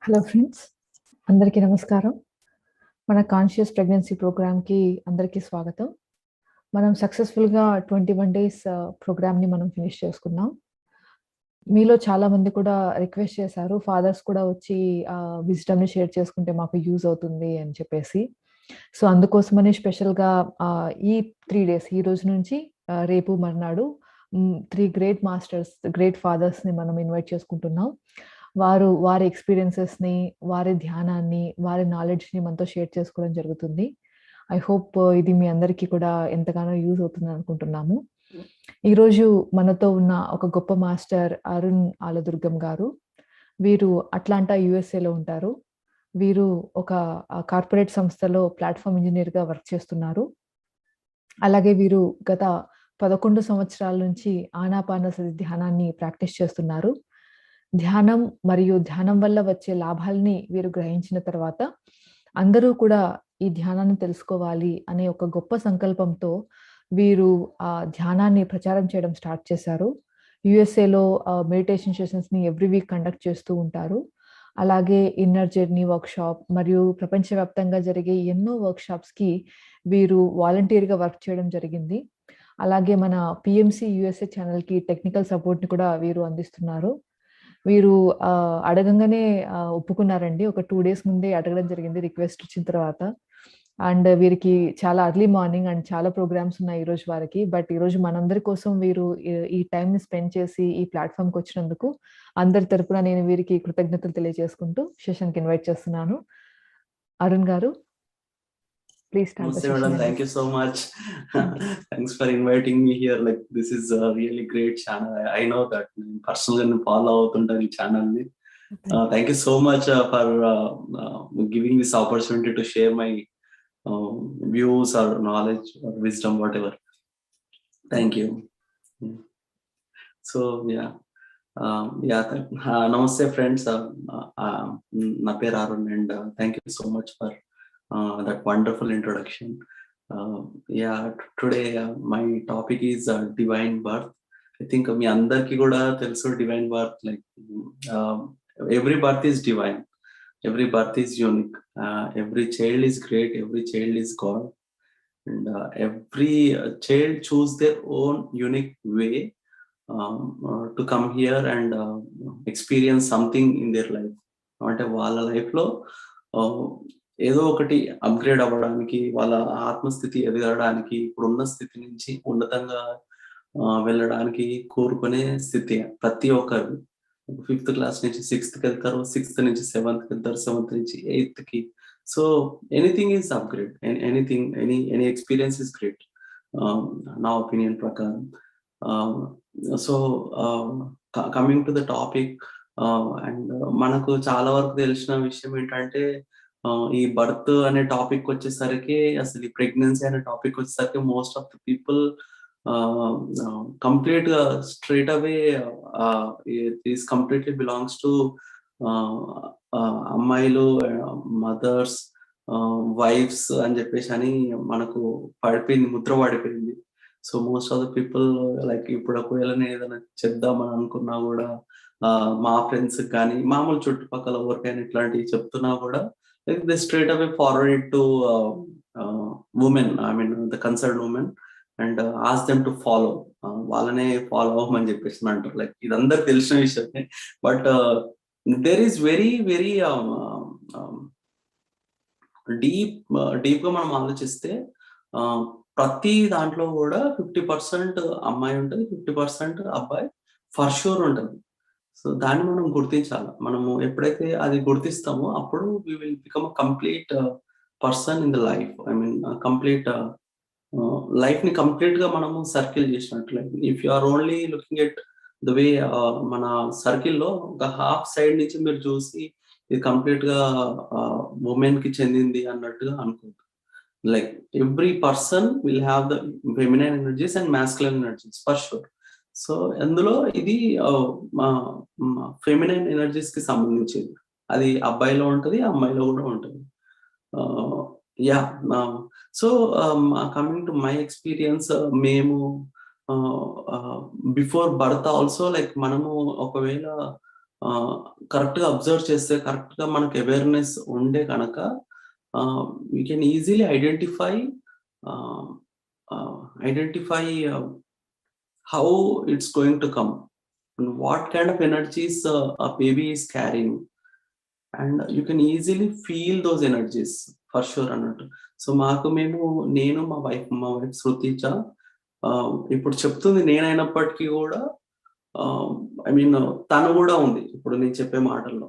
Hello friends, అందరికీ నమస్కారం. మన కాన్షియస్ ప్రెగ్నెన్సీ ప్రోగ్రామ్‌కి అందరికీ స్వాగతం. మనం సక్సెస్‌ఫుల్‌గా 21 డేస్ ప్రోగ్రామ్‌ని మనం ఫినిష్ చేసుకున్నాం. మీలో చాలామంది కూడా రిక్వెస్ట్ చేశారు. ఫాదర్స్ కూడా వచ్చి విజ్డమ్‌ని షేర్ చేసుకుంటే మాకు యూజ్ అవుతుంది అని చెప్పేసి. సో, అందుకోసమని స్పెషల్‌గా ఈ 3 డేస్ ఈ రోజు నుంచి రేపు మర్నాడు 3 గ్రేట్ మాస్టర్స్, గ్రేట్ ఫాదర్స్‌ని మనం ఇన్వైట్ చేసుకుంటున్నాం. వారి ఎక్స్‌పీరియన్సెస్‌ని, వారి ధ్యానాన్ని, వారి నాలెడ్జ్‌ని మనతో షేర్ చేసుకోవడం జరుగుతుంది. ఐ హోప్ ఇది మీ అందరికీ కూడా ఎంతగానో యూజ్ అవుతుందని అనుకుంటున్నాము. ఈరోజు మనతో ఉన్న ఒక గొప్ప మాస్టర్ అరుణ్ ఆలదుర్గం గారు. వీరు అట్లాంటా యూఎస్ఏలో ఉంటారు. వీరు ఒక కార్పొరేట్ సంస్థలో ప్లాట్‌ఫార్మ్ ఇంజినీర్‌గా వర్క్ చేస్తున్నారు. అలాగే వీరు గత 11 సంవత్సరాల నుంచి ఆనాపానసతి ధ్యానాన్ని ప్రాక్టీస్ చేస్తున్నారు. ధ్యానం మరియు ధ్యానం వల్ల వచ్చే లాభాల్ని వీరు గ్రహించిన తర్వాత, అందరూ కూడా ఈ ధ్యానాన్ని తెలుసుకోవాలి అనే ఒక గొప్ప సంకల్పంతో వీరు ధ్యానాన్ని ప్రచారం చేయడం స్టార్ట్ చేశారు. యూఎస్ఏలో మెడిటేషన్ సెషన్స్‌ని ఎవ్రీ వీక్ కండక్ట్ చేస్తూ ఉంటారు. అలాగే ఇన్నర్ జర్నీ వర్క్‌షాప్ మరియు ప్రపంచవ్యాప్తంగా జరిగే ఎన్నో వర్క్‌షాప్స్‌కి వీరు వాలంటీర్‌గా వర్క్ చేయడం జరిగింది. అలాగే మన పీఎంసీ యూఎస్ఏ ఛానెల్‌కి టెక్నికల్ సపోర్ట్‌ని కూడా వీరు అందిస్తున్నారు. వీరు అడగంగానే ఒప్పుకున్నారండి. ఒక 2 డేస్ ముందే అడగడం జరిగింది రిక్వెస్ట్ ఇచ్చిన తర్వాత. అండ్ వీరికి చాలా ఎర్లీ మార్నింగ్ అండ్ చాలా ప్రోగ్రామ్స్ ఉన్నాయి ఈరోజు వారికి. బట్ ఈరోజు మనందరి కోసం వీరు ఈ టైమ్‌ని స్పెండ్ చేసి ఈ ప్లాట్‌ఫార్మ్‌కొచ్చినందుకు అందరి తరపున నేను వీరికి కృతజ్ఞతలు తెలియజేసుకుంటూ సెషన్‌కి ఇన్వైట్ చేస్తున్నాను. అరుణ్ గారు, please start the Namaste, session madam. అండి. Thank you so much. Thank you. Thanks for inviting me here. Like this is a really great channel. I know that personally follow అవుతుంటాను ఈ channel ని. Thank you so much for giving this opportunity to share my views or knowledge or wisdom, whatever. Thank you. So yeah. Namaste friends. Na పేరు Arun and thank you so much for that wonderful introduction. Today my topic is divine birth. I think మీ అందరికీ కూడా తెలుసు divine birth, like every birth is divine, every birth is unique, every child is great, every child is God, and every child choose their own unique way to come here and experience something in their life. అంటే వాళ్ళ లైఫ్లో ఏదో ఒకటి upgrade అవ్వడానికి, వాళ్ళ ఆత్మస్థితి ఎదగడానికి, ఇప్పుడున్న స్థితి నుంచి ఉన్నతంగా వెళ్ళడానికి కోరుకునే స్థితి ప్రతి ఒక్కరు. 5th క్లాస్ నుంచి 6th వెళ్తారు, 6th నుంచి 7th వెళ్తారు, 7th నుంచి 8th. So anything is upgrade, anything, any experience is great నా ఒపీనియన్ ప్రకారం. So coming to the topic, and మనకు చాలా వరకు తెలిసిన విషయం ఏంటంటే, ఈ బర్త్ అనే టాపిక్ వచ్చేసరికి, అసలు ఈ ప్రెగ్నెన్సీ అనే టాపిక్ వచ్చేసరికి most of the people complete గా straight away this completely belongs to అమ్మాయిలు, మదర్స్, వైఫ్స్ అని చెప్పేసి అని మనకు పడిపోయింది, ముద్ర పడిపోయింది. So most of the people like ఇప్పుడు ఒకవేళ నేను ఏదైనా చెప్దామని అనుకున్నా కూడా, మా ఫ్రెండ్స్ కానీ మామూలు చుట్టుపక్కల ఎవరికైనా ఇట్లాంటివి చెప్తున్నా కూడా, like they straight away forward it to women, I mean the concerned women, and ask them to follow. వాళ్ళనే ఫాలో అవ్వమని చెప్పేసి అంటారు. లైక్ ఇదందరూ తెలిసిన విషయమే. But there is very very deep గా మనం ఆలోచిస్తే, ప్రతి దాంట్లో కూడా 50% అమ్మాయి ఉంటుంది, 50% అబ్బాయి ఫర్ షూర్ ఉంటుంది. సో దాన్ని మనం గుర్తించాలి. మనము ఎప్పుడైతే అది గుర్తిస్తామో అప్పుడు we will become a complete person in the life. I mean complete life ని కంప్లీట్ గా మనము సర్కిల్ చేసినట్లు. Like if you are only looking at the way, మన సర్కిల్లో ఒక హాఫ్ సైడ్ నుంచి మీరు చూసి ఇది కంప్లీట్ గా ఉమెన్ కి చెందింది అన్నట్టుగా అనుకోవద్దు. Like every person will have the feminine energies and masculine energies for sure. So అందులో ఇది ఫెమినైన్ ఎనర్జీస్ కి సంబంధించింది. అది అబ్బాయిలో ఉంటుంది, అమ్మాయిలో కూడా ఉంటుంది. So coming to my experience, మేము బిఫోర్ బర్త్ ఆల్సో, లైక్ మనము ఒకవేళ కరెక్ట్గా అబ్జర్వ్ చేస్తే, కరెక్ట్గా మనకు అవేర్నెస్ ఉండే కనుక we can easily identify how it's going to come and what kind of energies a baby is carrying, and you can easily feel those energies for sure అన్నట్టు. So నేను మా వైఫ్ శృతిచ ఇప్పుడు చెప్తుంది నేనైనప్పటికీ కూడా ఐ మీన్ తను కూడా ఉంది ఇప్పుడు నేను చెప్పే మాటల్లో.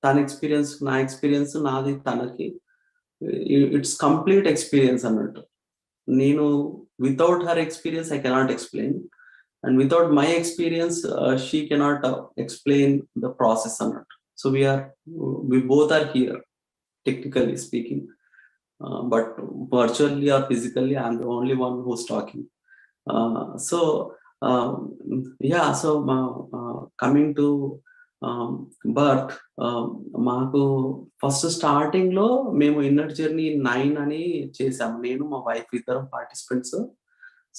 తన ఎక్స్పీరియన్స్, నా ఎక్స్పీరియన్స్, నాది తనకి ఇట్స్ కంప్లీట్ ఎక్స్పీరియన్స్ అన్నట్టు. నేను without her experience I cannot explain, and without my experience she cannot explain the process annattu. So we both are here technically speaking, but virtually or physically I'm the only one who's talking. So coming to birth, మాకు first starting లో మేము inner journey 9 అని చేసాము, నేను మా wife ఇద్దరం participants.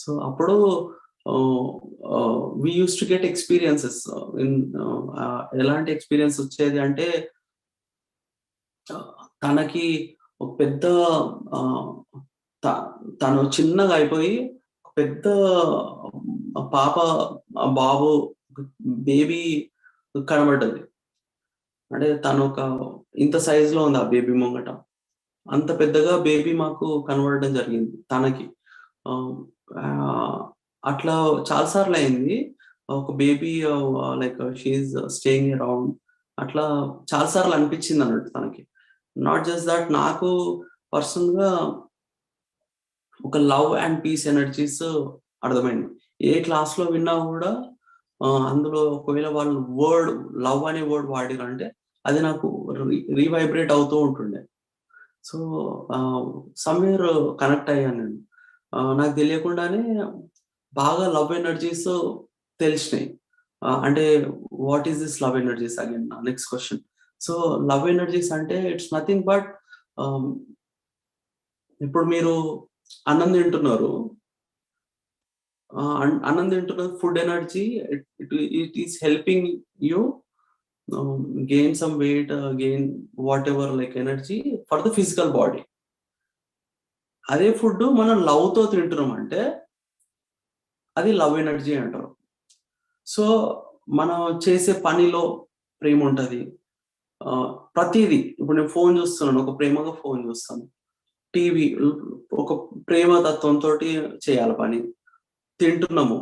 So అప్పుడు వి use to get experiences. ఎలాంటి ఎక్స్పీరియన్స్ వచ్చేది అంటే, తనకి ఒక పెద్ద తను చిన్నగా అయిపోయి పెద్ద పాప, బాబు, బేబీ కనబడ్డది. అంటే తను ఒక ఇంత సైజ్ లో ఉంది ఆ బేబీ ముంగట, అంత పెద్దగా బేబీ మాకు కనబడడం జరిగింది తనకి. అట్లా చాలాసార్లు అయింది. ఒక baby like she is staying around, అట్లా చాలాసార్లు అనిపించింది అన్నట్టు తనకి. నాట్ జస్ట్ దట్, నాకు పర్సనల్ గా ఒక లవ్ అండ్ పీస్ ఎనర్జీస్ అర్థమైంది. ఏ క్లాస్ లో విన్నా కూడా అందులో ఒకవేళ వాళ్ళు వర్డ్ లవ్ అనే వర్డ్ వాడిరంటే అది నాకు రీవైబ్రేట్ అవుతూ ఉంటుండే. సో సమ్వేర్ కనెక్ట్ అయ్యాను నేను. నాకు తెలియకుండానే బాగా లవ్ ఎనర్జీస్ తెలిసినాయి. అంటే what is this love energies again next question. So love energies అంటే ఇట్స్ నథింగ్ బట్, ఇప్పుడు మీరు అన్నం తింటున్నారు, food energy, it is helping you gain some weight, gain whatever like energy for the physical body. అదే food మనం love తో తింటున్నాం అంటే అది లవ్ ఎనర్జీ అంటారు. సో మనం చేసే పనిలో ప్రేమ ఉంటది. ప్రతిదీ, ఇప్పుడు నేను ఫోన్ చూస్తున్నాను, ఒక ప్రేమగా ఫోన్ చూస్తాను. టీవీ ఒక ప్రేమ తత్వంతో చేయాలి పని. తింటున్నాము,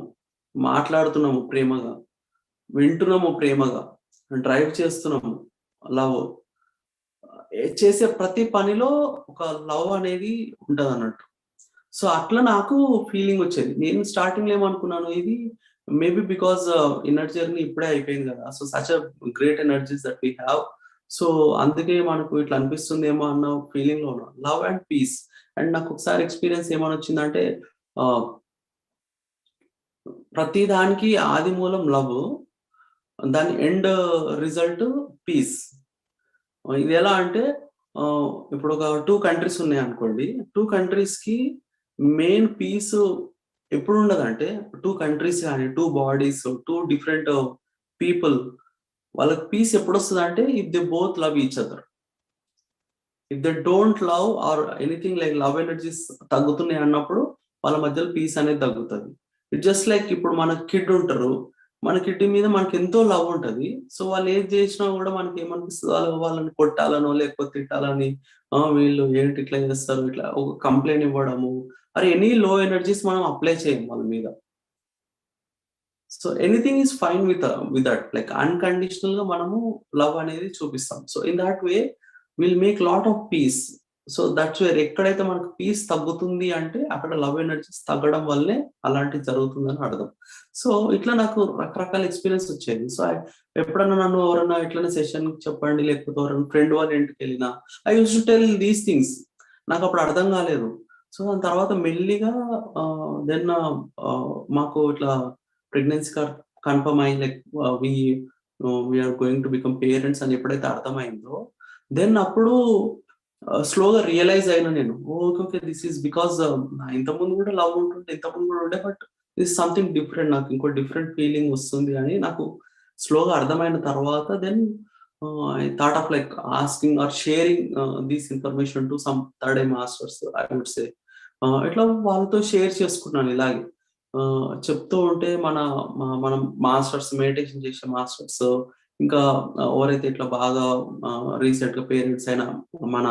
మాట్లాడుతున్నాము ప్రేమగా, వింటున్నాము ప్రేమగా, డ్రైవ్ చేస్తున్నాము లవ్. చేసే ప్రతి పనిలో ఒక లవ్ అనేది ఉంటది అన్నట్టు. సో అట్లా నాకు ఫీలింగ్ వచ్చేది. నేను స్టార్టింగ్ లో ఏమనుకున్నాను, ఇది మేబీ బికాస్ ఇన్నర్ జర్నీ ఇప్పుడే అయిపోయింది కదా, so such a great energies that we have, so అందుకే మనకు ఇట్లా అనిపిస్తుందేమో అన్న ఫీలింగ్ లో ఉన్నాను. Love and piece. అండ్ నాకు ఒకసారి ఎక్స్పీరియన్స్ ఏమని వచ్చిందంటే, ప్రతి దానికి ఆది మూలం లవ్, దాని ఎండ్ రిజల్ట్ పీస్. ఇది ఎలా అంటే, ఇప్పుడు ఒక 2 కంట్రీస్ ఉన్నాయి అనుకోండి, 2 కంట్రీస్ కి మెయిన్ పీస్ ఎప్పుడు ఉండదంటే, 2 కంట్రీస్ కానీ 2 బాడీస్ 2 డిఫరెంట్ పీపుల్, వాళ్ళకి పీస్ ఎప్పుడు వస్తుంది అంటే if they both love each other. If they don't love or anything like love energies తగ్గుతున్నాయి అన్నప్పుడు వాళ్ళ మధ్యలో పీస్ అనేది తగ్గుతుంది. ఇట్ జస్ట్ లైక్ ఇప్పుడు మన కిడ్ ఉంటారు, మన కిడ్ మీద మనకి ఎంతో లవ్ ఉంటది. సో వాళ్ళు ఏది చేసినా కూడా మనకి ఏమనిపిస్తుంది, వాళ్ళని కొట్టాలనో లేకపోతే తిట్టాలని, వీళ్ళు ఏంటి ఇట్లా చేస్తారు, ఇట్లా ఒక కంప్లైంట్ ఇవ్వడము, అరే ఎనీ లో ఎనర్జీస్ మనం అప్లై చేయం వాళ్ళ మీద. So anything is fine with that, like unconditional గా మనము లవ్ అనేది చూపిస్తాం. So in that way will make lot of piece. So that's where ఎక్కడైతే మనకు పీస్ తగ్గుతుంది అంటే అక్కడ లవ్ ఎనర్జీస్ తగ్గడం వల్లే అలాంటివి జరుగుతుందని అర్థం. సో ఇట్లా నాకు రకరకాల ఎక్స్పీరియన్స్ వచ్చేది. సో ఎప్పుడన్నా నన్ను ఎవరన్నా ఇట్లనే సెషన్ చెప్పండి, లేకపోతే ఎవరైనా ఫ్రెండ్ వాళ్ళ ఇంటికి వెళ్ళినా I use to tell these things. నాకు అప్పుడు అర్థం కాలేదు. సో దాని తర్వాత మెల్లిగా దెన్ మాకు ఇట్లా ప్రెగ్నెన్సీ కన్ఫర్మ్ అయ్యి, like we are going to become parents అని ఎప్పుడైతే అర్థమైందో, దెన్ అప్పుడు స్లోగా రియలైజ్ అయినా నేను, ఓకే దిస్ ఈస్ బికాస్ ఇంతకుముందు కూడా లవ్ ఉంటుండే, ఇంతకుముందు కూడా ఉండే, బట్ దిస్ సంథింగ్ డిఫరెంట్, నాకు ఇంకో డిఫరెంట్ ఫీలింగ్ వస్తుంది అని నాకు స్లోగా అర్థమైన తర్వాత then I thought of like asking or sharing this information to some third I masters I would say. ఇట్లా వాళ్ళతో షేర్ చేసుకున్నాను ఇలాగే. చెప్తూ ఉంటే మనం మాస్టర్స్, మెడిటేషన్ చేసే మాస్టర్స్, ఇంకా ఎవరైతే ఇట్లా బాగా రీసెంట్ గా పేరెంట్స్ అయిన మన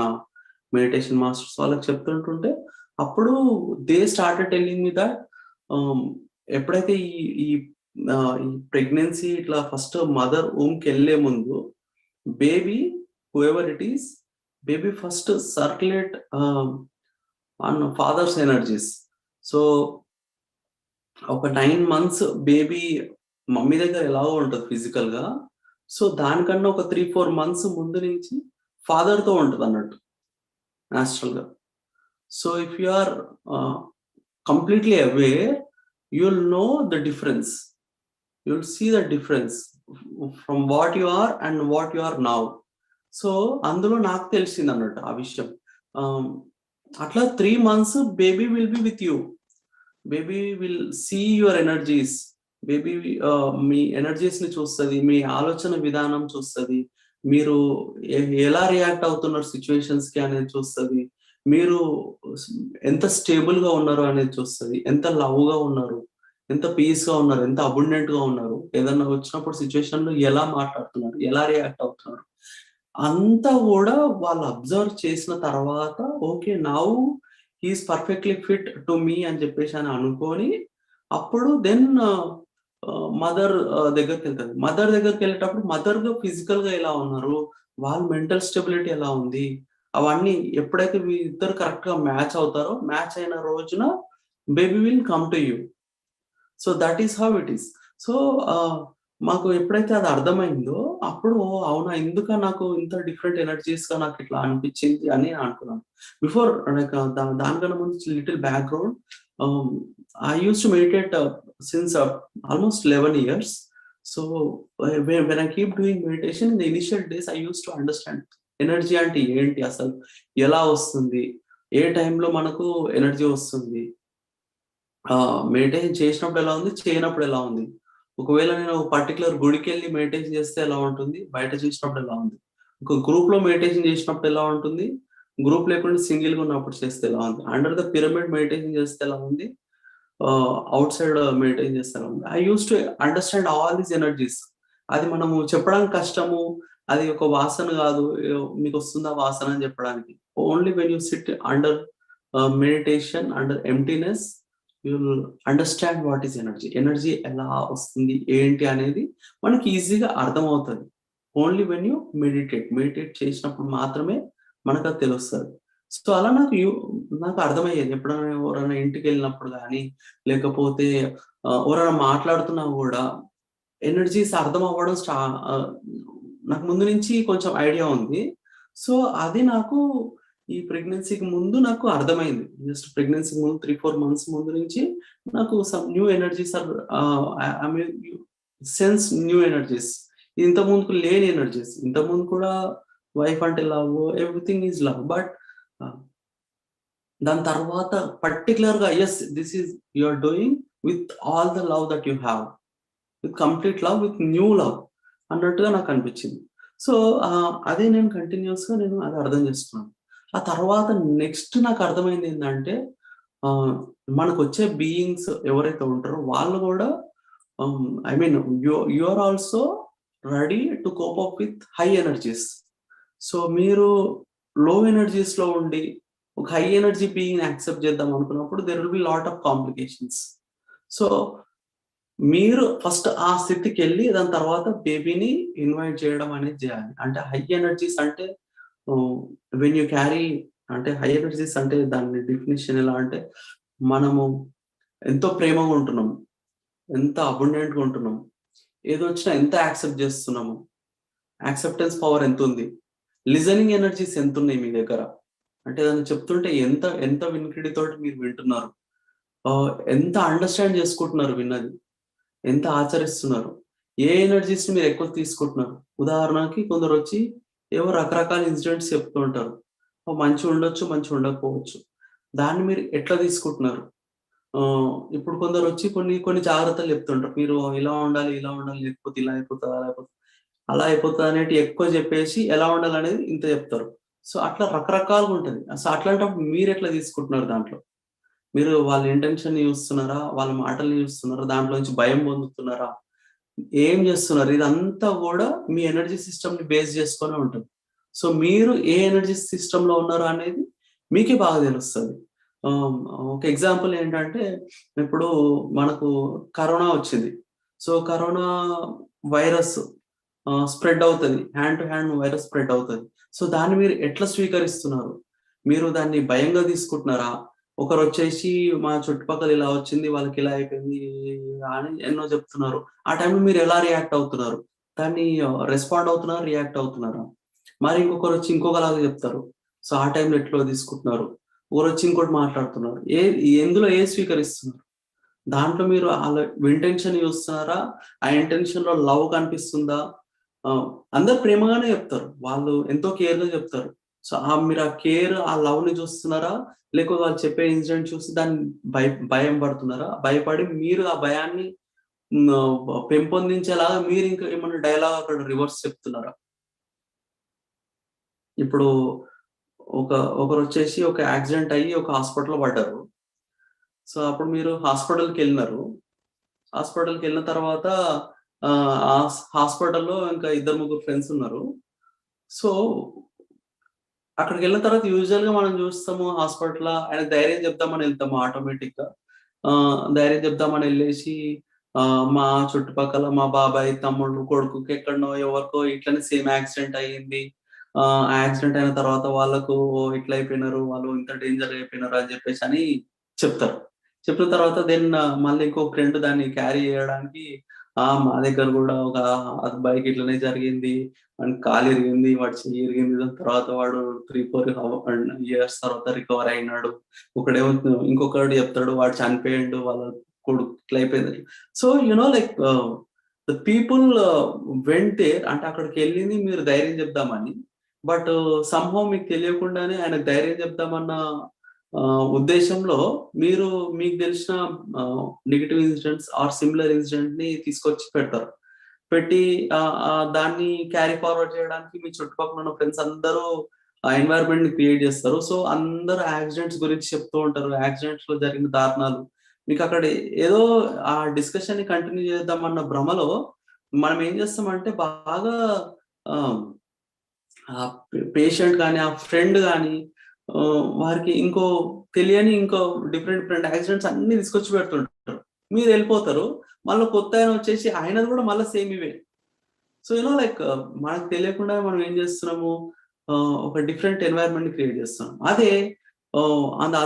మెడిటేషన్ మాస్టర్స్ వాళ్ళకి చెప్తుంటుంటే అప్పుడు they started telling me that ఎప్పుడైతే ఈ ఈ ప్రెగ్నెన్సీ ఇట్లా ఫస్ట్ మదర్ కి వెళ్లే ముందు baby whoever it is, baby first circulate on father's energies. So ఒక 9 months బేబీ మమ్మీ దగ్గర ఎలాగో ఉంటుంది ఫిజికల్ గా, సో దానికన్నా ఒక 3-4 months ముందు నుంచి ఫాదర్ తో ఉంటుంది అన్నట్టు న్యాచురల్ గా. So if you are completely aware, you'll know the difference. You'll see the difference from what you are and what you are now. So అందులో నాకు తెలిసింది అన్నట్టు ఆ విషయం. అట్లా 3 months baby will be with you. Baby will see your energies. Baby మీ energies ని చూస్తుంది, మీ ఆలోచన విధానం చూస్తుంది, మీరు ఎలా రియాక్ట్ అవుతున్నారు సిచ్యువేషన్స్ కి అనేది చూస్తుంది, మీరు ఎంత స్టేబుల్ గా ఉన్నారు అనేది చూస్తుంది, ఎంత లవ్ గా ఉన్నారు, ఎంత పీస్ గా ఉన్నారు, ఎంత అబుండెంట్ గా ఉన్నారు, ఏదన్నా వచ్చినప్పుడు సిచ్యువేషన్ లో ఎలా మాట్లాడుతున్నారు, ఎలా రియాక్ట్ అవుతున్నారు, అంతా కూడా వాళ్ళు అబ్జర్వ్ చేసిన తర్వాత okay now he is perfectly fit to me అని చెప్పేసి అని అనుకొని అప్పుడు దెన్ మదర్ దగ్గరికి వెళ్తారు. మదర్ దగ్గరికి వెళ్ళేటప్పుడు మదర్ గా ఫిజికల్ గా ఎలా ఉన్నారు, వాళ్ళ మెంటల్ స్టెబిలిటీ ఎలా ఉంది, అవన్నీ ఎప్పుడైతే ఇద్దరు కరెక్ట్ గా మ్యాచ్ అవుతారో, మ్యాచ్ అయిన రోజున baby will come to you. So that is how it is. So మాకు ఎప్పుడైతే అది అర్థమైందో అప్పుడు అవునా ఎందుక నాకు ఇంత డిఫరెంట్ ఎనర్జీస్ గా నాకు ఇట్లా అనిపించింది అని అనుకున్నాను. బిఫోర్ లైక్ దానికన్నా ముందు little background, I use to meditate since almost 11 years. So when I keep doing meditation in the initial days I used to understand energy అంటే ఏంటి, అసలు ఎలా వస్తుంది, ఏ టైంలో మనకు ఎనర్జీ వస్తుంది, మెడిటేషన్ చేసినప్పుడు ఎలా ఉంది, చేయనప్పుడు ఎలా ఉంది, ఒకవేళ నేను ఒక పర్టికులర్ గుడికి వెళ్ళి మెడిటేషన్ చేస్తే ఎలా ఉంటుంది, బయట చూసినప్పుడు ఎలా ఉంది, ఒక గ్రూప్ లో మెడిటేషన్ చేసినప్పుడు ఎలా ఉంటుంది, గ్రూప్ లేకుండా సింగిల్ గా ఉన్నప్పుడు చేస్తే ఎలా ఉంది, అండర్ ద పిరమిడ్ మెడిటేషన్ చేస్తే ఎలా ఉంది, అవుట్ సైడ్ మెడిటేషన్ చేస్తే ఎలా ఉంది. I use to understand all these energies. అది మనము చెప్పడానికి కష్టము, అది ఒక వాసన కాదు, మీకు వస్తుందా వాసన అని చెప్పడానికి. Only when you SIT under meditation under emptiness you'll understand what is energy. Energy ఎలా వస్తుంది ఏంటి అనేది మనకి ఈజీగా అర్థమవుతుంది. ఓన్లీ వెన్ యూ మెడిటేట్ చేసినప్పుడు మాత్రమే మనకు అది తెలుస్తుంది. సో అలా నాకు అర్థమయ్యేది. ఎప్పుడైనా ఎవరైనా ఇంటికి వెళ్ళినప్పుడు కానీ, లేకపోతే ఎవరైనా మాట్లాడుతున్నా కూడా ఎనర్జీస్ అర్థం అవ్వడం నాకు ముందు నుంచి కొంచెం ఐడియా ఉంది. సో అది నాకు ఈ ప్రెగ్నెన్సీకి ముందు నాకు అర్థమైంది. జస్ట్ ప్రెగ్నెన్సీకి ముందు 3-4 months ముందు నుంచి నాకు some new energies or I mean sense new energies. ఇంత ముందుకు లేని ఎనర్జీస్. ఇంత ముందు కూడా వైఫ్ అంటే love, everything is love. But దాని తర్వాత పర్టికులర్ గా as this is you are doing with all the love that you have, with complete love, with new love అన్నట్టుగా నాకు అనిపించింది. సో అదే నేను కంటిన్యూస్ గా నేను అది అర్థం చేసుకున్నాను. ఆ తర్వాత నెక్స్ట్ నాకు అర్థమైంది ఏంటంటే, మనకు వచ్చే బీయింగ్స్ ఎవరైతే ఉంటారో వాళ్ళు కూడా I mean you are also ready to cope up with high energies. So మీరు లో ఎనర్జీస్ లో ఉండి ఒక హై ఎనర్జీ బీయింగ్ యాక్సెప్ట్ చేద్దాం అనుకున్నప్పుడు there will be lot of complications. So మీరు ఫస్ట్ ఆ స్థితికి వెళ్ళి దాని తర్వాత బేబీని ఇన్వైట్ చేయడం అనేది చేయాలి. అంటే హై ఎనర్జీస్ అంటే వెన్ యూ క్యారీ, అంటే హై ఎనర్జీస్ అంటే దాని డెఫినేషన్ ఎలా అంటే, మనము ఎంతో ప్రేమగా ఉంటున్నాము, ఎంత అబుండెంట్ గా ఉంటున్నాము, ఏదో వచ్చినా ఎంత యాక్సెప్ట్ చేస్తున్నాము, యాక్సెప్టెన్స్ పవర్ ఎంత ఉంది, లిజనింగ్ ఎనర్జీస్ ఎంత ఉన్నాయి మీ దగ్గర, అంటే దాన్ని చెప్తుంటే ఎంత ఎంత వినికిడితోటి మీరు వింటున్నారు, ఎంత అండర్స్టాండ్ చేసుకుంటున్నారు విన్నది, ఎంత ఆచరిస్తున్నారు, ఏ ఎనర్జీస్ ని మీరు ఎక్కువ తీసుకుంటున్నారు. ఉదాహరణకి కొందరు వచ్చి ఏవో రకరకాల ఇన్సిడెంట్స్ చెప్తూ ఉంటారు. మంచి ఉండొచ్చు, మంచి ఉండకపోవచ్చు. దాన్ని మీరు ఎట్లా తీసుకుంటున్నారు, ఇప్పుడు కొందరు వచ్చి కొన్ని కొన్ని జాగ్రత్తలు చెప్తుంటారు. మీరు ఇలా ఉండాలి, ఇలా ఉండాలి, లేకపోతే ఇలా అయిపోతది, అలా అయిపోతది, అలా అయిపోతది అనేటివి ఎక్కువ చెప్పేసి ఎలా ఉండాలనేది ఇంత చెప్తారు. సో, అట్లా రకరకాలుగా ఉంటది. సో, అట్లాంటప్పుడు మీరెట్లా తీసుకుంటున్నారు దాంట్లో? మీరు వాళ్ళ ఇంటెన్షన్‌ని చూస్తున్నారా? వాళ్ళ మాటల్ని చూస్తున్నారా? దాంట్లో నుంచి భయం పొందుతున్నారా? ఏం చేస్తున్నారు? ఇదంతా గూడా మీ ఎనర్జీ సిస్టమ్‌ని బేస్ చేసుకొనే ఉంటది. సో, మీరు ఏ ఎనర్జీ సిస్టమ్‌లో ఉన్నారు అనేది మీకే బాగా తెలుస్తది. ఆహ్, ఒక ఎగ్జాంపుల్ ఏంటంటే, ఇప్పుడు మనకు కరోనా వచ్చింది. సో, కరోనా వైరస్ స్ప్రెడ్ అవుతది. Hand to hand virus spread అవుతది. సో, దాన్ని మీరు ఎట్లా స్వీకరిస్తున్నారు? మీరు దాన్ని భయంగా తీసుకుంటున్నారా? ఒకరొచ్చేసి మా చుట్టుపక్కల ఇలా వచ్చింది, వాళ్ళకిలా అయిపోయింది అని ఎన్నో చెప్తున్నారు. ఆ టైంలో మీరెలా రియాక్ట్ అవుతున్నారు? దాన్ని రెస్పాండ్ అవుతున్నారా? రియాక్ట్ అవుతున్నారా? మరి ఇంకొకరొచ్చి ఇంకొకలాగా చెప్తారు. సో, ఆ టైంలో ఎట్లా తీసుకుంటున్నారు? ఒకరొచ్చి ఇంకోటి మాట్లాడుతున్నారు. ఎందులో ఏది స్వీకరిస్తున్నారు? దాంట్లో మీరు ఆళ్ళ ఇంటెన్షన్ చూస్తున్నారా? ఆ ఇంటెన్షన్‌లో లవ్ కనిపిస్తుందా? ఆహ్, అందరూ ప్రేమగానే చెప్తారు. వాళ్ళు ఎంతో కేర్‌గా చెప్తారు. సో, మీరు ఆ కేర్, ఆ లవ్‌ని చూస్తున్నారా? లేకపోతే వాళ్ళు చెప్పే ఇన్సిడెంట్ చూసి దాన్ని భయం పడుతున్నారా? భయపడి మీరు ఆ భయాన్ని పెంపొందించేలాగా మీరింకా ఏమన్నా డైలాగ్ అక్కడ రివర్స్ చెప్తున్నారా? ఇప్పుడు ఒక ఒకరొచ్చేసి ఒక యాక్సిడెంట్ అయ్యి ఒక హాస్పిటల్‌లో పడ్డారు. సో, అప్పుడు మీరు హాస్పిటల్‌కెళ్ళినారు. హాస్పిటల్‌కెళ్ళిన తర్వాత హాస్పిటల్‌లో ఇంకా ఇద్దరు, ముగ్గురు ఫ్రెండ్స్ ఉన్నారు. సో, అక్కడికెళ్ళిన తర్వాత యూజువల్‌గా మనం చూస్తాము హాస్పిటల్‌ల ఆయనకు ధైర్యం చెప్దామని ఎళ్తాము ఆటోమేటిక్‌గా. ధైర్యం చెప్దామని ఎళ్ళేసి మా చుట్టుపక్కల మా బాబాయ్, తమ్ముడు, కొడుకుకి ఎక్కడనో ఎవరికో ఇట్లనే సేమ్ యాక్సిడెంట్ అయ్యింది. ఆ యాక్సిడెంట్ అయిన తర్వాత వాళ్ళకు ఇట్లా అయిపోయినారు, వాళ్ళు ఇంత డేంజర్ అయిపోయినారు అని చెప్పేసని చెప్తారు. చెప్పిన తర్వాత మళ్ళీ ఇంకో ఫ్రెండ్ దాన్ని క్యారీ చేయడానికి మా దగ్గర గూడా ఒక అబ్బాయికి ఇట్లనే జరిగింది. వానికి కాలు ఇరిగింది, వాడి చెయ్యి ఇరిగింది. దాని తర్వాత వాడు 3, 4 ఇయర్స్ తర్వాత రికవర్ అయినాడు. ఒకడేమో ఇంకొకడు చెప్తాడు వాడు చనిపోయిండు. వాళ్ళ కొడుకు ఇట్లా అయిపోయిందని. So, like the people went there అంటే అక్కడికెళ్ళింది మీరు ధైర్యం చెప్దామని. బట్ సమ్‌హౌ మీకు తెలియకుండానే ఆయనకు ధైర్యం చెప్దామన్న ఉద్దేశంలో మీరు మీకు తెలిసిన నెగెటివ్ ఇన్సిడెంట్స్ ఆర్ సిమిలర్ ఇన్సిడెంట్‌ని తీసుకొచ్చి పెడతారు. పెట్టి దాన్ని క్యారీ ఫార్వర్డ్ చేయడానికి మీ చుట్టుపక్కల ఉన్న ఫ్రెండ్స్ అందరూ ఆ ఎన్వైర్న్‌మెంట్‌ని క్రియేట్ చేస్తారు. సో, అందరూ యాక్సిడెంట్స్ గురించి చెప్తూ ఉంటారు. యాక్సిడెంట్స్‌లో జరిగిన దారుణాలు. మీకక్కడ ఏదో ఆ డిస్కషన్‌ని కంటిన్యూ చేద్దామన్న భ్రమలో మనం ఏం చేస్తామంటే బాగా ఆహ్, ఆ పేషెంట్ గాని, ఆ ఫ్రెండ్ గాని వారికి ఇంకో డిఫరెంట్ డిఫరెంట్ యాక్సిడెంట్స్ అన్నీ తీసుకొచ్చి పెడుతుంటారు. మీరెళ్ళిపోతారు. మళ్ళా కొత్తాయన వచ్చేసి ఆయనది కూడా మళ్ళా సేమ్ ఇవే. సో, లైక్ మనకు తెలియకుండా మనం ఏం చేస్తున్నాము, ఒక డిఫరెంట్ ఎన్వైర్న్‌మెంట్‌ని క్రియేట్ చేస్తున్నాం. అదే on the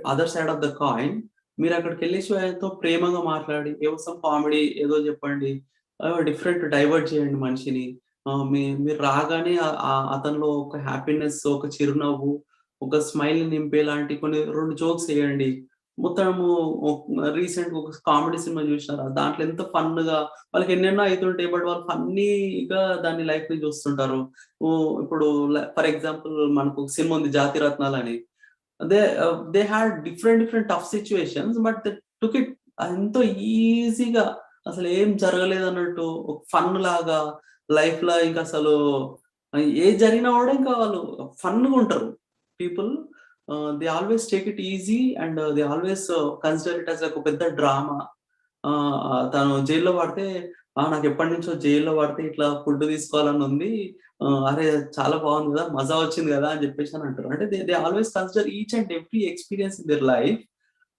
other side of the coin మీరక్కడికెళ్ళేసి ఆయనతో ప్రేమగా మాట్లాడి, ఏవో సమ్ కామెడీ ఏదో చెప్పండి. డిఫరెంట్ డైవర్ట్ చేయండి మనిషిని. మీరు రాగానే అతనిలో ఒక హ్యాపీనెస్, ఒక చిరునవ్వు, ఒక స్మైల్‌ని నింపేలాంటి కొన్ని 2 జోక్స్ ఎయండి. మొత్తము రీసెంట్‌గా ఒక కామెడీ సినిమా చూసినారా? దాంట్లో ఎంత ఫన్‌గా వాళ్ళకి ఎన్నెన్నో అయితుంటాయి. బట్ వాళ్ళు ఫన్నీగా దాన్ని లైఫ్‌ని చూస్తుంటారు. ఇప్పుడు ఫర్ ఎగ్జాంపుల్ మనకు ఒక సినిమా ఉంది 'జాతిరత్నాలు' అని. They had different different tough situations but they took it ఎంతో ఈజీగా అసలేం జరగలేదన్నట్టు ఒక ఫన్ లాగా లైఫ్‌లో ఇంకసలు ఏది జరిగినా గూడా ఇంకా వాళ్ళు ఫన్‌గా ఉంటారు. People they always take it easy and they always consider it as like ఒక పెద్ద డ్రామా. తను జైల్‌లో పడితే నాకెప్పటినుంచో జైల్‌లో పడితే ఇట్లా ఫుడ్ తీసుకోవాలని ఉంది. అరే! చాలా బాగుంది గదా! మజా వచ్చింది గదా! అని జెప్పేసని అంటారు. అంటే they they always consider each and every experience in their life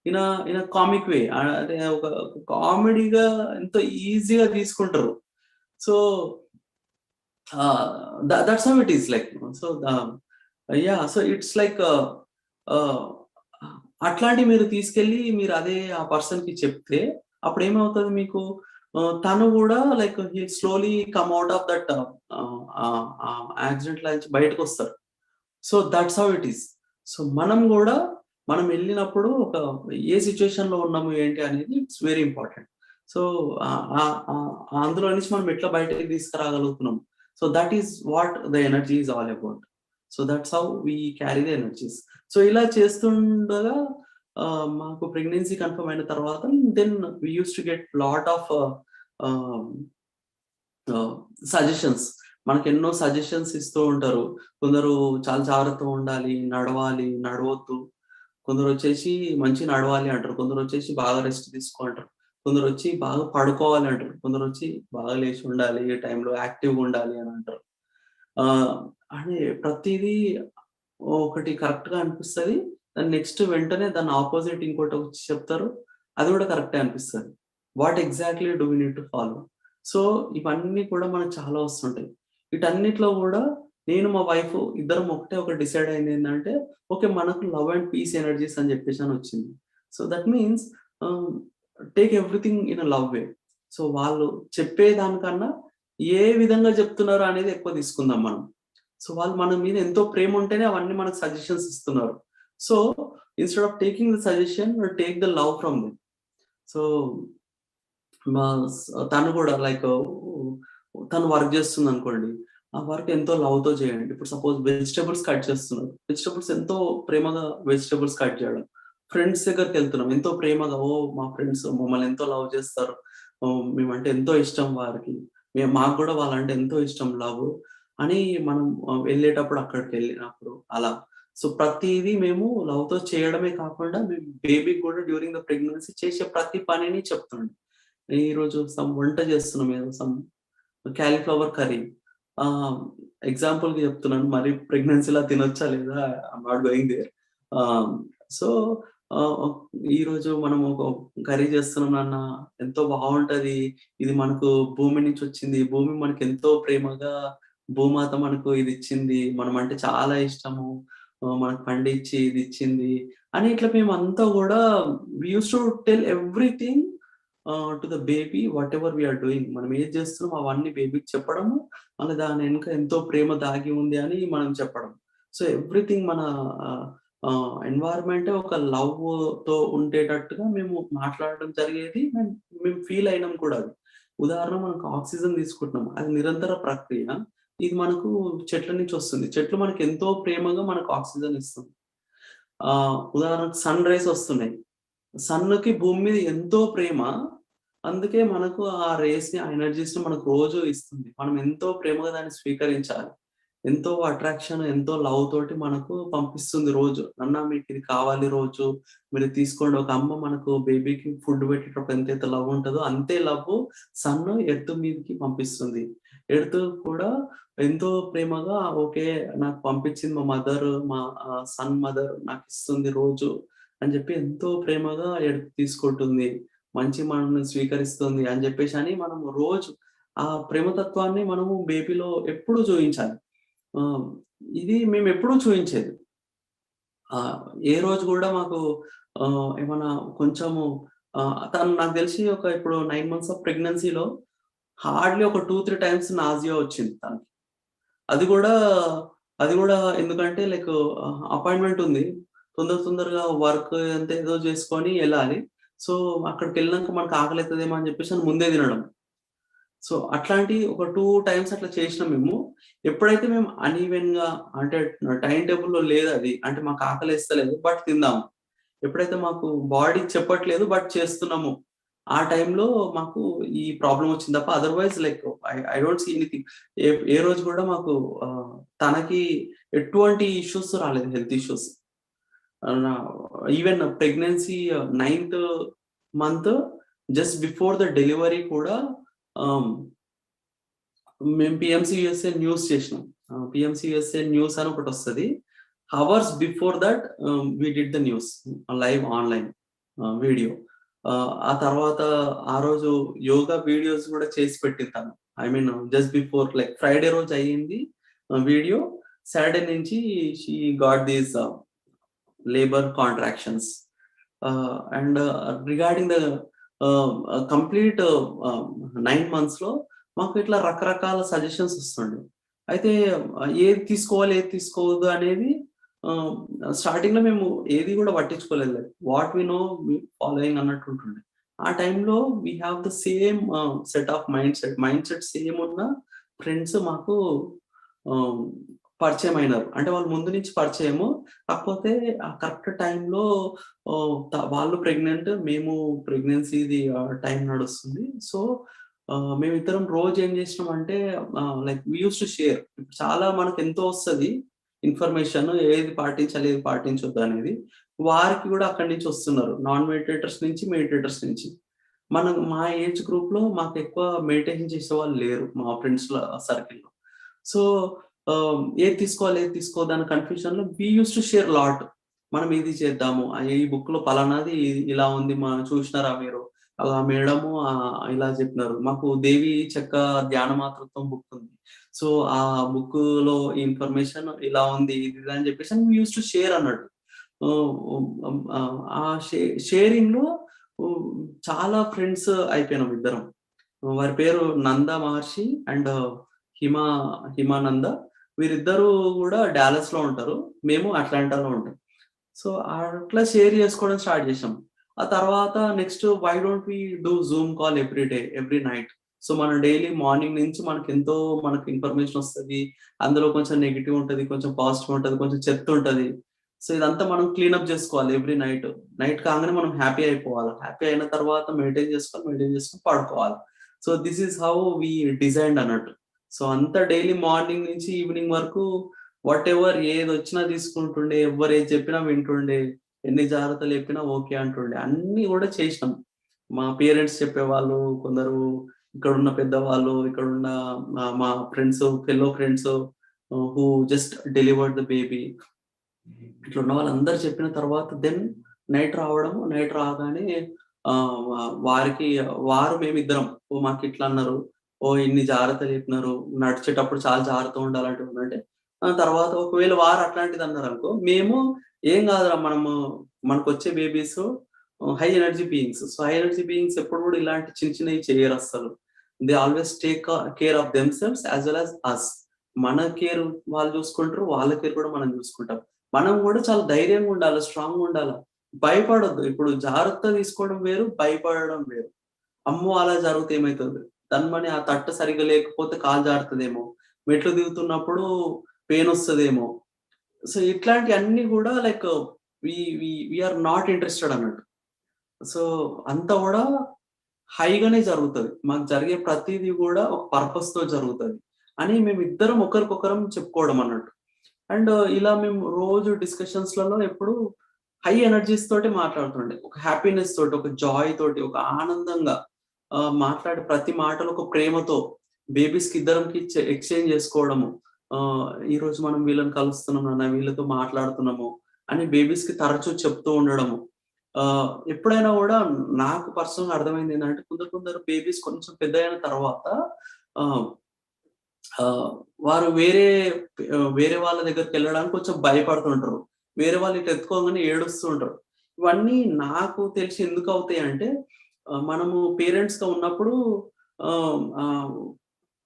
in a comic way. అంటే ఒక కామెడీగా ఎంతో ఈజీగా తీసుకుంటారు. So, that's how it is like. So, yeah! So, it's like ah, అట్లాంటివి మీరు తీసుకెళ్ళి మీరు అదే ఆ పర్సన్‌కి చెప్తే అప్పుడేమవుతది మీకు తను గూడా like slowly come out of that యాక్సిడెంట్‌లో నుంచి బయటకొస్తారు. So, that's how it is. So, మనం ఎళ్ళినప్పుడు ఏ సిట్యుయేషన్‌లో ఉన్నాము ఏంటి అనేది ఇట్స్ వెరీ ఇంపార్టెంట్. సో, ఆహ్, ఆహ్, ఆహ్, అందులో నుంచి మనం ఎట్లా బయటకి తీసుకురాగలుగుతున్నాం. So, that is what the energy is all about. So, that's how we carry the energies. So, ఇలా చేస్తుండగా మాకు ప్రెగ్నెన్సీ కన్ఫర్మ్ అయిన తర్వాత then we use to get lot of suggestions. మనకెన్నో సజెషన్స్ ఇస్తూ ఉంటారు. కొందరు చాలా జాగ్రత్తగా ఉండాలి, నడవాలి, నడవొద్దు. కొందరొచ్చేసి మంచిగా నడవాలి అంటారు. కొందరొచ్చేసి బాగా రెస్ట్ తీసుకో అంటారు. కొందరొచ్చి బాగా పడుకోవాలి అంటారు. కొందరొచ్చి బాగా లేచి ఉండాలి, ఈ టైంలో యాక్టివ్‌గా ఉండాలి అని అంటారు. ఆహ్, అని ప్రతీదీ ఒకటి కరెక్ట్‌గా అనిపిస్తది. దాని నెక్స్ట్ వెంటనే దాని అపోజిట్ ఇంకోటొచ్చి చెప్తారు. అది కూడా కరెక్టే అనిపిస్తది. What exactly do we need to follow? So, ఇవన్నీ కూడా మనకు చాలా వస్తుంటాయి. వీటన్నిటిలో కూడా నేను, మా వైఫ్ ఇద్దరం ఒకటి డిసైడ్ అయిందేంటంటే, ఓకే. మనకు లవ్ అండ్ పీస్ ఎనర్జీస్ అని చెప్పేసనొచ్చింది. సో, దట్ మీన్స్ ఆహ్, take everything in a love way. So, వాళ్ళు చెప్పేదానికన్నా ఏ విధంగా చెప్తున్నారో అనేది ఎక్కువ తీసుకుందాం మనం. సో, వాళ్ళు మన మీద ఎంతో ప్రేమ ఉంటేనే అవన్నీ మనకు సజెషన్స్ ఇస్తున్నారు. So, instead of taking the suggestion take the love from them. So, మా తను కూడా లైక్ తను వర్క్ చేస్తుందనుకోండి. ఆ వర్క్ ఎంతో లవ్‌తో చేయండి. ఇప్పుడు సపోజ్ వెజిటబుల్స్ కట్ చేస్తున్నారు. వెజిటబుల్స్ ఎంతో ప్రేమగా వెజిటబుల్స్ కట్ చేయడం. ఫ్రెండ్స్ దగ్గరికెళ్తున్నాం. ఎంతో ప్రేమగా మా ఫ్రెండ్స్ మమ్మల్ని ఎంతో లవ్ చేస్తారు. మేమంటే ఎంతో ఇష్టం వారికి. మాకు కూడా వాళ్ళంటే ఎంతో ఇష్టం లవ్ అని మనం వెళ్ళేటప్పుడు అక్కడికెళ్ళినప్పుడు అలా. సో, ప్రతీదీ మేము లవ్‌తో చేయడమే కాకుండా మేము బేబీకి కూడా డ్యూరింగ్ ద ప్రెగ్నెన్సీ చేసే ప్రతి పనిని చెప్తుండే. ఈరోజు వంట చేస్తున్నాం ఏదో కాలీఫ్లవర్ కర్రీ. ఆహ్, ఎగ్జాంపుల్‌కి చెప్తున్నాను. మరి ప్రెగ్నెన్సీ‌లా తినొచ్చా లేదా? I'm not going there. Ah, so, ah, ఈరోజు మనం ఒక కర్రీ చేస్తున్నాం నాన్న, ఎంతో బావుంటది. ఇది మనకు భూమి నుంచి వచ్చింది. భూమి మనకెంతో ప్రేమగా భూమాత మనకు ఇదిచ్చింది. మనమంటే చాలా ఇష్టము. మనకు పండించి ఇదిచ్చింది. అని ఇట్లా మేమంతా గూడా we used to tell everything to the baby whatever we are doing. మనం ఏది చేస్తున్నామో అవన్నీ బేబీకి చెప్పడము. మళ్ళీ దాని వెనుక ఎంతో ప్రేమ దాగి ఉంది అని మనం చెప్పడం. సో, ఎవ్రీథింగ్ మన ఆహ్, ఎన్వైర్న్‌మెంటే ఒక లవ్‌తో ఉండేటట్టుగా మేము మాట్లాడడం జరిగేది. మేము ఫీల్ అయినాం కూడా అది. ఉదాహరణ మనకు ఆక్సిజన్ తీసుకుంటున్నాం. అది నిరంతర ప్రక్రియ. ఇది మనకు చెట్ల నుంచి వస్తుంది. చెట్లు మనకు ఎంతో ప్రేమగా మనకు ఆక్సిజన్ ఇస్తుంది. ఉదాహరణకు సన్ రైజ్ వస్తున్నాయి. సన్‌కి భూమి మీద ఎంతో ప్రేమ. అందుకే మనకు ఆ రేస్‌ని, ఆ ఎనర్జీస్‌ని మనకు రోజు ఇస్తుంది. మనం ఎంతో ప్రేమగా దాన్ని స్వీకరించాలి. ఎంతో అట్రాక్షన్, ఎంతో లవ్ తోటి మనకు పంపిస్తుంది రోజు. "నాన్న మీకిది కావాలి రోజు, మీరు తీసుకోండి." ఒక అమ్మ మనకు బేబీకి ఫుడ్ పెట్టేటప్పుడు ఎంతైతే లవ్ ఉంటదో, అంతే లవ్ సన్ ఎర్త్ మీదకి పంపిస్తుంది. ఎర్త్ కూడా ఎంతో ప్రేమగా ఓకే. నాకు పంపించింది మా మదర్, మా సన్ మదర్ నాకిస్తుంది రోజు అని చెప్పి ఎంతో ప్రేమగా ఎర్త్ తీసుకుంటుంది. మంచి మనల్ని స్వీకరిస్తుంది అని జెప్పేసని మనము రోజు ఆ ప్రేమతత్వాన్ని మనము బేబీలో ఎప్పుడు చూయించాలి. ఆహ్, ఇది మేమెప్పుడూ చూయించేది. ఆహ్, ఏ రోజు గూడా మాకు ఏమన్నా కొంచెము తను నాకు తెలిసి ఇప్పుడు 9 మంత్స్ ఆఫ్ ప్రెగ్నెన్సీలో హార్డ్‌లీ ఒక 2, 3 టైమ్స్ నాసియా వచ్చింది తనకి. అది గూడా అది గూడా ఎందుకంటే లైక్ అపాయింట్‌మెంట్ ఉంది. తొందరగా వర్క్ అంతా ఏదో చేసుకొని ఎళ్ళాలి. సో, అక్కడికెళ్ళినంక మనకు ఆకలైతదేమో అని జెప్పేసి అని ముందే తినడం. సో, అట్లాంటి ఒక 2 టైమ్స్ అట్లా చేసినాం మేము. ఎప్పుడైతే మేము అన్‌ఈవెన్‌గా అంటే టైమ్ టేబుల్‌లో లేదది. అంటే మాకు ఆకలేస్తలేదు బట్ తిందాము. ఎప్పుడైతే మాకు బాడీ చెప్పట్లేదు బట్ చేస్తున్నాము. ఆ టైంలో మాకు ఈ ప్రాబ్లమ్ వచ్చింది తప్ప otherwise like I don't see anything. ఏ ఏ రోజు గూడా మాకు తనకి ఎటువంటి ఇష్యూస్ రాలేదు. Health issues. నా ఈవెన్ ప్రెగ్నెన్సీ 9థ్ month just before the delivery కూడా ఆహ్, మేము పీఎంసీయూఎస్ఏ న్యూస్ చేసినాం. పీఎంసీయూఎస్ఏ న్యూస్ అని ఒకటొస్తది. Hours before that we did the news live online video. ఆ తర్వాత ఆ రోజు యోగా వీడియోస్ గూడా చేసి పెట్టింది తను. I mean just before like Friday రోజు అయ్యింది వీడియో. సాటర్‌డే నుంచి she got these labor contractions. And regarding the complete 9 మంత్స్‌లో మాకు ఇట్లా రకరకాల సజెషన్స్ వస్తుండే. అయితే ఏది తీసుకోవాలి, ఏది తీసుకోవద్దు అనేది ఆహ్, స్టార్టింగ్‌లో మేము ఏది గూడా పట్టించుకోలేదు. What we know we following అన్నట్టు ఉంటుండే. ఆ టైంలో we have the same set of mind set same ఉన్న ఫ్రెండ్స్ మాకు ఆహ్, పరిచయం అయినారు. అంటే వాళ్ళు ముందు నుంచి పరిచయము. కాకపోతే ఆ కరెక్ట్ టైంలో వాళ్ళు ప్రెగ్నెంట్, మేము ప్రెగ్నెన్సీది టైం నడుస్తుంది. సో, మేమిద్దరం రోజు ఏం చేసినామంటే like we used to share. చాలా మనకెంతో వస్తది ఇన్ఫర్మేషన్. ఏది పాటించాలి, ఏది పాటించొద్దు అనేది. వారికి కూడా అక్కడి నుంచి వస్తున్నారు. నాన్ మెడిటేటర్స్ నుంచి, మెడిటేటర్స్ నుంచి. మా ఏజ్ గ్రూప్‌లో మాకెక్కువ మెడిటేషన్ చేసేవాళ్ళు లేరు. మా ఫ్రెండ్స్‌ల సర్కిల్‌లో. సో, ఏది తీసుకోవాలి, ఏది తీసుకోవద్దు అన్న కన్‌ఫ్యూజన్‌లో we used to share lot. మనం ఇది చేద్దాము. ఈ బుక్‌లో పలానాది ఇలా ఉంది. చూసినారా మీరు? ఆ మేడము ఇలా చెప్పినారు. మాకు దేవి చెక్క ధ్యాన మాతృత్వం బుక్ ఉంది. సో, ఆ బుక్‌లో ఇన్ఫర్మేషన్ ఇలా ఉంది. ఇది అని చెప్పేసి వి యూజ్డ్ టు షేర్ అన్నట్టు. ఆ షేరింగ్‌లో హ్మ్, చాలా ఫ్రెండ్స్ అయిపోయినాం ఇద్దరం. వారి పేరు నంద మహర్షి అండ్ హిమా హిమానంద. వీరిద్దరూ గూడా డాలస్‌లో ఉంటారు. మేము అట్లాంటాలో ఉంటాం. సో, అట్లా షేర్ చేసుకోవడం స్టార్ట్ చేశాం. ఆ తర్వాత next why don't we do Zoom call every day, every night. So, మనం డైలీ మార్నింగ్ నుంచి మనకు ఇన్ఫర్మేషన్ వస్తది. అందులో కొంచెం నెగెటివ్ ఉంటది, కొంచెం పాజిటివ్ ఉంటది, కొంచెం చెత్తుంటది. సో, ఇదంతా మనం క్లీనప్ జేసుకోవాలి ఎవ్రీ నైట్. నైట్ కాంగానే మనం హ్యాపీ అయిపోవాలి. హ్యాపీ అయిన తర్వాత మెయింటైన్ చేసుకొని పడుకోవాలి. So, this is how we designed అన్నట్టు. సో, అంతా డైలీ మార్నింగ్ నుంచి ఈవినింగ్ వరకు వాటెవర్ ఏదొచ్చినా తీసుకుంటుండే, ఎవ్వరు ఏది చెప్పినా వింటుండే, ఎన్ని జాగ్రత్తలు చెప్పినా ఓకే అంటుండే. అన్నీ గూడా చేసినాం. మా పేరెంట్స్ చెప్పేవాళ్ళు, కొందరు ఇక్కడున్న పెద్దవాళ్ళు, ఇక్కడున్న మా friends, fellow friends who just delivered the baby. ఇట్లున్న వాళ్ళందరూ చెప్పిన తర్వాత నైట్ రావడం. నైట్ రాగానే వారికి మేమిద్దరం మాకిట్లా అన్నారు. ఇన్ని జాగ్రత్తలు చెప్పినారు. నడిచేటప్పుడు చాలా జాగ్రత్తగా ఉండాలంటే తర్వాత ఒకవేళ వారు అట్లాంటిదన్నారనుకో, మేము ఏం కాదురా మనకొచ్చే babies high energy beings. So, high energy beings ఎప్పుడు కూడా ఇలాంటి చిన్న చిన్నవి చెయ్యరస్సలు. They always take care of themselves as well as us. మన కేర్ వాళ్ళు చూసుకుంటారు. వాళ్ళ కేర్ కూడా మనం చూసుకుంటాం. మనం గూడా చాలా ధైర్యంగా ఉండాలి. స్ట్రాంగ్‌గా ఉండాల. భయపడొద్దు. ఇప్పుడు జాగ్రత్త తీసుకోవడం వేరు, భయపడడం వేరు. అమ్మో! అలా జరిగితే ఏమైతది? తన్మని ఆ తట్ట సరిగ్గా లేకపోతే కాలు జారుతదేమో! మెట్లు దిగుతున్నప్పుడు పెయినొస్తదేమో! సో, ఇట్లాంటియన్నీ గూడా like we we we are not interested అన్నట్టు. సో, అంతా గూడా హైగానే జరుగుతది. మాకు జరిగే ప్రతీది గూడా ఒక పర్పస్‌తో జరుగుతది. అని మేమిద్దరం ఒకరికొకరం చెప్పుకోవడం అన్నట్టు. అండ్ ఇలా మేము రోజు డిస్కషన్స్‌లలో ఎప్పుడు హై ఎనర్జీస్ తోటి మాట్లాడుతుండే. ఒక హ్యాపీనెస్ తోటి, ఒక జాయ్ తోటి, ఒక ఆనందంగా మాట్లాడే ప్రతి మాటలు ఒక ప్రేమతో బేబీస్‌కి ఇద్దరంకి ఎక్స్‌చేంజ్ చేసుకోవడము. ఈరోజు మనం వీళ్ళని కలుస్తున్నాం నాన్న, వీళ్ళతో మాట్లాడుతున్నాము అని బేబీస్‌కి తరచూ చెప్తూ ఉండడము. ఎప్పుడైనా గూడా నాకు పర్సనల్‌గా అర్థమైందేంటంటే కొందరు బేబీస్ కొంచెం పెద్దగయిన తర్వాత ఆహ్, ఆహ్, వారు వేరే వాళ్ళ దగ్గరికెళ్ళడానికి కొంచెం భయపడుతుంటారు. వేరే వాళ్ళు ఇట్లా ఎత్తుకోంగానే ఏడుస్తూ ఉంటారు. ఇవన్నీ నాకు తెలిసి ఎందుకవుతాయంటే మనము పేరెంట్స్‌గా ఉన్నప్పుడు ఆహ్, ఆహ్,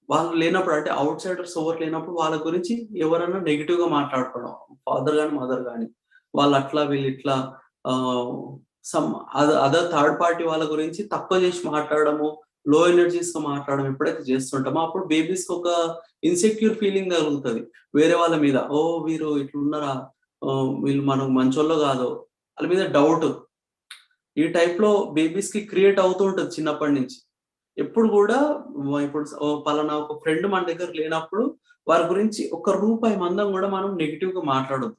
వాళ్ళు లేనప్పుడు అంటే ఔట్‌సైడర్స్ ఎవరు లేనప్పుడు వాళ్ళ గురించి ఎవరన్నా నెగెటివ్‌గా మాట్లాడుకోవడం. ఫాదర్ గాని, మదర్ గాని. వాళ్ళట్లా, వీళ్ళిట్లా ఆహ్, సమ్ అదర్ థర్డ్ పార్టీ వాళ్ళ గురించి తక్కువ చేసి మాట్లాడడము, లో ఎనర్జీస్‌గా మాట్లాడడం ఎప్పుడైతే చేస్తుంటామో అప్పుడు బేబీస్‌కి ఒక ఇన్‌సెక్యూర్ ఫీలింగ్ కలుగుతది. వేరే వాళ్ళ మీద. ఓహ్! వీరు ఇట్లున్నారా? వీళ్ళు మనకు మంచోళ్ళో కాదో? ఆళ్ళ మీద డౌట్. ఈ టైప్‌లో బేబీస్‌కి క్రియేట్ అవుతూ ఉంటది చిన్నప్పటి నుంచి. ఎప్పుడు గూడా ఇప్పుడు పలానా ఒక ఫ్రెండ్ మన దగ్గర లేనప్పుడు వారి గురించి ఒక్క రూపాయి మందం గూడా మనం నెగెటివ్‌గా మాట్లాడొద్దు.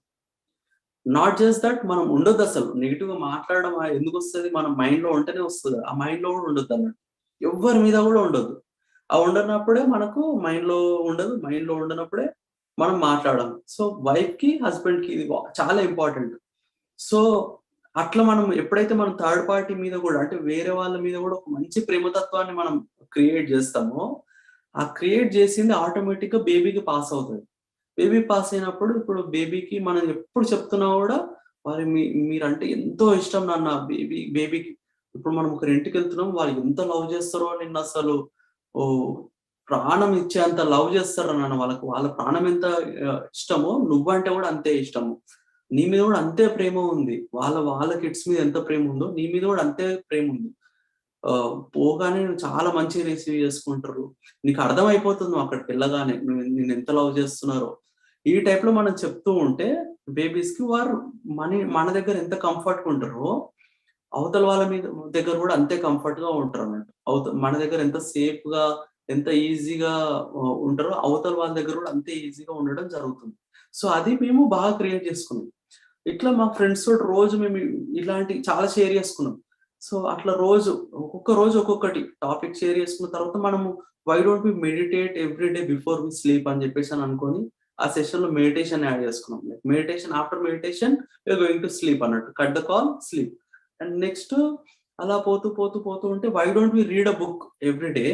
నాట్ జస్ట్ థట్ మనం ఉండొద్దసలు. నెగెటివ్‌గా మాట్లాడడం ఎందుకొస్తది? మన మైండ్‌లో ఉంటేనే వస్తది. ఆ మైండ్‌లో గూడా ఉండొద్దన్నట్టు. ఎవ్వరి మీద గూడా ఉండొద్దు. ఆ ఉండనప్పుడే మనకు మైండ్‌లో ఉండదు. మైండ్‌లో ఉండనప్పుడే మనం మాట్లాడము. సో, వైఫ్‌కి, హస్బెండ్‌కి ఇది చాలా ఇంపార్టెంట్. సో, అట్లా మనం ఎప్పుడైతే మనం థర్డ్ పార్టీ మీద గూడా అంటే వేరే వాళ్ళ మీద గూడా ఒక మంచి ప్రేమతత్వాన్ని మనం క్రియేట్ జేస్తామో, ఆ క్రియేట్ జేసింది ఆటోమేటిక్‌గా బేబీకి పాస్ అవుతది. బేబీ పాస్ అయినప్పుడు ఇప్పుడు బేబీకి మనం ఎప్పుడు చెప్తున్నా గూడా మీరంటే ఎంతో ఇష్టం నాన్న బేబీకి. ఇప్పుడు మనం ఒకరింటికెళ్తున్నాం వాళ్ళు ఎంత లవ్ జేస్తారో నిన్నసలు ఓహ్! ప్రాణం ఇచ్చేంత లవ్ జేస్తారు నాన్న వాళ్ళకి. వాళ్ళ ప్రాణం ఎంత ఇష్టమో నువ్వంటే గూడా అంతే ఇష్టము. నీ మీద గూడా అంతే ప్రేమ ఉంది. వాళ్ళ కిడ్స్ మీద ఎంత ప్రేముందో నీ మీద గూడా అంతే ప్రేముంది. పోగానే నువ్వు చాలా మంచిగా రిసీవ్ చేసుకుంటారు. నీకు అర్థమైపోతుంది నువ్వు అక్కడికెళ్ళగానే. నిన్నెంత లవ్ చేస్తున్నారో. ఈ టైప్ లో మనం చెప్తూ ఉంటే బేబీస్ కి వారు మన దగ్గర ఎంత కంఫర్ట్ గా ఉంటారో అవతల వాళ్ళ దగ్గర కూడా అంతే కంఫర్ట్ గా ఉంటారు అన్నట్టు. మన దగ్గర ఎంత సేఫ్ గా ఎంత ఈజీగా ఉంటారో అవతల వాళ్ళ దగ్గర కూడా అంతే ఈజీగా ఉండడం జరుగుతుంది. సో అది మేము బాగా క్రియేట్ చేసుకున్నాం. ఇట్లా మా ఫ్రెండ్స్ తోటి రోజు మేము ఇలాంటి చాలా షేర్ చేసుకున్నాం. సో అట్లా రోజు ఒక్కొక్క రోజు ఒక్కొక్కటి టాపిక్ షేర్ చేసుకున్న తర్వాత మనము why don't we meditate every day before we sleep అని చెప్పేసి అని అనుకొని ఆ సెషన్ లో మెడిటేషన్ యాడ్ చేసుకున్నాం. Like meditation after meditation we going to sleep అన్నట్టు. Cut the call sleep. And next అలా పోతూ పోతూ పోతూ ఉంటే why don't we read a book every day.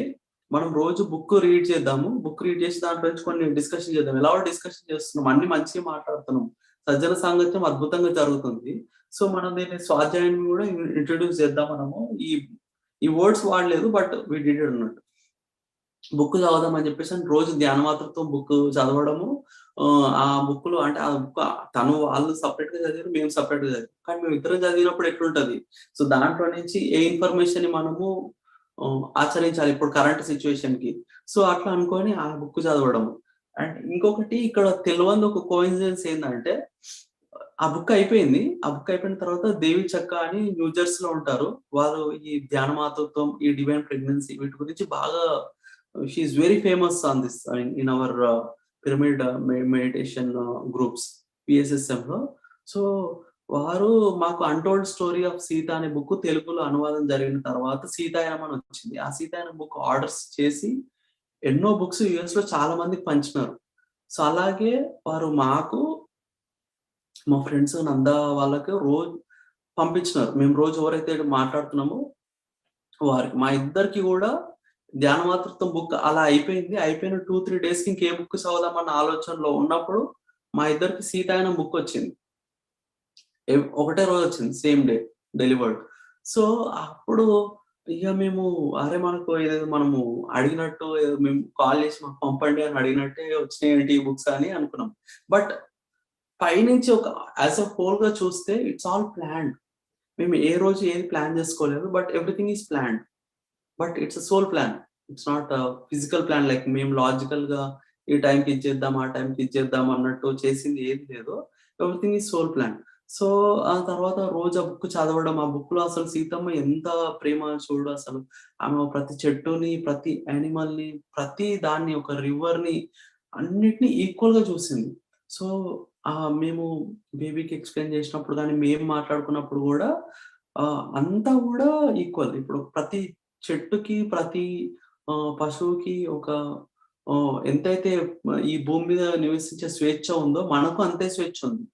మనం రోజు బుక్ రీడ్ చేద్దాము. బుక్ రీడ్ చేసి దాంట్లో నుంచి కొన్ని డిస్కషన్ చేద్దాం. ఎలా డిస్కషన్ చేస్తున్నాం, అన్ని మంచిగా మాట్లాడుతున్నాం, సజ్జన సాంగత్యం అద్భుతంగా జరుగుతుంది. సో మనం దీన్ని స్వాధ్యాయాన్ని కూడా ఇంట్రొడ్యూస్ చేద్దాం. మనము ఈ వర్డ్స్ వాడలేదు, బట్ వి డిడ్ అన్నట్టు. బుక్ చదవదాం అని చెప్పేసి రోజు ధ్యానమాత్రతో బుక్ చదవడము. ఆ బుక్ లో అంటే ఆ బుక్ వాళ్ళు సపరేట్ గా చదివారు, మేము సపరేట్ గా చదివారు. కానీ మేము ఇద్దరం చదివినప్పుడు ఎట్లుంటది, సో దాంట్లో నుంచి ఏ ఇన్ఫర్మేషన్ ని మనము ఆచరించాలి ఇప్పుడు కరెంట్ సిచ్యువేషన్ కి. సో అట్లా అనుకొని ఆ బుక్ చదవడము. అండ్ ఇంకొకటి ఇక్కడ తెలియని ఒక కోఇన్సిడెన్స్ ఏంటంటే, ఆ బుక్ అయిపోయింది. ఆ బుక్ అయిపోయిన తర్వాత దేవి చక్క అని న్యూ జెర్సీలో ఉంటారు. వారు ఈ ధ్యాన మాతృత్వం, ఈ డివైన్ ప్రెగ్నెన్సీ వీటి గురించి బాగా she is very famous on this in our pyramid meditation groups PSSM లో. సో వారు మాకు అన్టోల్డ్ స్టోరీ ఆఫ్ సీత అనే బుక్ తెలుగులో అనువాదం జరిగిన తర్వాత సీతాయానం అని వచ్చింది. ఆ సీతాయానం బుక్ ఆర్డర్స్ చేసి ఎన్నో బుక్స్ యుఎస్ లో చాలా మందికి పంచినారు. సో అలాగే వారు మాకు, మా ఫ్రెండ్స్ నందా వాళ్ళకి రోజు పంపించినారు. మేము రోజు ఎవరైతే మాట్లాడుతున్నామో వారికి, మా ఇద్దరికి కూడా ధ్యాన మాతృత్వం బుక్ అలా అయిపోయింది. అయిపోయిన 2-3 డేస్ కి ఇంకే బుక్ చదవదామన్న ఆలోచనలో ఉన్నప్పుడు మా ఇద్దరికి సీతాయనం బుక్ వచ్చింది. ఒకటే రోజు వచ్చింది, సేమ్ డే డెలివర్డ్. సో అప్పుడు ఇక మేము అరే మనకు ఏదో మనము అడిగినట్టు మేము కాల్ చేసి మాకు పంపండి అని అడిగినట్టే వచ్చినాయి ఈ బుక్స్ అని అనుకున్నాం. బట్ పైనుంచి ఒక యాజ్ అ హోల్ గా చూస్తే ఇట్స్ ఆల్ ప్లాన్డ్. మేము ఏ రోజు ఏది ప్లాన్ చేసుకోలేదు, but everything is planned. But it's a soul plan, it's not physical plan. Like మేము లాజికల్ గా ఈ టైంకి ఇచ్చేద్దాం ఆ టైంకి ఇచ్చేద్దాం అన్నట్టు చేసింది ఏది లేదు. Everything is soul plan. So ఆ తర్వాత రోజు ఆ బుక్ చదవడం, ఆ బుక్ లో అసలు సీతమ్మ ఎంత ప్రేమ చూడు అసలు. ఆమె ప్రతి చెట్టుని, ప్రతి యానిమల్ ని, ప్రతి దాన్ని, ఒక రివర్ ని, అన్నిటిని ఈక్వల్ గా చూసింది. సో మేము బేబీకి ఎక్స్ప్లెయిన్ చేసినప్పుడు కానీ మేము మాట్లాడుకున్నప్పుడు కూడా అంతా కూడా ఈక్వల్. ఇప్పుడు ప్రతి చెట్టుకి, ప్రతి పశువుకి ఒక ఎంతైతే ఈ భూమి మీద నివసించే స్వేచ్ఛ ఉందో మనకు అంతే స్వేచ్ఛ ఉంది.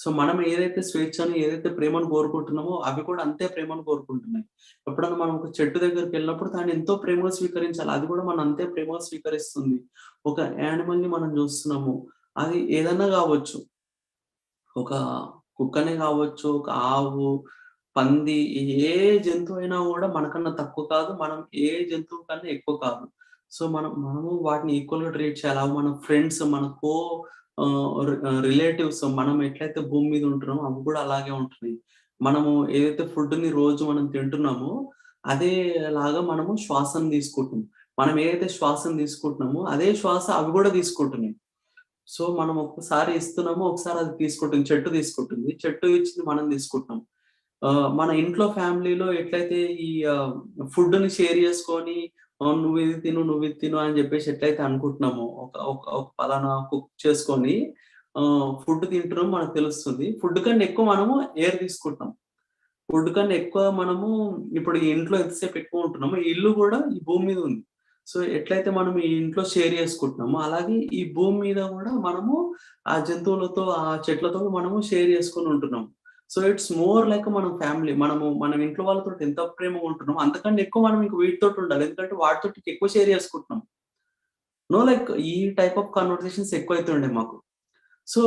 సో మనం ఏదైతే స్వేచ్ఛను, ఏదైతే ప్రేమను కోరుకుంటున్నామో అవి కూడా అంతే ప్రేమను కోరుకుంటున్నాయి. ఎప్పుడన్నా మనం ఒక చెట్టు దగ్గరికి వెళ్ళినప్పుడు దాన్ని ఎంతో ప్రేమగా స్వీకరించాలి, అది కూడా మనం అంతే ప్రేమగా స్వీకరిస్తుంది. ఒక యానిమల్ ని మనం చూస్తున్నాము, అది ఏదన్నా కావచ్చు, ఒక కుక్కనే కావచ్చు, ఒక ఆవు, పంది, ఏ జంతువు అయినా కూడా మనకన్నా తక్కువ కాదు. మనం ఏ జంతువు కన్నా ఎక్కువ కాదు. సో మనము వాటిని ఈక్వల్ గా ట్రీట్ చేయాలి. అవి మన ఫ్రెండ్స్, మన రిలేటివ్స్. మనం ఎట్లయితే భూమి మీద ఉంటున్నామో అవి కూడా అలాగే ఉంటున్నాయి. మనము ఏదైతే ఫుడ్ ని రోజు మనం తింటున్నామో అదే లాగా మనము శ్వాసను తీసుకుంటున్నాం. మనం ఏదైతే శ్వాసను తీసుకుంటున్నామో అదే శ్వాస అవి కూడా తీసుకుంటున్నాయి. సో మనం ఒక్కసారి ఇస్తున్నాము, ఒకసారి అది తీసుకుంటుంది. చెట్టు తీసుకుంటుంది, చెట్టు ఇచ్చింది మనం తీసుకుంటున్నాం. మన ఇంట్లో ఫ్యామిలీలో ఎట్లయితే ఈ ఫుడ్ ని షేర్ చేసుకొని నువ్వు ఇది తిను, నువ్వు ఇది తిను అని చెప్పేసి ఎట్లయితే అనుకుంటున్నామో, ఒక ఒక ఒక పలానా కుక్ చేసుకొని ఫుడ్ తింటున్నాం మనకు తెలుస్తుంది. ఫుడ్ కన్నా ఎక్కువ మనము ఎయిర్ తీసుకుంటున్నాం. ఫుడ్ కన్నా ఎక్కువ మనము ఇప్పుడు ఈ ఇంట్లో ఎంతసేపు ఎక్కువ ఉంటున్నామో ఈ ఇల్లు కూడా ఈ భూమి మీద ఉంది. సో ఎట్లయితే మనం ఈ ఇంట్లో షేర్ చేసుకుంటున్నామో అలాగే ఈ భూమి మీద కూడా మనము ఆ జంతువులతో, ఆ చెట్లతో మనము షేర్ చేసుకొని ఉంటున్నాం. సో ఇట్స్ మోర్ లైక్ మనం ఫ్యామిలీ. మనం ఇంట్లో వాళ్ళతో ఎంత ప్రేమగా ఉంటున్నాం అంతకన్నా ఎక్కువ మనం ఇంక వీటితో ఉండాలి. ఎందుకంటే వాటితో ఎక్కువ షేర్ చేసుకుంటున్నాం. నో లైక్ ఈ టైప్ ఆఫ్ కన్వర్సేషన్స్ ఎక్కువైతుండే మాకు. సో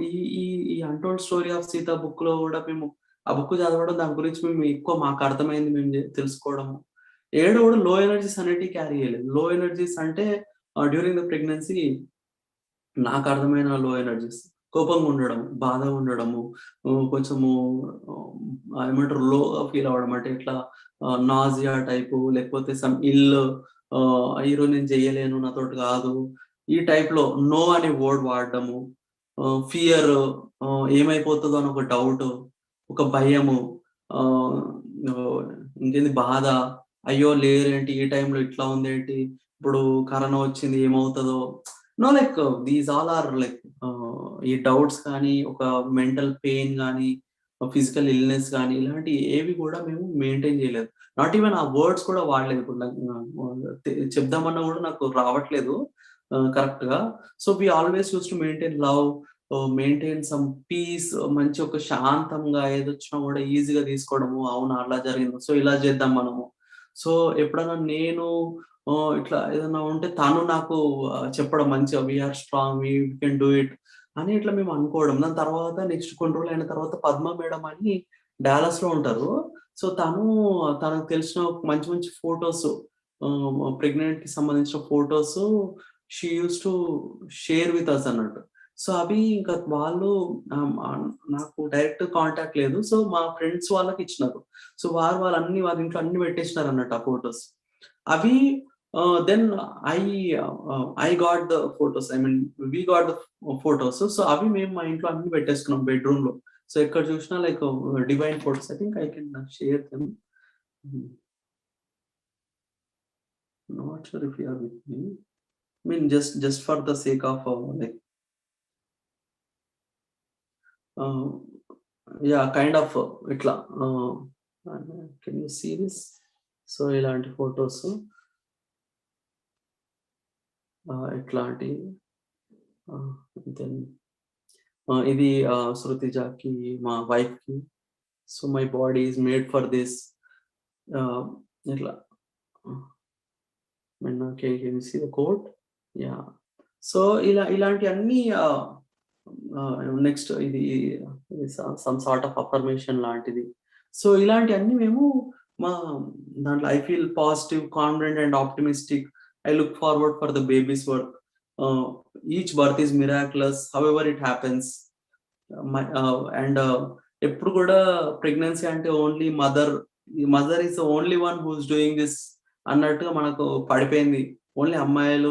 ఈ ఈ ఈ untold story of Sita book లో కూడా మేము ఆ బుక్ చదవడం, దాని గురించి మేము ఎక్కువ మాకు అర్థమైంది మేము తెలుసుకోవడము. కూడా లో ఎనర్జీస్ అనేటివి క్యారీ చేయలేదు. లో ఎనర్జీస్ అంటే డ్యూరింగ్ ద ప్రెగ్నెన్సీ నాకు అర్థమైన లో ఎనర్జీస్ కోపంగా ఉండడం, బాధగా ఉండడము, కొంచెము ఏమంటారు లోగా ఫీల్ అవ్వడం. అంటే ఇట్లా నాజియా టైపు, లేకపోతే సమ్ ఈరోజు నేను చెయ్యలేను, నాతోటి కాదు, ఈ టైప్లో నో అనే వర్డ్ వాడడము, ఫియర్, ఏమైపోతుందో అని ఒక డౌట్, ఒక భయము, ఇంకేంది బాధ, అయ్యో లేరేంటి ఈ టైంలో ఇట్లా ఉంది ఏంటి, ఇప్పుడు కరోనా వచ్చింది ఏమవుతుందో, no like these all are like ఈ డౌట్స్ కానీ, ఒక మెంటల్ పెయిన్ కానీ, ఫిజికల్ ఇల్నెస్ కానీ, ఇలాంటి ఏవి కూడా మేము మెయింటైన్ చేయలేదు. నాట్ ఈవెన్ ఆ వర్డ్స్ కూడా వాడలేదు. ఇప్పుడు చెప్దామన్నా కూడా నాకు రావట్లేదు కరెక్ట్ గా. So we always use to maintain love, maintain some peace, మంచి ఒక శాంతంగా ఏదొచ్చినా కూడా ఈజీగా తీసుకోవడము, అవును అలా జరిగింది సో ఇలా చేద్దాం మనము. సో ఎప్పుడైనా నేను ఇట్లా ఏదైనా ఉంటే తను నాకు చెప్పడం మంచిగా, we are strong, we can do it అని ఇట్లా మేము అనుకోవడం. దాని తర్వాత నెక్స్ట్ కొన్ని రోజులు అయిన తర్వాత పద్మ మేడం అని డాలస్ లో ఉంటారు. సో తనకు తెలిసిన మంచి మంచి ఫొటోస్, ప్రెగ్నెంట్ కి సంబంధించిన photos she uses to share with us అన్నట్టు. సో అవి ఇంకా వాళ్ళు నాకు డైరెక్ట్ కాంటాక్ట్ లేదు. సో మా ఫ్రెండ్స్ వాళ్ళకి ఇచ్చినారు. సో వాళ్ళ ఇంట్లో అన్ని పెట్టేసినారు అన్నట్టు ఆ ఫొటోస్. అవి then I got the photos, I mean we got the photos. So అవి మేము మా ఇంట్లో అన్ని పెట్టేసుకున్నాం బెడ్రూమ్ లో. సో ఎక్కడ చూసినా like divine photos. I think I can share them. Not sure if you are with me. I mean, just for the sake of like, yeah, kind of itla. Can you see this? So ilanti photos, itlanti, then idi Srutijaki, my wife ki. So my body is made for this. Itla. Can you see the quote? Yeah. So ఇలాంటి అన్ని next ఇది some sort of affirmation లాంటిది. So ఇలాంటి అన్ని మేము మా దాంట్లో I feel positive, confident and optimistic. I look forward for the babies work. Each birth is miraculous however it happens. And ఎప్పుడు కూడా ప్రెగ్నెన్సీ అంటే only mother is only one who's doing this అన్నట్టుగా మనకు పడిపోయింది. Only అమ్మాయిలు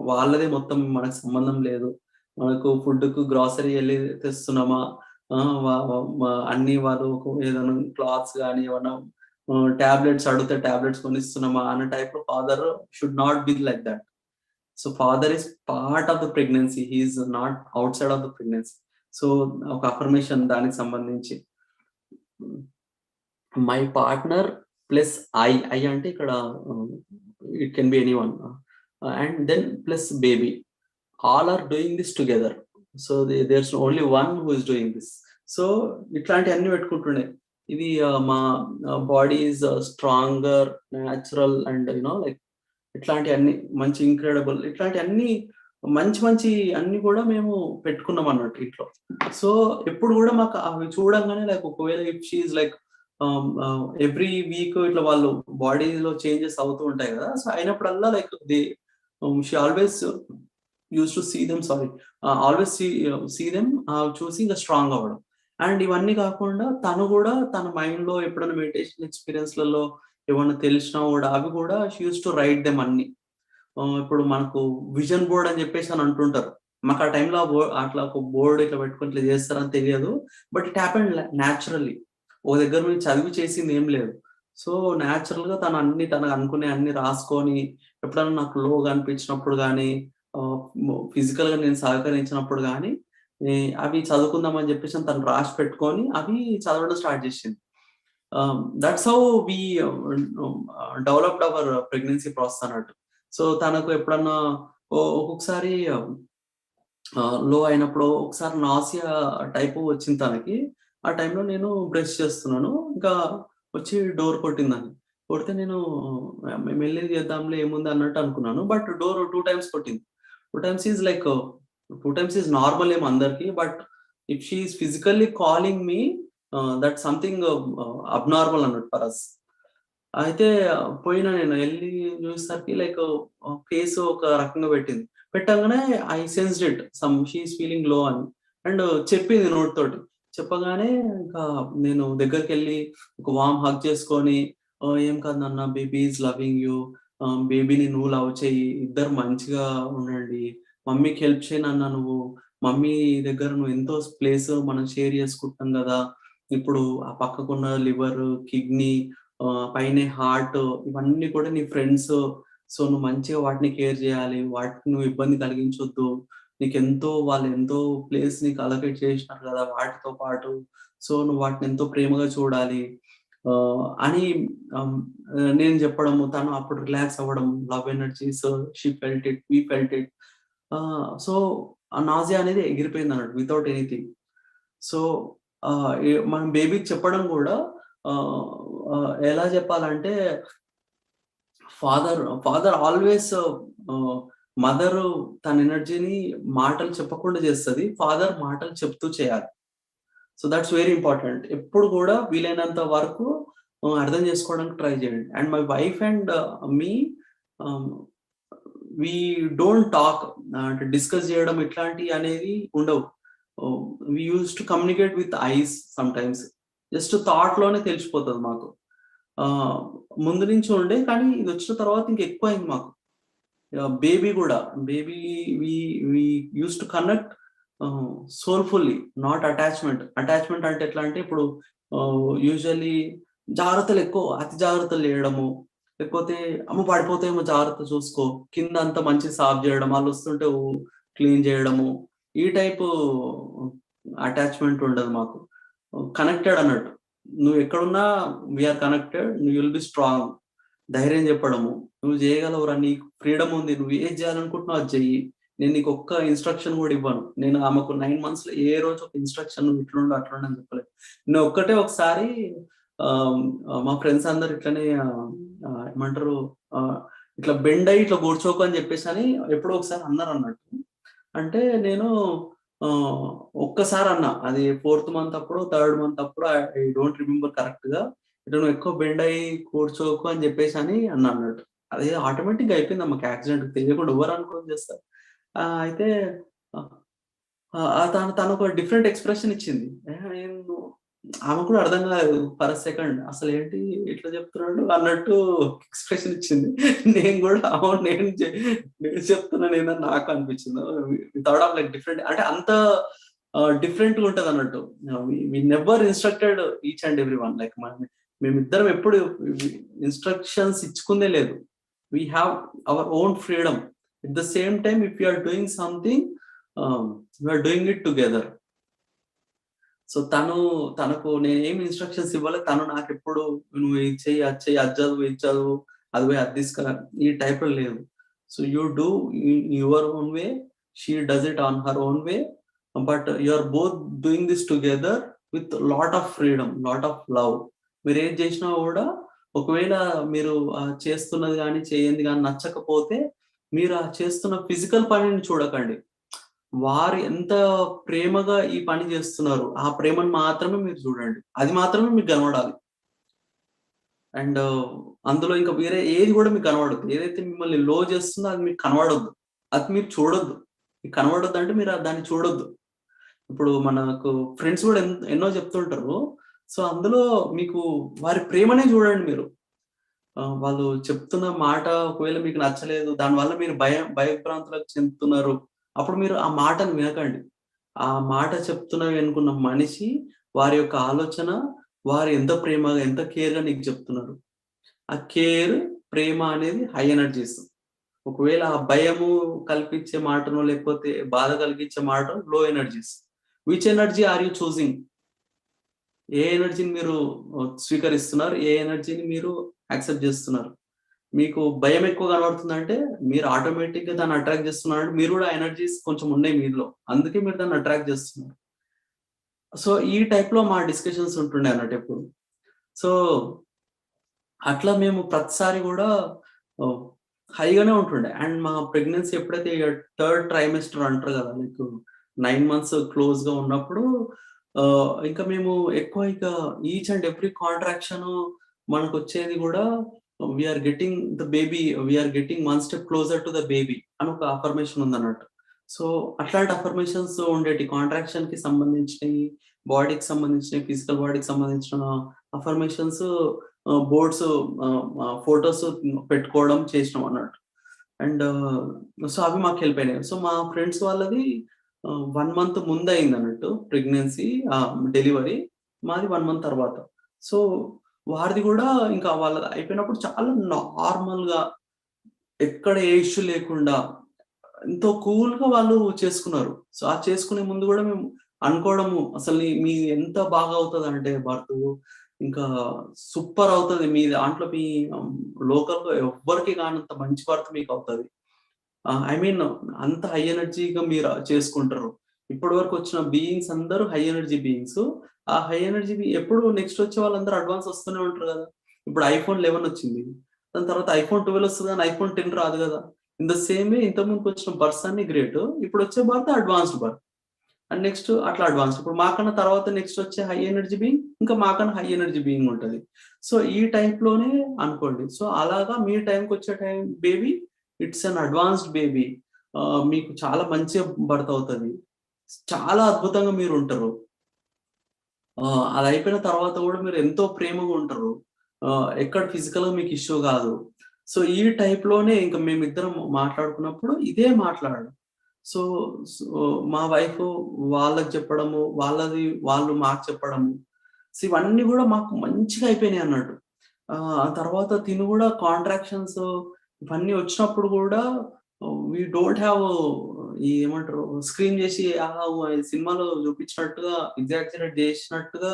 వాళ్ళదే మొత్తం, మనకు సంబంధం లేదు. మనకు ఫుడ్ కు గ్రాసరీ వెళ్ళి తెస్తున్నామా, అన్ని వాళ్ళు ఏదైనా క్లాత్స్ కానీ ఏమన్నా టాబ్లెట్స్ అడిగితే టాబ్లెట్స్ కొనిస్తున్నామా అన్న టైప్ లో father should not be like that. So father is part of the pregnancy, he is not outside of the pregnancy. So ఒక అఫర్మేషన్ దానికి సంబంధించి, మై పార్ట్నర్ ప్లస్ ఐ అంటే ఇక్కడ it can be anyone, and then plus baby, all are doing this together. So there's only one who is doing this. So ఇట్లాంటి అన్ని పెట్టుకుంటుండే. ఇది మా body is stronger, natural and like ఇట్లాంటి అన్ని మంచి incredible, ఇట్లాంటి అన్ని మంచి అన్ని కూడా మేము పెట్టుకున్నాం అన్నట్టు ఇంట్లో. సో ఎప్పుడు కూడా మాకు అవి చూడంగానే లైక్ ఒకవేళ if she is like every week ఇట్లా వాళ్ళు బాడీలో చేంజెస్ అవుతూ ఉంటాయి కదా. సో అయినప్పుడల్లా like she always use to see them, always see them, చూసి ఇంకా స్ట్రాంగ్ అవ్వడం. అండ్ ఇవన్నీ కాకుండా తను కూడా తన మైండ్ లో ఎప్పుడైనా మెడిటేషన్ ఎక్స్పీరియన్స్లలో ఏమన్నా తెలిసినా కూడా అవి కూడా she uses to write them అన్ని. ఇప్పుడు మనకు విజన్ బోర్డ్ అని చెప్పేసి అని అంటుంటారు. మాకు ఆ టైంలో అట్లా ఒక బోర్డు ఇట్లా పెట్టుకుని ఇట్లా చేస్తారని తెలియదు. But it happen naturally. ఒక దగ్గర మేము చదివి చేసింది ఏం లేదు. సో న్యాచురల్ గా తనకు అనుకునే అన్ని రాసుకొని, ఎప్పుడైనా నాకు లోగా అనిపించినప్పుడు కానీ, ఫిజికల్ గా నేను సహకరించినప్పుడు కానీ అవి చదువుకుందామని చెప్పేసి తను రాసి పెట్టుకొని అవి చదవడం స్టార్ట్ చేసింది. That's how we developed our pregnancy process అన్నట్టు. సో తనకు ఎప్పుడన్నా ఒక్కొక్కసారి లో అయినప్పుడు ఒకసారి నాసియా టైపు వచ్చింది తనకి. ఆ టైంలో నేను బ్రష్ చేస్తున్నాను, ఇంకా వచ్చి డోర్ కొట్టిందని. కొడితే నేను మెల్లిగా చేద్దాంలే ఏముంది అన్నట్టు అనుకున్నాను. బట్ డోర్ 2 times కొట్టింది. 2 times is like 2 times is normal ఏం అందరికి. But if she is physically calling me, that something abnormal అన్నట్టు ఫర్ అస్. అయితే పోయినా నేను వెళ్ళి చూసేసరికి లైక్ ఫేస్ ఒక రకంగా పెట్టింది. పెట్టగానే I sensed it, she is feeling లో అని. అండ్ చెప్పింది నోట్ తోటి. చెప్పగానే ఇంకా నేను దగ్గరికి వెళ్ళి ఒక వామ్ హగ్ చేసుకొని, ఏం కాదు నాన్న, బేబీ ఈజ్ లవింగ్ యూ, బేబీని నువ్వు లవ్ చెయ్యి, ఇద్దరు మంచిగా ఉండండి, మమ్మీకి హెల్ప్ చేయనన్నా నువ్వు, మమ్మీ దగ్గర నువ్వు ఎంతో ప్లేస్ మనం షేర్ చేసుకుంటాం కదా, ఇప్పుడు ఆ పక్కకున్న లివర్, కిడ్నీ, పైన హార్ట్, ఇవన్నీ కూడా నీ ఫ్రెండ్స్. సో నువ్వు మంచిగా వాటిని కేర్ చేయాలి, వాటికి నువ్వు ఇబ్బంది కలిగించొద్దు, వాళ్ళు ఎంతో ప్లేస్ నీకు అలొకేట్ చేసినారు కదా వాటితో పాటు, సో నువ్వు వాటిని ఎంతో ప్రేమగా చూడాలి అని నేను చెప్పడము. తను అప్పుడు రిలాక్స్ అవ్వడం, love energy, so she felt it, we felt it. So ఆ నాజియా అనేది ఎగిరిపోయింది అన్నట్టు వితౌట్ ఎనీథింగ్. సో మనం బేబీకి చెప్పడం కూడా ఎలా చెప్పాలంటే, ఫాదర్ ఆల్వేస్, మదర్ తన ఎనర్జీని మాటలు చెప్పకుండా చేస్తుంది, ఫాదర్ మాటలు చెప్తూ చేయాలి. So that's very important. ఎప్పుడు కూడా వీలైనంత వరకు అర్థం చేసుకోవడానికి ట్రై చేయండి. And my wife and me we don't talk, అంటే డిస్కస్ చేయడం ఇట్లాంటివి అనేది ఉండవు. We use to communicate with ice some times. Just thought లోనే తెలిసిపోతుంది మాకు. ముందు నుంచి ఉండే, కానీ ఇది వచ్చిన తర్వాత ఇంకా ఎక్కువ అయింది మాకు. బేబీ కూడా, baby we use to connect soulfully, not attachment. Attachment అంటే ఎట్లా అంటే, ఇప్పుడు యూజువల్లీ జాగ్రత్తలు ఎక్కువ, అతి జాగ్రత్తలు చేయడము, లేకపోతే అమ్మ పడిపోతేమో జాగ్రత్త చూసుకో, కింద అంతా మంచి సాఫ్ చేయడం, వాళ్ళు వస్తుంటే క్లీన్ చేయడము, ఈ టైపు అటాచ్మెంట్ ఉండదు మాకు. కనెక్టెడ్ అన్నట్టు, నువ్వు ఎక్కడున్నా వీఆర్ కనెక్టెడ్, నువ్వు విల్ బి స్ట్రాంగ్. ధైర్యం చెప్పడము, నువ్వు చేయగలవురా, నీకు ఫ్రీడమ్ ఉంది, నువ్వు ఏం చేయాలనుకుంటున్నావు అది చెయ్యి, నేను నీకు ఒక్క ఇన్స్ట్రక్షన్ కూడా ఇవ్వను. నేను ఆమెకు 9 months లో ఏ రోజు ఒక ఇన్స్ట్రక్షన్ ఇట్లుండు అట్లుండు అని చెప్పలేదు. నేను ఒక్కటే ఒకసారి మా ఫ్రెండ్స్ అందరు ఇట్లనే ఏమంటారు, ఇట్లా బెండ్ అయ్యి ఇట్లా కూర్చోకు అని చెప్పేసి అని ఎప్పుడో ఒకసారి అన్నారు అన్నట్టు. అంటే నేను ఒక్కసారి అన్నా, అది 4th month అప్పుడు, 3rd month అప్పుడు, ఐ డోంట్ రిమెంబర్ కరెక్ట్ గా, ఇట్లా నువ్వు ఎక్కువ బెండ్ అయ్యి కూర్చోకు అని చెప్పేసి అని అన్నా అన్నట్టు. అదే ఆటోమేటిక్ గా అయిపోయింది అమ్మకి, యాక్సిడెంట్ తెలియకుండా ఎవరు అనుకోని చేస్తారు. అయితే తను ఒక డిఫరెంట్ ఎక్స్ప్రెషన్ ఇచ్చింది. ఆమె కూడా అర్థం కాలేదు ఫర్ సెకండ్, అసలు ఏంటి ఇట్లా చెప్తున్నాడు అన్నట్టు ఎక్స్ప్రెషన్ ఇచ్చింది. నేను కూడా అవును, నేను చెప్తున్నాను ఏందని నాకు అనిపించింది. వితౌట్ ఆఫ్ లైక్ డిఫరెంట్, అంటే అంత డిఫరెంట్ గా ఉంటది అన్నట్టు. We never instructed each and every one, like మేమిద్దరం ఎప్పుడు ఇన్స్ట్రక్షన్స్ ఇచ్చుకుందే లేదు. We have our own freedom. At the same time, if you are doing something, you are doing it together. So తనకు నేను ఏమి ఇన్స్ట్రక్షన్స్ ఇవ్వాలి, తను నాకు ఎప్పుడు నువ్వు ఇది చెయ్యి, అది చెయ్యి, అది చదువు, ఇది చదువు, అది పోయి అది తీసుకురా, ఈ టైప్ లో లేదు. So you do your own way, she does it on her own way, but you are both doing this together with lot of freedom, lot of love. మీరు ఏం చేసినా కూడా, ఒకవేళ మీరు చేస్తున్నది కానీ చేయండి కానీ నచ్చకపోతే, మీరు ఆ చేస్తున్న ఫిజికల్ పనిని చూడకండి, వారు ఎంత ప్రేమగా ఈ పని చేస్తున్నారు, ఆ ప్రేమను మాత్రమే మీరు చూడండి, అది మాత్రమే మీకు కనబడాలి. అండ్ అందులో ఇంకా వేరే ఏది కూడా మీకు కనబడదు. ఏదైతే మిమ్మల్ని లో చేస్తుందో అది మీకు కనబడొద్దు, అది మీరు చూడొద్దు. మీకు కనబడొద్దు అంటే మీరు దాన్ని చూడొద్దు. ఇప్పుడు మనకు ఫ్రెండ్స్ కూడా ఎన్నో చెప్తుంటారు. సో అందులో మీకు వారి ప్రేమనే చూడండి మీరు. వాళ్ళు చెప్తున్న మాట ఒకవేళ మీకు నచ్చలేదు, దానివల్ల మీరు భయభ్రాంతులకు చెందుతున్నారు, అప్పుడు మీరు ఆ మాటను వినకండి. ఆ మాట చెప్తున్నవి అనుకున్న మనిషి, వారి యొక్క ఆలోచన, వారు ఎంత ప్రేమగా, ఎంత కేర్‌గా నీకు చెప్తున్నారు. ఆ కేర్, ప్రేమ అనేది హై ఎనర్జీస్. ఒకవేళ ఆ భయము కల్పించే మాటనో, లేకపోతే బాధ కలిగించే మాట లో energies. Which energy are you choosing? ఏ ఎనర్జీని మీరు స్వీకరిస్తున్నారు? ఏ ఎనర్జీని మీరు యాక్సెప్ట్ చేస్తున్నారు? మీకు భయం ఎక్కువ కనబడుతుందంటే, మీరు ఆటోమేటిక్‌గా దాన్ని అట్రాక్ట్ చేస్తున్నారంటే, మీరు కూడా ఎనర్జీస్ కొంచెం ఉన్నాయి మీలో. అందుకే మీరు దాన్ని అట్రాక్ట్ చేస్తున్నారు. సో ఈ టైప్‌లో మా డిస్కషన్స్ ఉంటుండే అన్నట్టు ఎప్పుడు. సో అట్లా మేము ప్రతిసారి కూడా హైగానే ఉంటుండే. అండ్ మా ప్రెగ్నెన్సీ ఎప్పుడైతే 3rd ట్రైమెస్టర్ అంటారు కదా, లైక్ 9 months క్లోజ్‌గా ఉన్నప్పుడు, ఇంకా మేము ఎక్కువ ఇక ఈచ్ అండ్ ఎవ్రీ కాంట్రాక్షన్ మనకొచ్చేది కూడా, we are getting the baby, we are getting 1 step closer to the baby అని ఒక అఫర్మేషన్ ఉందన్నట్టు. సో అట్లాంటి అఫర్మేషన్స్ ఉండేటి, కాంట్రాక్షన్ కి సంబంధించినవి, బాడీకి సంబంధించినవి, ఫిజికల్ బాడీకి సంబంధించిన అఫర్మేషన్స్, బోర్డ్స్, ఫోటోస్ పెట్టుకోవడం చేసినాం అన్నట్టు. అండ్ సో అవి మాకు హెల్ప్ అయినాయి. సో మా ఫ్రెండ్స్ వాళ్ళది 1 మంత్ ముందు అయింది అన్నట్టు ప్రెగ్నెన్సీ, డెలివరీ. మాది 1 మంత్ తర్వాత. సో వారిది కూడా ఇంకా వాళ్ళది అయిపోయినప్పుడు చాలా నార్మల్‌గా, ఎక్కడ ఏ ఇష్యూ లేకుండా ఎంతో కూల్‌గా వాళ్ళు చేసుకున్నారు. సో ఆ చేసుకునే ముందు కూడా మేము అనుకోవడము, అసలు మీది ఎంత బాగా అవుతదంటే బర్తు, ఇంకా సూపర్ అవుతది. మీ దాంట్లో మీ లోకల్‌గా ఎవ్వరికీ కానంత మంచి బర్త్ మీకవుతది. ఐ మీన్ అంత హై ఎనర్జీగా మీరు చేసుకుంటారు. ఇప్పటి వరకు వచ్చిన బీయింగ్స్ అందరూ హై ఎనర్జీ బీయింగ్స్. ఆ హై ఎనర్జీ ఎప్పుడు నెక్స్ట్ వచ్చే వాళ్ళందరూ అడ్వాన్స్ వస్తూనే ఉంటారు గదా! ఇప్పుడు ఐఫోన్ 11 వచ్చింది. దాని తర్వాత ఐఫోన్ 12 వస్తది గానీ ఐఫోన్ 10 రాదు గదా! ఇన్ ద సేమ్ వే ఇంతకు ముందుకు వచ్చిన బర్డ్స్ అన్ని గ్రేట్. ఇప్పుడు వచ్చే birth advanced birth. And next అట్లా అడ్వాన్స్. ఇప్పుడు మాకన్నా తర్వాత నెక్స్ట్ వచ్చే హై ఎనర్జీ బీయింగ్ ఇంకా మాకన్నా హై ఎనర్జీ బీయింగ్ ఉంటది. సో ఈ టైప్‌లోనే అనుకోండి. సో అలాగా మీ టైంకొచ్చే baby it's an advanced baby. మీకు చాలా మంచిగా బర్త్ అవుతది. చాలా అద్భుతంగా మీరుంటరు. అది అయిపోయిన తర్వాత గూడా మీరు ఎంతో ప్రేమగా ఉంటరు. ఎక్కడ ఫిజికల్‌గా మీకు ఇష్యూ గాదు. సో ఈ టైప్‌లోనే ఇంక మేమిద్దరం మాట్లాడుకున్నప్పుడు ఇదే మాట్లాడడం. సో, సో మా వైఫు వాళ్ళకి చెప్పడము, వాళ్ళది వాళ్ళు మాకు చెప్పడము. సో ఇవన్నీ గూడా మాకు మంచిగా అయిపోయినాయన్నట్టు. ఆ తర్వాత తిను గూడా కాంట్రాక్షన్స్ ఇవన్నీ వచ్చినప్పుడు గూడా వి డోంట్ హావ్ ఈ ఏమంటారు స్క్రీన్ జేసి సినిమాలో చూపించినట్టుగా ఎగ్జాజరేట్ జేసినట్టుగా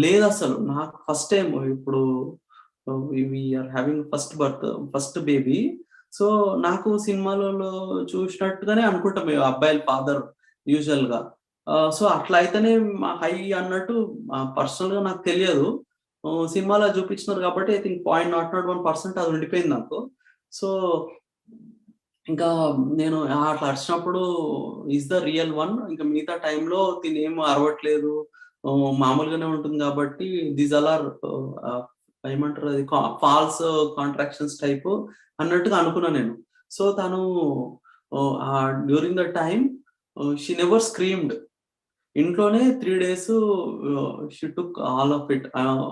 లేదసలు. నాకు ఫస్ట్ టైమ్ ఇప్పుడు we are having first baby. So నాకు సినిమాలలో చూసినట్టుగానే అనుకుంటాం మేము అబ్బాయిల ఫాదర్ యూజువల్‌గా. సో అట్లా అయితేనే హై అన్నట్టు పర్సనల్‌గా నాకు తెలియదు. సినిమాలో చూపించినారు కాబట్టి ఐ థింక్ 0.001% అది ఉండిపోయింది నాకు. సో ఇంకా నేను అట్లా అరిచినప్పుడు ఈస్ ద రియల్ వన్. ఇంకా మిగతా టైంలో తినేమి అరవట్లేదు. మామూలుగానే ఉంటుంది కాబట్టి దీస్ ఆల్ ఆర్ ఏమంటారు అది ఫాల్స్ కాంట్రాక్షన్స్ టైపు అన్నట్టుగా అనుకున్నా నేను. సో తను during the time she never screamed. ఇంట్లోనే 3 days she took all of it.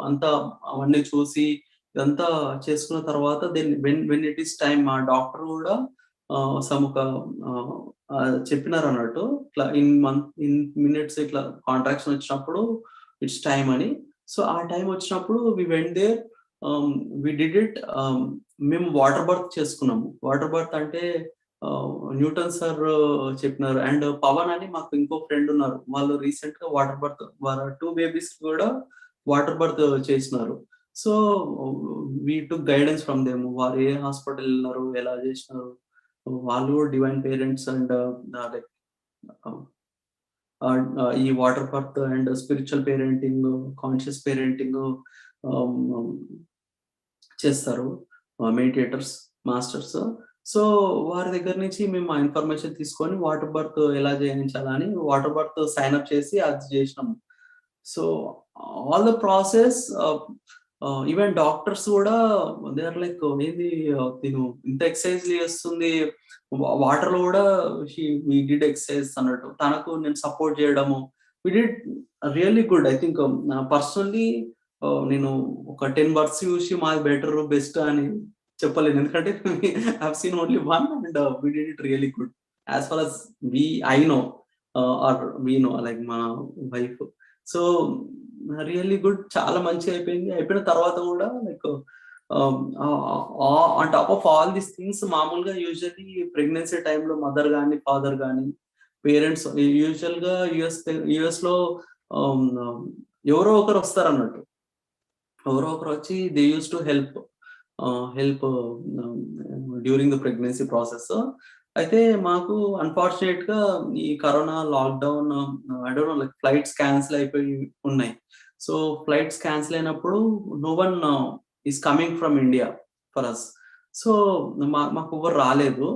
అంతా అవన్నీ చూసి ఇదంతా చేసుకున్న తర్వాత then when it is time మా డాక్టర్ గూడా సమ్ ఒక చెప్పినారన్నట్టు. ఇట్లా ఇన్ మినిట్స్ ఇట్లా కాంట్రాక్షన్ వచ్చినప్పుడు ఇట్స్ టైమ్ అని. సో ఆ టైమ్ వచ్చినప్పుడు we went there. We did it. మేము వాటర్ బర్త్ చేసుకున్నాము. వాటర్ బర్త్ అంటే న్యూటన్ సార్ చెప్పినారు. అండ్ పవన్ అని మాకు ఇంకో ఫ్రెండ్ ఉన్నారు. వాళ్ళు రీసెంట్‌గా వాటర్ బర్త్ వాళ్ళ 2 బేబీస్ కూడా వాటర్ బర్త్ చేసినారు. So we took guidance from them. వారు ఏ హాస్పిటల్ ఎళ్లినారు, ఎలా చేసినారు. వాళ్ళు కూడా డివైన్ పేరెంట్స్ అండ్ లైక్ ఈ water birth and spiritual parenting, conscious parenting చేస్తారు. Meditators, masters. సో వారి దగ్గర నుంచి మేము ఆ ఇన్ఫర్మేషన్ తీసుకొని వాటర్ బర్త్ ఎలా చేయించాలా అని వాటర్ బర్త్ సైన్ అప్ చేసి అది చేసినాము. So all the process even doctors గూడా దే ఆర్ లైక్ ఏంది తిను ఇంత ఎక్సర్‌సైజ్ చేస్తుంది. వాటర్‌లో గూడా వి డిడ్ ఎక్సర్‌సైజ్ అన్నట్టు. తనకు నేను సపోర్ట్ చేయడము. We did really good. I think personally నేను ఒక 10 బర్త్స్ చూసి మాది బెటర్, బెస్ట్ అని చెప్పలేను. ఎందుకంటే I have seen only one and we did it really good. As far as I know or we know like మా wife. So really good. చాలా మంచిగా అయిపోయింది. అయిపోయిన తర్వాత గూడా like on top of all these things మామూలుగా usually pregnancy టైమ్‌లో mother గాని, ఫాదర్ గాని, పేరెంట్స్ యూజువల్‌గా యూఎస్‌లో ఆహ్, ఎవరో ఒకరు వస్తారన్నట్టు. ఎవరో ఒకరు వచ్చి they used to help during the pregnancy process. అయితే మాకు అన్‌ఫార్చునేట్‌గా ఈ corona lockdown I don't know like flights cancel అయిపోయి ఉన్నాయి. సో ఫ్లైట్స్ క్యాన్సెల్ అయినప్పుడు no one is coming from India for us. So మాకు ఎవ్వరు రాలేదు.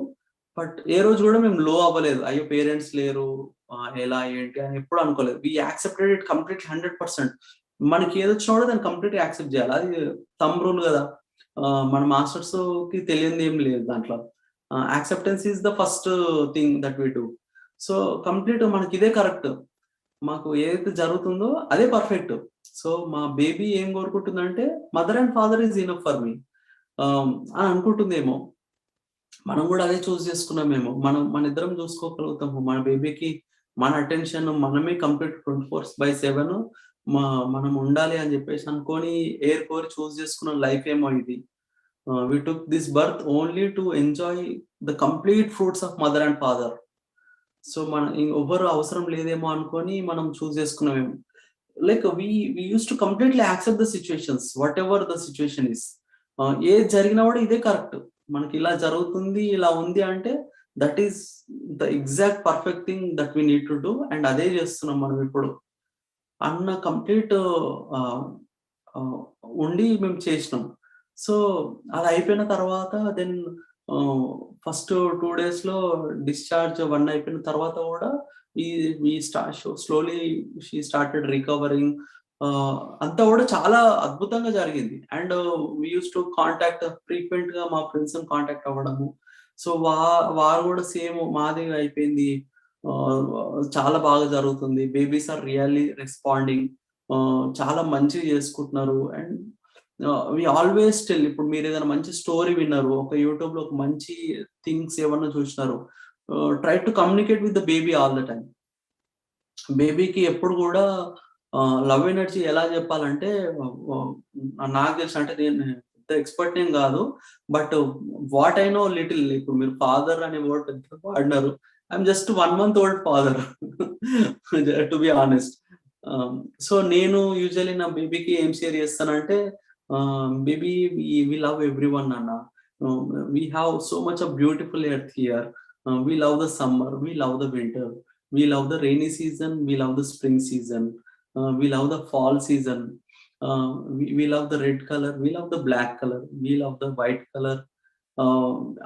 బట్ ఏ రోజు గూడా మేము లో అవ్వలేదు. అయ్యో! పేరెంట్స్ లేరు. ఎలా ఏంటి అని ఎప్పుడు అనుకోలేదు. వి యాక్సెప్టెడ్ ఇట్ కంప్లీట్‌లీ 100%. మనకి ఏదొచ్చినా గూడా దాన్ని కంప్లీట్‌గా యాక్సెప్ట్ జేయాలి. అది థంబ్ రూల్ గదా! మన మాస్టర్స్‌కి తెలియనిది ఏం లేదు దాంట్లో. Acceptance is the first thing that we do. So complete మనకిదే కరెక్ట్. మాకు ఏదైతే జరుగుతుందో అదే పర్ఫెక్ట్. సో మా బేబీ ఏం కోరుకుంటుందంటే mother and father is enough for me అని అనుకుంటుందేమో. మనం కూడా అదే చూస్ చేసుకున్నాం మేము. మన ఇద్దరం చూసుకోగలుగుతాము. మన బేబీకి మన అటెన్షన్ మనమే కంప్లీట్ 24/7 మనం ఉండాలి అని చెప్పేసి అనుకోని కోరి చూస్ చేసుకున్న లైఫ్ ఏమో ఇది. We took this birth only to enjoy the complete fruits of mother and father. So మన ఎవ్వరు అవసరం లేదేమో అనుకోని మనం చూస్ చేసుకున్నామేమో. Like we use to completely accept the situations whatever the situation is. ఏది జరిగినా కూడా ఇదే కరెక్ట్, మనకి ఇలా జరుగుతుంది ఇలా ఉంది అంటే that is the exact perfect thing that we need to do, and అదే చేస్తున్నాం మనం ఇప్పుడు అన్న కంప్లీట్ ఉండి మేము చేసినాం. సో అది అయిపోయిన తర్వాత దెన్ ఫస్ట్ 2 days లో డిశ్చార్జ్ 1 అయిపోయిన తర్వాత కూడా స్లోలీ షీ స్టార్టెడ్ రికవరింగ్. అంతా కూడా చాలా అద్భుతంగా జరిగింది. And we use to contact frequent గా మా ఫ్రెండ్స్ కాంటాక్ట్ అవ్వడము. సో వారు కూడా సేమ్ మాది అయిపోయింది, చాలా బాగా జరుగుతుంది, బేబీస్ ఆర్ రియల్లీ రెస్పాండింగ్, చాలా మంచిగా చేసుకుంటున్నారు. అండ్ వి ఆల్వేస్ టెల్, ఇప్పుడు మీరు ఏదైనా మంచి స్టోరీ విన్నారు, ఒక యూట్యూబ్ లో ఒక మంచి థింగ్స్ ఏమన్నా చూసినారు, try to communicate with the baby all the time. బేబీకి ఎప్పుడు కూడా లవ్ ఎనర్జీ ఎలా చెప్పాలంటే, నాకు తెలిసి అంటే నేను ఎక్స్పర్ట్ ఏం కాదు, but what I know little. ఇప్పుడు మీరు ఫాదర్ అనే వర్డ్ పెద్ద వాడినారు, I'm just 1 month old father to be honest. So నేను యూజువల్లీ నా బేబీకి ఏం షేర్ చేస్తానంటే, baby we love every one అన్న, we have so much of beautiful earth here, we love the summer, we love the winter, we love the rainy season, we love the spring season, we love the fall season, we love the red color, we love the black color, we love the white color.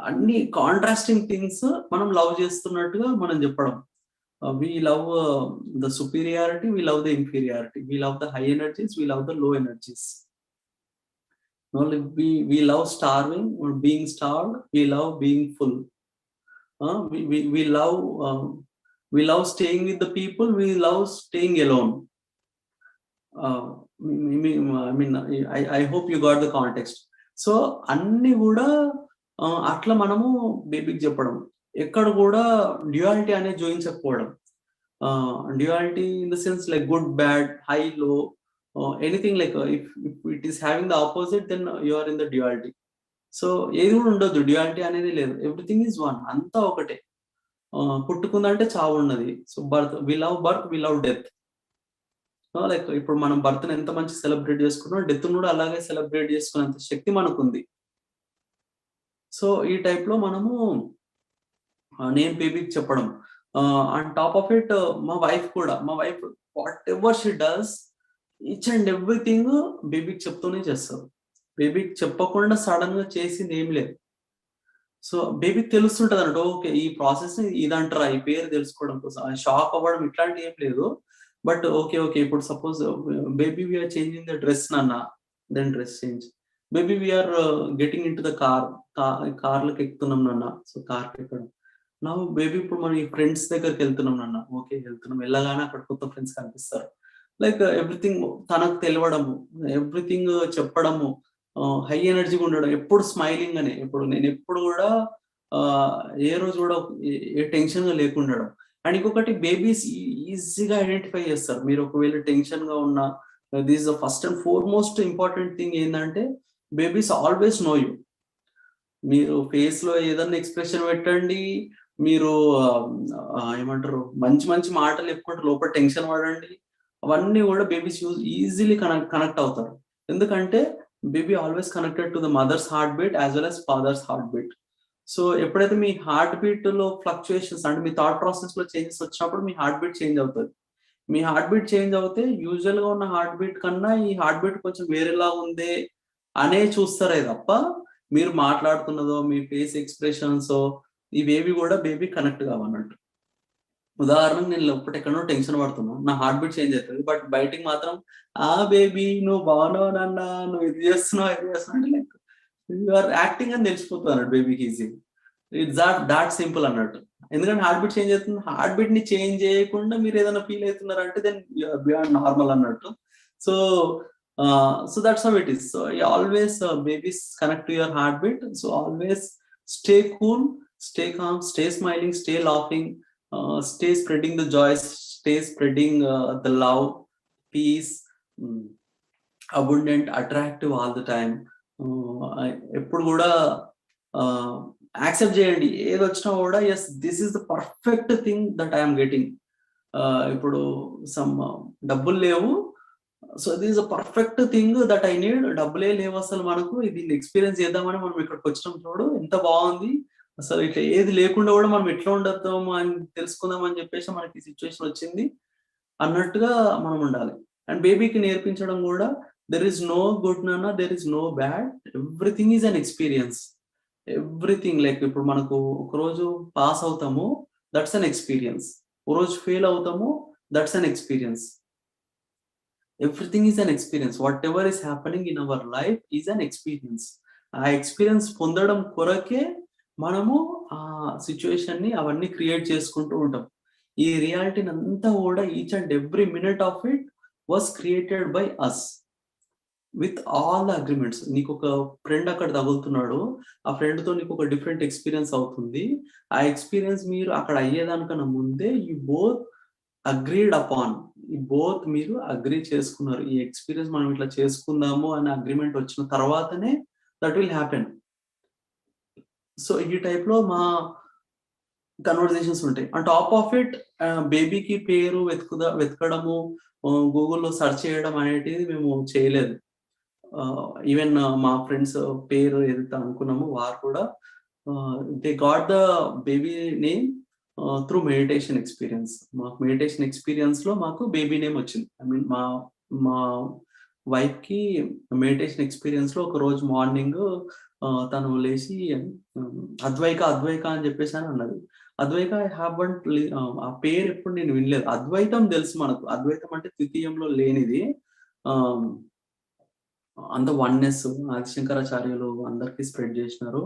అన్ని contrasting things మనం love చేస్తున్నట్టుగా మనం చెప్పడం. We love the superiority, we love the inferiority, we love the high energies, we love the low energies. We love starving or being starved, we love being full. We love staying with the people, we love staying alone. I hope you got the context. So అన్ని కూడా అట్లా మనము బేబీకి చెప్పడం, ఎక్కడ కూడా duality అనేది చూపించకపోవడం. Duality in the sense like good bad, high low, anything like if it is having the opposite then you are in the duality. So ఏది కూడా ఉండదు, డ్యూయాలిటీ అనేది లేదు, ఎవ్రీథింగ్ ఈజ్ వన్, అంతా ఒకటే. పుట్టుకుందంటే చావు ఉన్నది. So we love death. Like ఇప్పుడు మనం బర్త్ ఎంత మంచి సెలబ్రేట్ చేసుకున్నాం, డెత్ కూడా అలాగే సెలబ్రేట్ చేసుకునేంత శక్తి మనకు ఉంది. సో ఈ టైప్ లో మనము నేను బేబీకి చెప్పడం. ఆన్ టాప్ ఆఫ్ ఇట్ మా wife what ever she does, each and everything బేబీకి చెప్తూనే చేస్తారు. బేబీకి చెప్పకుండా సడన్ గా చేసింది ఏం లేదు. సో బేబీకి తెలుస్తుంటది అన్నట్టు, ఓకే ఈ ప్రాసెస్ ఇదంటారా, ఈ పేరు తెలుసుకోవడం కోసం షాక్ అవ్వడం ఇట్లాంటి ఏం లేదు. బట్ ఓకే ఇప్పుడు suppose baby we are changing the dress నాన్న, then dress change. Baby we are getting into the కార్లకు ఎక్కుతున్నాం నాన్న, సో కార్కి ఎక్కడం. నా బేబీ ఇప్పుడు మన ఫ్రెండ్స్ దగ్గరికి వెళ్తున్నాం నాన్న, ఓకే వెళ్తున్నాం, వెళ్ళగానే అక్కడ కొత్త ఫ్రెండ్స్ కనిపిస్తారు. లైక్ ఎవ్రీథింగ్ తనకు తెలియడము, ఎవ్రీథింగ్ చెప్పడము, హై ఎనర్జీగా ఉండడం, ఎప్పుడు స్మైలింగ్ అనే. ఇప్పుడు నేను ఎప్పుడు కూడా ఏ రోజు కూడా ఏ టెన్షన్ గా లేకుండడం. అండ్ ఇంకొకటి, బేబీస్ ఈజీగా ఐడెంటిఫై చేస్తారు. మీరు ఒకవేళ టెన్షన్ గా ఉన్నా, this the first and foremost important thing ఏంటంటే, బేబీస్ ఆల్వేస్ నో యూ. మీరు ఫేస్ లో ఏదన్నా ఎక్స్ప్రెషన్ పెట్టండి, మీరు ఏమంటారు మంచి మంచి మాటలు చెప్పుకుంటే లోపల టెన్షన్ పడండి, అవన్నీ కూడా బేబీస్ ఈజీలీ కనెక్ట్ అవుతారు. ఎందుకంటే baby always connected to the mother's heart beat as well as father's heart beat. So ఎప్పుడైతే మీ హార్ట్ బీట్ లో ఫ్లక్చుయేషన్స్ అంటే మీ థాట్ ప్రాసెస్ లో చేంజెస్ వచ్చినప్పుడు మీ హార్ట్ బీట్ చేంజ్ అవుతుంది. మీ హార్ట్ బీట్ చేంజ్ అవుతే యూజువల్ గా ఉన్న హార్ట్ బీట్ కన్నా ఈ హార్ట్ బీట్ కొంచెం వేరేలా ఉందే అనే చూస్తారే తప్ప, మీరు మాట్లాడుతున్నదో మీ ఫేస్ ఎక్స్ప్రెషన్స్ ఇవేవి కూడా బేబీ కనెక్ట్ కావన్నట్టు. ఉదాహరణకు నేను లోపల ఎక్కడో టెన్షన్ పడుతున్నా, నా హార్ట్ బీట్ చేంజ్ అవుతుంది, బట్ బయటికి మాత్రం బేబీ నువ్వు బాగున్నావు నాన్న, నువ్వు ఇది చేస్తున్నావు అంటే లైక్ యు ఆర్ యాక్టింగ్ అని తెలిసిపోతుంది అన్నట్టు బేబీకి ఈజీ. ఇట్స్ దాట్ సింపుల్ అన్నట్టు. ఎందుకంటే హార్ట్ బీట్ చేంజ్ అవుతుంది, హార్ట్ బీట్ ని చేంజ్ చేయకుండా మీరు ఏదైనా ఫీల్ అవుతున్నారంటే దెన్ బియాండ్ నార్మల్ అన్నట్టు. So that's how it is. So always babies connect to your heart beat. So always stay cool, stay calm, stay smiling, stay laughing, stay spreading the joy, stay spreading the love, peace, abundant, attractive all the time. ఎప్పుడు కూడా accept చేయండి, ఏది వచ్చినా కూడా yes this is the perfect thing that I'm getting. ఇప్పుడు some డబ్బులు లేవు, so this a perfect thing that I need. డబ్బులే లేవు అసలు మనకు, దీన్ని ఎక్స్పీరియన్స్ చేద్దామని మనం ఇక్కడికి వచ్చినాం, చూడు ఎంత బాగుంది, అసలు ఇట్లా ఏది లేకుండా కూడా మనం ఎట్లా ఉండొద్దాము అని తెలుసుకుందాం అని చెప్పేసి మనకి సిచ్యువేషన్ వచ్చింది అన్నట్టుగా మనం ఉండాలి. అండ్ బేబీకి నేర్పించడం కూడా, దెర్ ఇస్ నో గుడ్ నాన్న, there is no bad, everything is an experience. Everything like ఇప్పుడు మనకు ఒకరోజు పాస్ అవుతాము, దట్స్ అన్ ఎక్స్పీరియన్స్. ఓ రోజు ఫెయిల్ అవుతాము, that's an experience. Everything is an experience. What ever is happening in our life is an experience. ఆ experience పొందడం కొరకే మనము ఆ సిచ్యువేషన్ ని అవన్నీ క్రియేట్ చేసుకుంటూ ఉంటాం. ఈ రియాలిటీని అంతా కూడా each and every minute of it was created by us with all the agreements. నీకు ఒక ఫ్రెండ్ అక్కడ తగులుతున్నాడు, ఆ ఫ్రెండ్ తో నీకు ఒక డిఫరెంట్ ఎక్స్పీరియన్స్ అవుతుంది. ఆ ఎక్స్పీరియన్స్ మీరు అక్కడ అయ్యేదానికన్నా ముందే యూ బోత్ అగ్రీడ్ అపాన్, ఈ బోత్ మీరు అగ్రీ చేసుకున్నారు, ఈ ఎక్స్పీరియన్స్ మనం ఇట్లా చేసుకుందాము అనే అగ్రిమెంట్ వచ్చిన తర్వాతనే దట్ విల్ హ్యాపెన్. సో ఈ టైప్ లో మా కన్వర్జేషన్స్ ఉంటాయి. ఆన్ టాప్ ఆఫ్ ఇట్ బేబీకి పేరు వెతకడము, గూగుల్లో సెర్చ్ చేయడం అనేటిది మేము చేయలేదు. ఈవెన్ మా ఫ్రెండ్స్ పేరు ఏదైతే అనుకున్నామో వారు కూడా they got the baby name through meditation experience. మాకు మెడిటేషన్ ఎక్స్పీరియన్స్ లో మాకు బేబీ నేమ్ వచ్చింది. ఐ మీన్ మా వైఫ్ కి మెడిటేషన్ ఎక్స్పీరియన్స్ లో ఒక రోజు మార్నింగ్ తను లేచి అద్వైక అద్వైక అని చెప్పేసి అని అన్నది. అద్వైక ఐ హ్యావెంట్, ఆ పేరు ఎప్పుడు నేను వినలేదు. అద్వైతం తెలుసు మనకు, అద్వైతం అంటే ద్వితీయంలో లేనిది, అంత వన్నెస్ ఆదిశంకరాచార్యులు అందరికి స్ప్రెడ్ చేసినారు.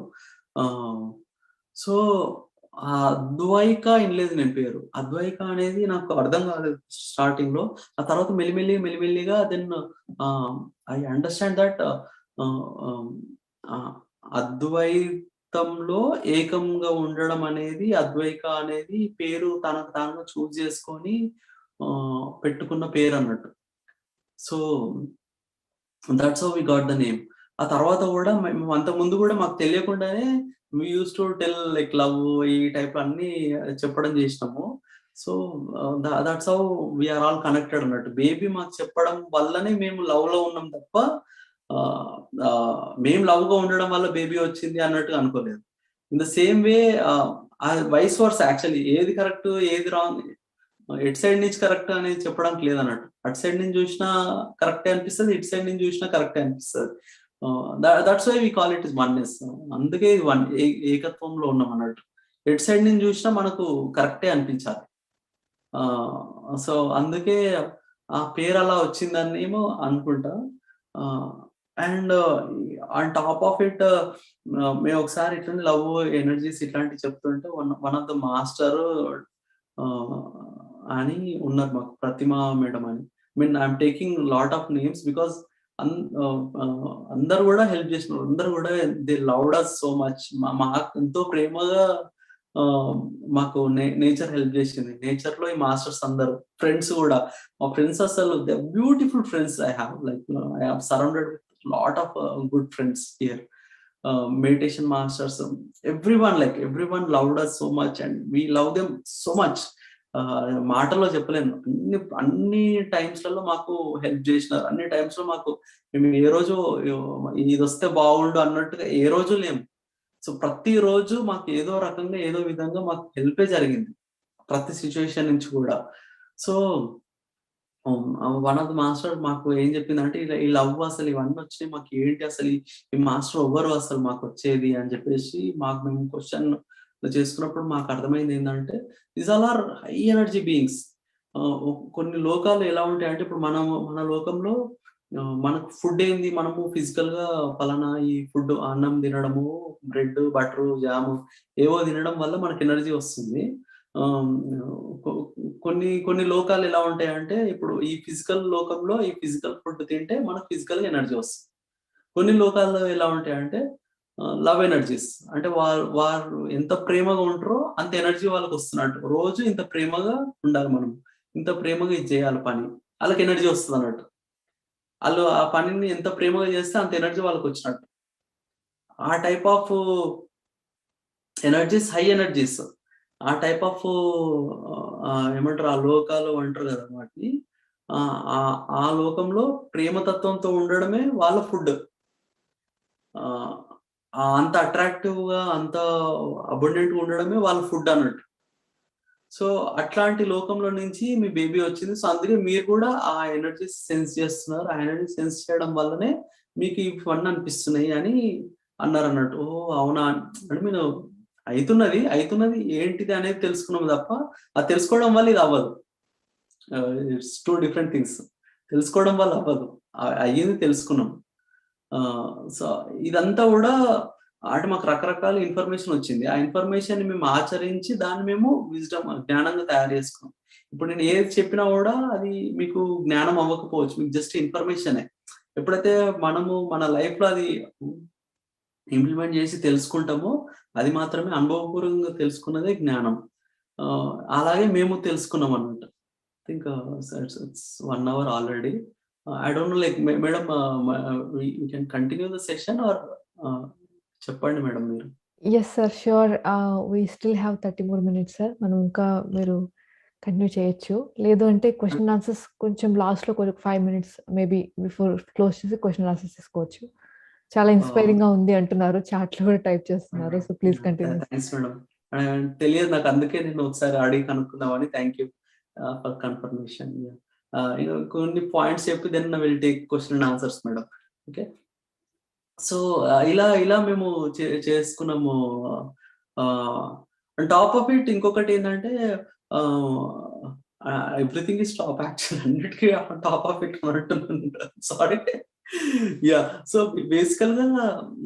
సో ఆ అద్వైక వినలేదు నేను పేరు. అద్వైక అనేది నాకు అర్థం కాలేదు స్టార్టింగ్ లో. ఆ తర్వాత మెల్లిమెల్లిగా దెన్ ఐ అండర్స్టాండ్ దట్ అద్వైతంలో ఏకంగా ఉండడం అనేది, అద్వైక అనేది పేరు తనకు తాను చూజ్ చేసుకొని పెట్టుకున్న పేరు అన్నట్టు. So that's how we got the name. ఆ తర్వాత కూడా మేము అంత ముందు కూడా మాకు తెలియకుండానే we use to tell like love, ఈ టైప్ అన్ని చెప్పడం చేసినాము. So that's how we are all connected అన్నట్టు. బేబీ మాకు చెప్పడం వల్లనే మేము లవ్ లో ఉన్నాం తప్ప మేము లవ్ గా ఉండడం వల్ల బేబీ వచ్చింది అన్నట్టు అనుకోలేదు. In the same way vice versa, actually ఏది కరెక్ట్ ఏది రాంగ్, ఎట్ సైడ్ నుంచి కరెక్ట్ అనేది చెప్పడానికి లేదన్నట్టు. అటు సైడ్ నుంచి చూసినా కరెక్టే అనిపిస్తుంది, ఇటు సైడ్ నుంచి చూసినా కరెక్టే అనిపిస్తుంది. That's why we call it is oneness. అందుకే వన్ ఏకత్వంలో ఉన్నాం అన్నట్టు. ఎటు సైడ్ నుంచి చూసినా మనకు కరెక్టే అనిపించాలి. సో అందుకే ఆ పేరు అలా వచ్చిందని ఏమో అనుకుంటా. And on top of it మేము ఒకసారి ఇట్లా లవ్ ఎనర్జీస్ ఇట్లాంటివి చెప్తుంటే వన్ ఆఫ్ ద మాస్టర్ అని ఉన్నారు మాకు, ప్రతిమ మేడం అని. Mean I'm taking lot of names because అందరు కూడా హెల్ప్ చేసినారు, అందరు కూడా they loved us so much. మాకు ఎంతో ప్రేమగా మాకు నేచర్ హెల్ప్ చేసింది. నేచర్ లో ఈ మాస్టర్స్ అందరు ఫ్రెండ్స్ కూడా, మా ఫ్రెండ్స్ అసలు they beautiful friends. I have like I have surrounded with lot of good friends here. meditation masters, everyone loved us so much and we love them so much. మాటల్లో చెప్పలేను. అన్ని times లలో మాకు help చేసినారు, అన్ని times లో మాకు మేము ఏ రోజు ఇది వస్తే బాగుండు అన్నట్టుగా ఏ రోజు లేము. సో ప్రతి రోజు మాకు ఏదో రకంగా ఏదో విధంగా మాకు హెల్పే జరిగింది ప్రతి సిచ్యువేషన్ నుంచి కూడా. So one of the master మాకు ఏం చెప్పిందంటే, ఇలా ఈ లవ్ అసలు ఇవన్నీ వచ్చినాయి మాకు ఏంటి, అసలు ఈ మాస్టర్ ఎవరు అసలు మాకు వచ్చేది అని చెప్పేసి మాకు మేము క్వశ్చన్ చేసుకున్నప్పుడు మాకు అర్థమైంది ఏంటంటే, these all are high energy beings. కొన్ని లోకాలు ఎలా ఉంటాయంటే, ఇప్పుడు మన లోకంలో మనకు ఫుడ్ ఏంది, మనము ఫిజికల్ గా పలానా ఈ ఫుడ్ అన్నం తినడము, బ్రెడ్ బటర్ జాము ఏవో తినడం వల్ల మనకి ఎనర్జీ వస్తుంది. కొన్ని లోకాలు ఎలా ఉంటాయంటే, ఇప్పుడు ఈ ఫిజికల్ లోకంలో ఈ ఫిజికల్ ఫుడ్ తింటే మనకు ఫిజికల్ ఎనర్జీ వస్తుంది. కొన్ని లోకాల్లో ఎలా ఉంటాయంటే, లవ్ ఎనర్జీస్. అంటే వారు ఎంత ప్రేమగా ఉంటారో అంత ఎనర్జీ వాళ్ళకి వస్తున్నట్టు. రోజు ఇంత ప్రేమగా ఉండాలి మనం. ఇంత ప్రేమగా ఇది చేయాలి పని. ఆళ్ళకి ఎనర్జీ వస్తదన్నట్టు. ఆళ్ళు ఆ పనిని ఎంత ప్రేమగా చేస్తే అంత ఎనర్జీ వాళ్ళకొచ్చినట్టు. ఆ type of energies high energies. ఆ టైప్ ఆఫ్ ఏమంటారు, ఆ లోకాలు అంటారు కదా వాటిని. ఆ లోకంలో ప్రేమతత్వంతో ఉండడమే వాళ్ళ ఫుడ్. ఆహ్, అంత అట్రాక్టివ్‌గా, అంత అబండెంట్‌గా ఉండడమే వాళ్ళ ఫుడ్ అన్నట్టు. సో, అట్లాంటి లోకంలో నుంచి మీ బేబీ వచ్చింది. సో, అందుకే మీరు కూడా ఆ ఎనర్జీస్ సెన్స్ చేస్తున్నారు. ఆ ఎనర్జీ సెన్స్ చేయడం వల్లనే మీకు ఇవన్నీ అనిపిస్తున్నాయి అని అన్నారన్నట్టు. ఓహ్! అవునా! అంటే మీరు అయితున్నది ఏంటిది అనేది తెలుసుకున్నాం తప్ప, అది తెలుసుకోవడం వల్ల ఇది అవ్వదు. It's 2 different things. తెలుసుకోవడం వల్ల అవ్వదు. అయ్యింది తెలుసుకున్నాం. సో, ఇదంతా గూడా అంటే మాకు రకరకాల ఇన్ఫర్మేషన్ వచ్చింది. ఆ ఇన్ఫర్మేషన్‌ని మేము ఆచరించి దాన్ని మేము జ్ఞానంగా తయారు చేసుకున్నాం. ఇప్పుడు నేను ఏది చెప్పినా గూడా అది మీకు జ్ఞానం అవ్వకపోవచ్చు. మీకు జస్ట్ ఇన్ఫర్మేషనే. ఎప్పుడైతే మనము మన లైఫ్‌లో అది ఇంప్లిమెంట్ చేసి తెలుసుకుంటామో, అది మాత్రమే అనుభవపూర్వకంగా తెలుసుకున్నదే జ్ఞానం. అలాగే మేము తెలుసుకున్నామన్నమాట. Think it's 1 hour already. I don't know like madam, we can continue the session or చెప్పండి మేడమ్ మీరు. Yes sir. Sure. We still have 30 more minutes sir. మనం ఇంకా మీరు కంటిన్యూ చేయొచ్చు. లేదు అంటే క్వెషన్ ఆన్సర్స్ కొంచెం లాస్ట్‌లో ఒక 5 మినిట్స్ మేబీ బిఫోర్ క్లోజ్ చేసి క్వెషన్ ఆన్సర్స్ తీసుకోవచ్చు. చాలా ఇన్‌స్పైరింగ్‌గా ఉంది అంటున్నారు. చాట్‌లో కూడా టైప్ చేస్తున్నారు. So, please continue. Thanks madam. తెలియదు నాకు, అందుకే నేను ఒకసారి అడిగి కనుక్కుందామని. Thank you for confirmation. కొన్ని పాయింట్స్ చెప్పి then will take question and answers madam. Okay. So, ఇలా మేము చేసుకున్నాము. ఆహ్, ఆన్ టాప్ ఆఫ్ ఇట్ ఇంకొకటేంటంటే ah, everything is top actually, అన్నిటికి టాప్ ఆఫ్ ఇట్ అన్నట్టున్నాను. సారీ. యాహ్! సో, బేసికల్‌గా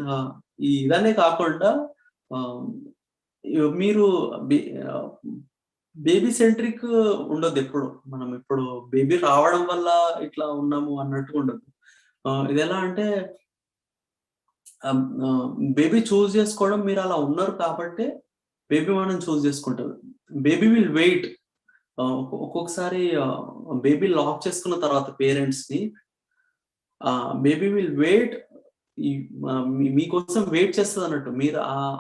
ఆహ్, ఇదనే కాకుండా ఆహ్, మీరు బే ఆహ్, బేబీ సెంట్రిక్ ఉండొద్దెప్పుడు. మనం ఇప్పుడు బేబీ రావడం వల్ల ఇట్లా ఉన్నాము అన్నట్టుగా ఉండదు. ఇదెలా అంటే ఆహ్, ఆహ్, బేబీ చూజ్ చేసుకోవడం మీరలా ఉన్నారు కాబట్టే బేబీ మనల్ని చూజ్ చేసుకుంటది. Baby will wait. ఒక్కొక్కసారి బేబీ లాక్ చేసుకున్న తర్వాత పేరెంట్స్‌ని, బేబీ విల్ వెయిట్. ఈ మీకోసం వెయిట్ చేస్తదన్నట్టు. మీరు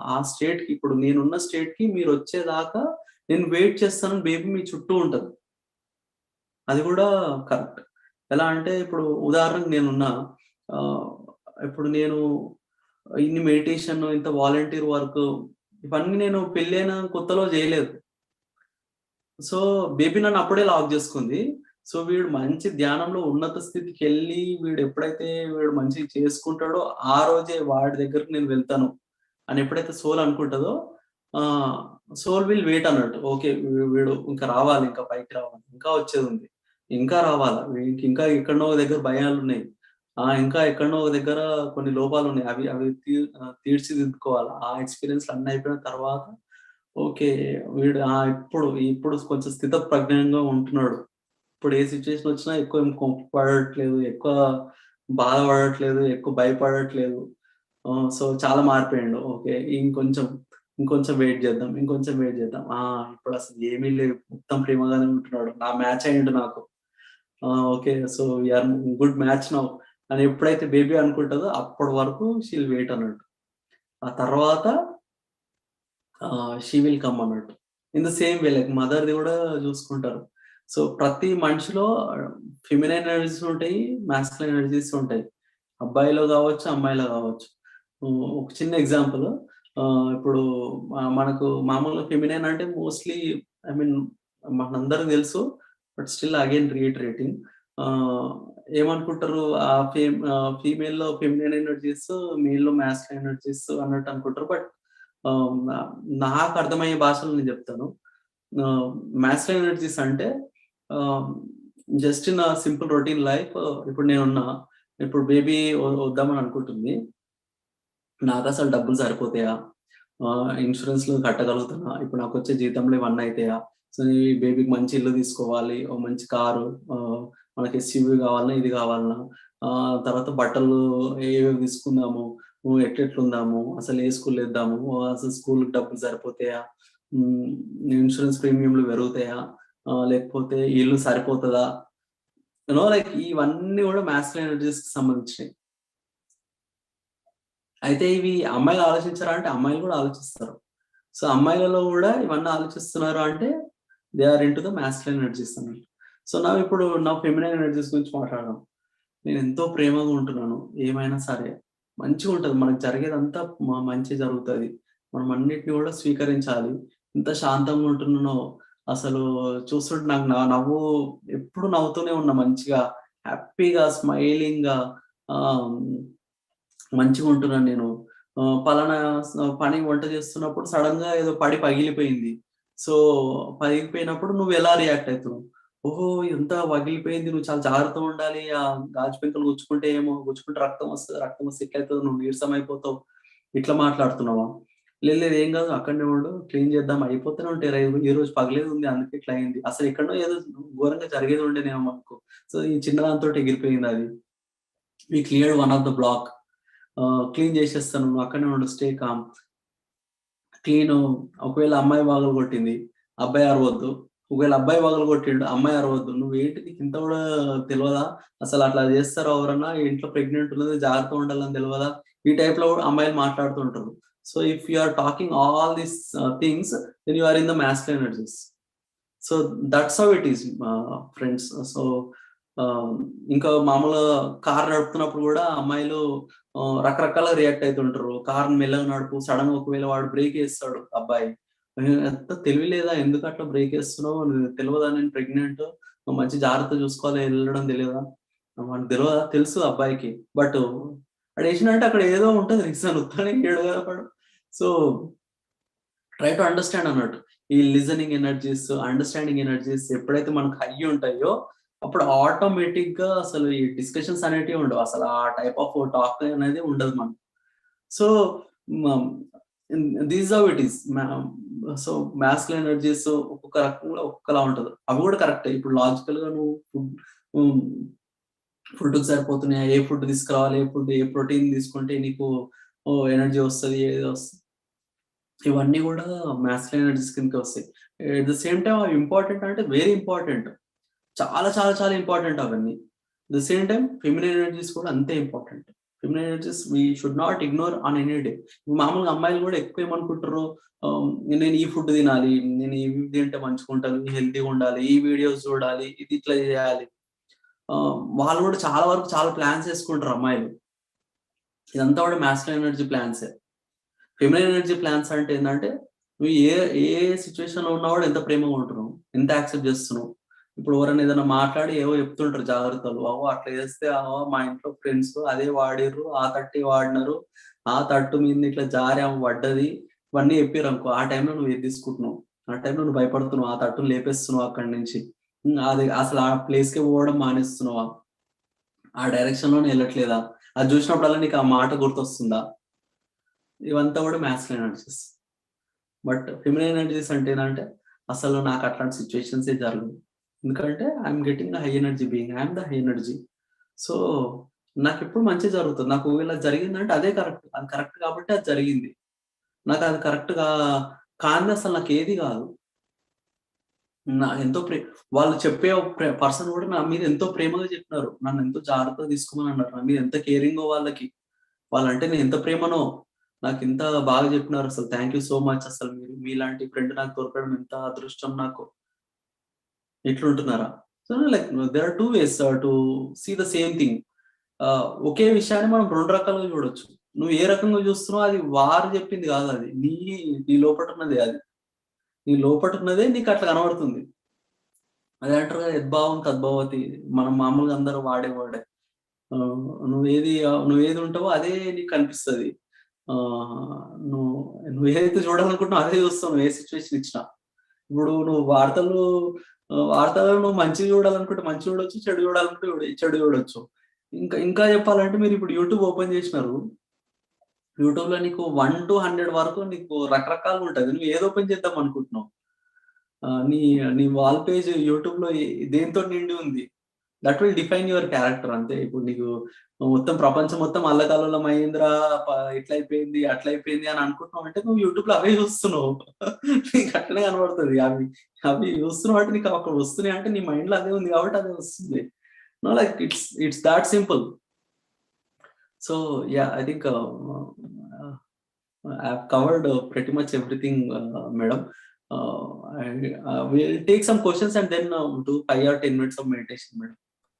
ఆ స్టేట్‌కి, ఇప్పుడు నేనున్న స్టేట్‌కి మీరొచ్చేదాకా నేను వెయిట్ చేస్తానని బేబీ మీ చుట్టూ ఉంటది. అది గూడా కరెక్ట్. ఎలా అంటే ఇప్పుడు ఉదాహరణకు నేనున్నా. ఆహ్, ఇప్పుడు నేను ఇన్ని మెడిటేషన్, ఇంత వాలంటీర్ వర్క్ ఇవన్నీ నేను పెళ్ళైన కొత్తలో జేయలేదు. సో, బేబీ నన్ను అప్పుడే లాక్ జేసుకుంది. సో, వీడు మంచి ధ్యానంలో ఉన్నత స్థితికెళ్ళి వీడు మంచిగా చేసుకుంటాడో, ఆ రోజే వాడి దగ్గరికి నేను వెళ్తాను అని ఎప్పుడైతే సోల్ అనుకుంటదో, ఆహ్, సోల్ విల్ వెయిట్ అన్నట్టు. ఓకే. వీడు ఇంకా రావాలి, ఇంకా పైకి రావాలి. ఇంకా వచ్చేదుంది. ఇంకా రావాలా, వీడికి ఇంకా ఎక్కడనో ఒక దగ్గర భయాలున్నాయి. ఇంకా ఎక్కడనో ఒక దగ్గర కొన్ని లోపాలున్నాయి. అవి అవి తీర్చిదిద్దుకోవాలా. ఆ ఎక్స్‌పీరియన్స్‌లు అన్నీ అయిపోయిన తర్వాత ఓకే. వీడు ఇప్పుడు కొంచెం స్థితప్రజ్ఞంగా ఉంటున్నాడు. ఇప్పుడు ఏ సిట్యుయేషన్ వచ్చినా ఎక్కువ ఏం కోప్పడట్లేదు, ఎక్కువ బాధపడట్లేదు, ఎక్కువ భయపడట్లేదు. సో, చాలా మారిపోయిండు. ఓకే. ఇంకొంచెం వెయిట్ చేద్దాం. ఇంకొంచెం వెయిట్ చేద్దాం. ఇప్పుడసలు ఏమీ లేవు. మొత్తం ప్రేమగానే ఉంటున్నాడు. మ్యాచ్ అయ్యిండు నాకు. Okay. So, we are good match now అని ఎప్పుడైతే బేబీ అనుకుంటదో అప్పటి వరకు షీ విల్ వెయిట్ అన్నట్టు. ఆ తర్వాత షీ విల్ కమ్ అన్నట్టు. In the same way like మదర్‌ది గూడా జూసుకుంటారు. సో, ప్రతి మనిషిలో ఫెమినైన్ ఎనర్జీస్ ఉంటాయి. మాస్కులైన్ ఎనర్జీస్ ఉంటాయి. అబ్బాయిలో గావచ్చు, అమ్మాయిలో గావచ్చు. ఒక చిన్న ఎగ్జాంపుల్. ఇప్పుడు మనకు మామూలుగా ఫెమినైన్ అంటే మోస్ట్‌లీ ఐ మీన్ మనందరికి దెలుసు. But still again reiterating. ఆహ్, ఏమనుకుంటారు, ఫీమేల్‌లో ఫెమినైన్ ఎనర్జీస్, మేల్‌లో మాస్కులైన్ ఎనర్జీస్ అన్నట్టు అనుకుంటారు. బట్ ఆహ్, నా నాకు అర్థమయ్యే భాషలో నేను జెప్తాను. ఆహ్, మాస్కులైన్ ఎనర్జీస్ అంటే ఆహ్, just in simple routine life. ఇప్పుడు నేనున్నా. ఇప్పుడు బేబీ వద్దామని అనుకుంటుంది. నాకసలు డబ్బులు సరిపోతాయా? ఇన్స్యూరెన్స్‌లు కట్టగలుగుతానా? ఇప్పుడు నాకొచ్చే జీతంలో ఇవన్నీ అయితాయా? సో, ఈ బేబీకి మంచి ఇల్లు తీసుకోవాలి. ఓ మంచి కారు, మనకి ఎస్‌యూవీ కావాలనా? ఇది కావాలనా? తర్వాత బట్టలు ఏవేవి తీసుకుందాము? నువ్వు ఎట్లెట్లుందాము, అసలు ఏ స్కూల్ వేద్దాము, అసలు స్కూల్కి డబ్బులు సరిపోతాయా, ఇన్సూరెన్స్ ప్రీమియంలు పెరుగుతాయా, లేకపోతే ఇల్లు సరిపోతుందా, లైక్ ఇవన్నీ కూడా మ్యాస్కులైన్ ఎనర్జీస్ కి సంబంధించినవి. అయితే ఇవి అమ్మాయిలు ఆలోచించారా అంటే అమ్మాయిలు కూడా ఆలోచిస్తారు. సో అమ్మాయిలలో కూడా ఇవన్నీ ఆలోచిస్తున్నారు అంటే they are into the masculine energies అన్నట్టు. సో ఇప్పుడు నా ఫెమినైన్ ఎనర్జీస్ గురించి మాట్లాడదాం. నేను ఎంతో ప్రేమగా ఉంటున్నాను. ఏమైనా సరే మంచిగా ఉంటది. మనకు జరిగేదంతా మంచి జరుగుతది. మనం అన్నిటిని కూడా స్వీకరించాలి. ఎంత శాంతంగా ఉంటున్నానో అసలు చూస్తుంటే నాకు నవ్వు ఎప్పుడు నవ్వుతూనే ఉన్నా మంచిగా, హ్యాపీగా, స్మైలింగ్‌గా ఆహ్, మంచిగా ఉంటున్నాను నేను. పలానా పని వంట చేస్తున్నప్పుడు సడెన్‌గా ఏదో పడి పగిలిపోయింది. సో, పగిలిపోయినప్పుడు నువ్వెలా రియాక్ట్ అయితున్నావు? ఓహో! ఎంత పగిలిపోయింది. నువ్వు చాలా జాగ్రత్తగా ఉండాలి. గాజు పెంకులు గుచ్చుకుంటే రక్తం వస్తది. రక్తం వస్తే ఎట్లయితది? నువ్వు నీరసం అయిపోతావు. ఇట్లా మాట్లాడుతున్నావా? లేదు లేదు ఏం కాదు. అక్కడనే ఉండు. క్లీన్ చేద్దాం. అయిపోతూనే ఉంటాయి. ఈరోజు పగిలేది ఉంది. అందుకే ఇట్లా అయింది. అసలు ఎక్కడనో ఏదో ఘోరంగా జరిగేది ఉండేనేమో మనకు. సో, ఈ చిన్న దానితోటి ఎగిరిపోయిందది. We cleared one of the block. Clean చేసేస్తాను. నువ్వు అక్కడనే ఉండు. Stay calm. క్లీను. ఒకవేళ అమ్మాయి పగలగొట్టింది. అబ్బాయి అరవొద్దు. ఒకవేళ అబ్బాయి పగలగొట్టిండు. అమ్మాయి అరవొద్దు. నువ్వేంటి నీకింత గూడా తెలవదా? అసలు అట్లా చేస్తారా ఎవరన్నా? ఇంట్లో ప్రెగ్నెంట్ ఉన్నది జాగ్రత్తగా ఉండాలని తెలవదా? ఈ టైప్‌లో గూడా అమ్మాయిలు మాట్లాడుతూ ఉంటారు. So, if you are talking all these things then you are in the masculine energies. So, that's how it is friends. So, ah, ఇంకా మామూలుగా కార్ నడుపుతున్నప్పుడు గూడా అమ్మాయిలు రకరకాలుగా రియాక్ట్ అయితుంటారు. కార్‌ని మెల్లగా నడుపు, సడెన్‌గా ఒకవేళ వాడు బ్రేక్ ఏస్తాడు అబ్బాయి. ఎంత తెలివి లేదా? ఎందుకట్లా బ్రేక్ ఏస్తున్నావు? తెలవదా నేను ప్రెగ్నెంట్? నువ్వు మంచి జాగ్రత్తగా చూసుకోవాలి ఎళ్ళడం తెలీదా? వానికి తెలవదా? తెలుసు అబ్బాయికి. బట్ వాడేసినంటే అక్కడ ఏదో ఉంటది రీజన్. ఉత్తగానే ఏయడు గదా వాడు. సో ట్రై టు అండర్‌స్టాండ్ అన్నట్టు. ఈ లిజనింగ్ ఎనర్జీస్, అండర్‌స్టాండింగ్ ఎనర్జీస్ ఎప్పుడైతే మనకు హై ఉంటాయో, అప్పుడు ఆటోమేటిక్‌గా అసలు ఈ డిస్కషన్స్ అనేటివి ఉండవు. అసలు ఆ టైప్ ఆఫ్ టాక్ అనేది ఉండదు మనకు. సో, మ this how it is. So, masculine energies ఒక్కొక్క రకంగా ఒక్కొక్కలా ఉంటది. అవి కూడా కరెక్టే. ఇప్పుడు లాజికల్‌గా నువ్వు హ్మ్. ఫుడ్‌కి సరిపోతున్నాయా? ఏ ఫుడ్ తీసుకురావాలి? ఏ ప్రోటీన్ తీసుకుంటే నీకు ఎనర్జీ వస్తది. ఏది వస్తది. ఇవన్నీ గూడా మాస్కులైన్ ఎనర్జీస్ కిందకే వస్తాయి. ఎట్ ద సేమ్ టైమ్ అవి ఇంపార్టెంట్ అంటే వెరీ ఇంపార్టెంట్. చాలా చాలా చాలా ఇంపార్టెంట్ అవన్నీ. At the same time feminine energies కూడా అంతే important. Feminine energies we should not ignore on any day. మామూలుగా అమ్మాయిలు గూడా ఎక్కువ ఏమనుకుంటారు, నేను ఈ ఫుడ్ తినాలి, నేను ఇవి తింటే మంచిగుంటది, హెల్తీగా ఉండాలి, ఈ వీడియోస్ చూడాలి, ఇది ఇట్లా చేయాలి. వాళ్ళు గూడా చాలా వరకు చాలా ప్లాన్స్ యేసుకుంటారు అమ్మాయిలు. ఇదంతా గూడా మాస్కులైన్ ఎనర్జీ ప్లాన్సే. ఫెమినైన్ ఎనర్జీ ప్లాన్స్ అంటే ఏందంటే, నువ్వు ఏ ఏ సిట్యుయేషన్‌లో ఉన్నా గూడా ఎంత ప్రేమగా ఉంటున్నావు. ఎంత యాక్సెప్ట్ చేస్తున్నావు. ఇప్పుడు ఎవరైనా ఏదైనా మాట్లాడి ఏవో చెప్తుంటారు జాగ్రత్తలు. అట్లా చేస్తే మా ఇంట్లో ఫ్రెండ్స్ అదే వాడిర్రు, ఆ తట్టే వాడినరు, ఆ తట్టు మీద ఇట్లా జారి ఆమె పడ్డది. ఇవన్నీ చెప్పిర్రనుకో, ఆ టైంలో నువ్వు ఏది తీసుకుంటున్నావు. ఆ టైంలో నువ్వు భయపడుతున్నావు. ఆ తట్టుని లేపేస్తున్నావు అక్కడి నుంచి. అది అసలు ఆ ప్లేస్‌కే పోవడం మానేస్తున్నావా? ఆ డైరెక్షన్‌లోనే ఎళ్ళట్లేదా? అది చూసినప్పుడల్లా నీకు ఆ మాట గుర్తొస్తుందా? ఇవంతా కూడా masculine energies. But feminine energies అంటే ఏందంటే, అసలు నాకు అట్లాంటి సిట్యుయేషన్సే జరగవు. ఎందుకంటే I'm getting the high energy being. I'm the high energy. So, నాకెప్పుడు మంచే జరుగుతది. నాకు ఇలా జరిగిందంటే అదే కరెక్ట్. అది కరెక్ట్ కాబట్టే అది జరిగింది. నాకది కరెక్ట్‌గా కానిది అసలు నాకేది గాదు. నా ఎంతో ప్రే వాళ్ళు చెప్పే పర్సన్ గూడా నా మీద ఎంతో ప్రేమగా చెప్పినారు. నన్నెంతో జాగ్రత్తగా తీసుకోమని అన్నారు. నా మీద ఎంత కేరింగో వాళ్ళకి. వాళ్ళంటే నేను ఎంత ప్రేమనో, నాకింత బాగా చెప్పినారు అసలు. థాంక్ యూ సో మచ్ అసలు మీలాంటి ఫ్రెండ్ నాకు దొరకడం ఎంత అదృష్టం నాకు. ఇట్లుంటున్నారా? So, like there are 2 ways to see the same thing. ఒకే విషయాన్ని మనం 2 రకాలుగా చూడొచ్చు. నువ్వు ఏ రకంగా చూస్తున్నావో అది వారు చెప్పింది కాదది. నీ లోపటున్నదే అది. నీ లోపటున్నదే నీకట్లా కనబడుతుంది. అదే అంటారు కదా! యద్భావం తద్భవతి. మనం మామూలుగా అందరూ వాడే వర్డే. నువ్వేది ఉంటావో అదే నీకు కనిపిస్తది. ఆహ్, నువ్వు నువ్వేదైతే చూడాలనుకుంటున్నావో అదే చూస్తావు నువ్వు ఏ సిట్యుయేషన్ ఇచ్చినా. ఇప్పుడు నువ్వు వార్తలలో నువ్వు మంచి చూడాలనుకుంటే మంచి చూడొచ్చు, చెడు చూడాలనుకుంటే చెడు చూడొచ్చు. ఇంకా ఇంకా చెప్పాలంటే మీరిప్పుడు యూట్యూబ్ ఓపెన్ చేసినారు. యూట్యూబ్‌లో నీకు 1-100 వరకు నీకు రకరకాలుగుంటది. నువ్వు ఏది ఓపెన్ చేద్దాం అనుకుంటున్నావు? నీ నీ వాల్ పేజ్ యూట్యూబ్‌లో దేనితోటి నిండి ఉంది? That will define your character అంతే. ఇప్పుడు నీకు మొత్తం ప్రపంచం మొత్తం అల్లకల్లోలం అయిందిరా, ఇట్లయిపోయింది అట్లయిపోయింది అని అనుకుంటున్నావు అంటే నువ్వు యూట్యూబ్ లో అవే చూస్తున్నావు. నీకు అట్లనే కనబడుతుంది. అవి అవి చూస్తున్నావు అంటే నీకు అక్కడ వస్తున్నాయి అంటే నీ మైండ్ లో అదే ఉంది కాబట్టి అదే వస్తుంది. No like it's that simple. So yeah, I think I've covered pretty much everything, madam. We'll take some questions and then do 5 or 10 minutes of meditation, madam.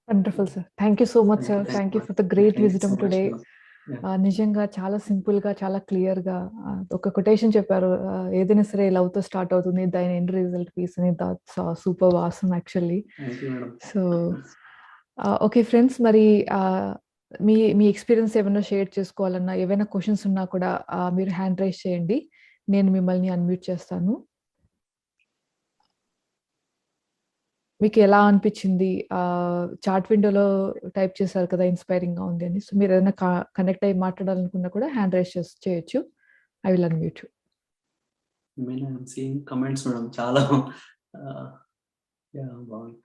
Wonderful sir. Thank you so much sir. Thank you for the great Thank you విజిడమ్ so much, today. madam. నిజంగా చాలా simple గా, చాలా clear గా ఒక quotation చెప్పారు. ఏదైనా సరే love తో స్టార్ట్ అవుతుంది, దాని ఎండ్ రిజల్ట్ పీస్ అని. That's super awesome actually. Thank you, madam. So okay friends, మరి మీ మీ ఎక్స్పీరియన్స్ ఏమైనా షేర్ చేసుకోవాలన్నా, ఏవైనా క్వశ్చన్స్ ఉన్నా కూడా మీరు హ్యాండ్ రైజ్ చేయండి. నేను మిమ్మల్ని అన్మ్యూట్ చేస్తాను. మీకు ఎలా అనిపించింది? చాట్ విండోలో టైప్ చేశారు కదా, ఇన్స్పైరింగ్ గా ఉంది అని. సో మీరు ఏదైనా కనెక్ట్ అయ్యి మాట్లాడాలనుకున్నా కూడా హ్యాండ్ రైజ్ చేయొచ్చు. I will unmute you. I'm seeing comments, madam. చాలా yeah, బాగుంది.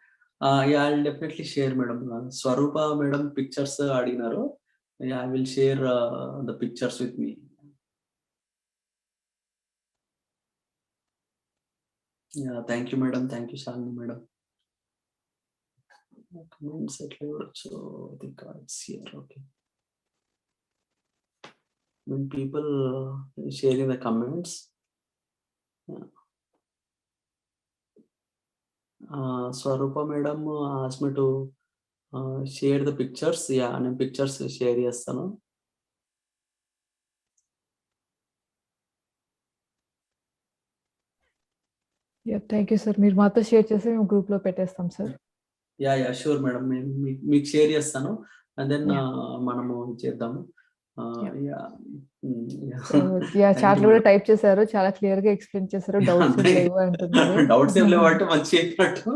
Yeah, I'll definitely share, madam. స్వరూప మేడం పిక్చర్స్ అడిగినారు. Yeah, I will share the pictures with me. Yeah, thank you, madam. Thank you, Shalini, madam. Comments ఎట్లా చూడొచ్చు? I think it's here. Okay. When people sharing the comments, Swarupa madam asked me to share the pictures. Yeah, నేను pictures share చేస్తాను. Thank you sir. మీరు మాతో share చేసి మేము group లో పెట్టేస్తాం సార్. యా షూర్ మేడం, నేను మీకు షేర్ చేస్తాను. అండ్ దెన్ మనము చేద్దాము. చాట్ లో కూడా టైప్ చేశారు, చాలా క్లియర్ గా ఎక్స్ప్లెయిన్ చేశారు. డౌట్స్ ఏం లేవు అంటున్నారు. డౌట్స్ ఏం లేవు అంటే మంచి చెప్పినట్టు.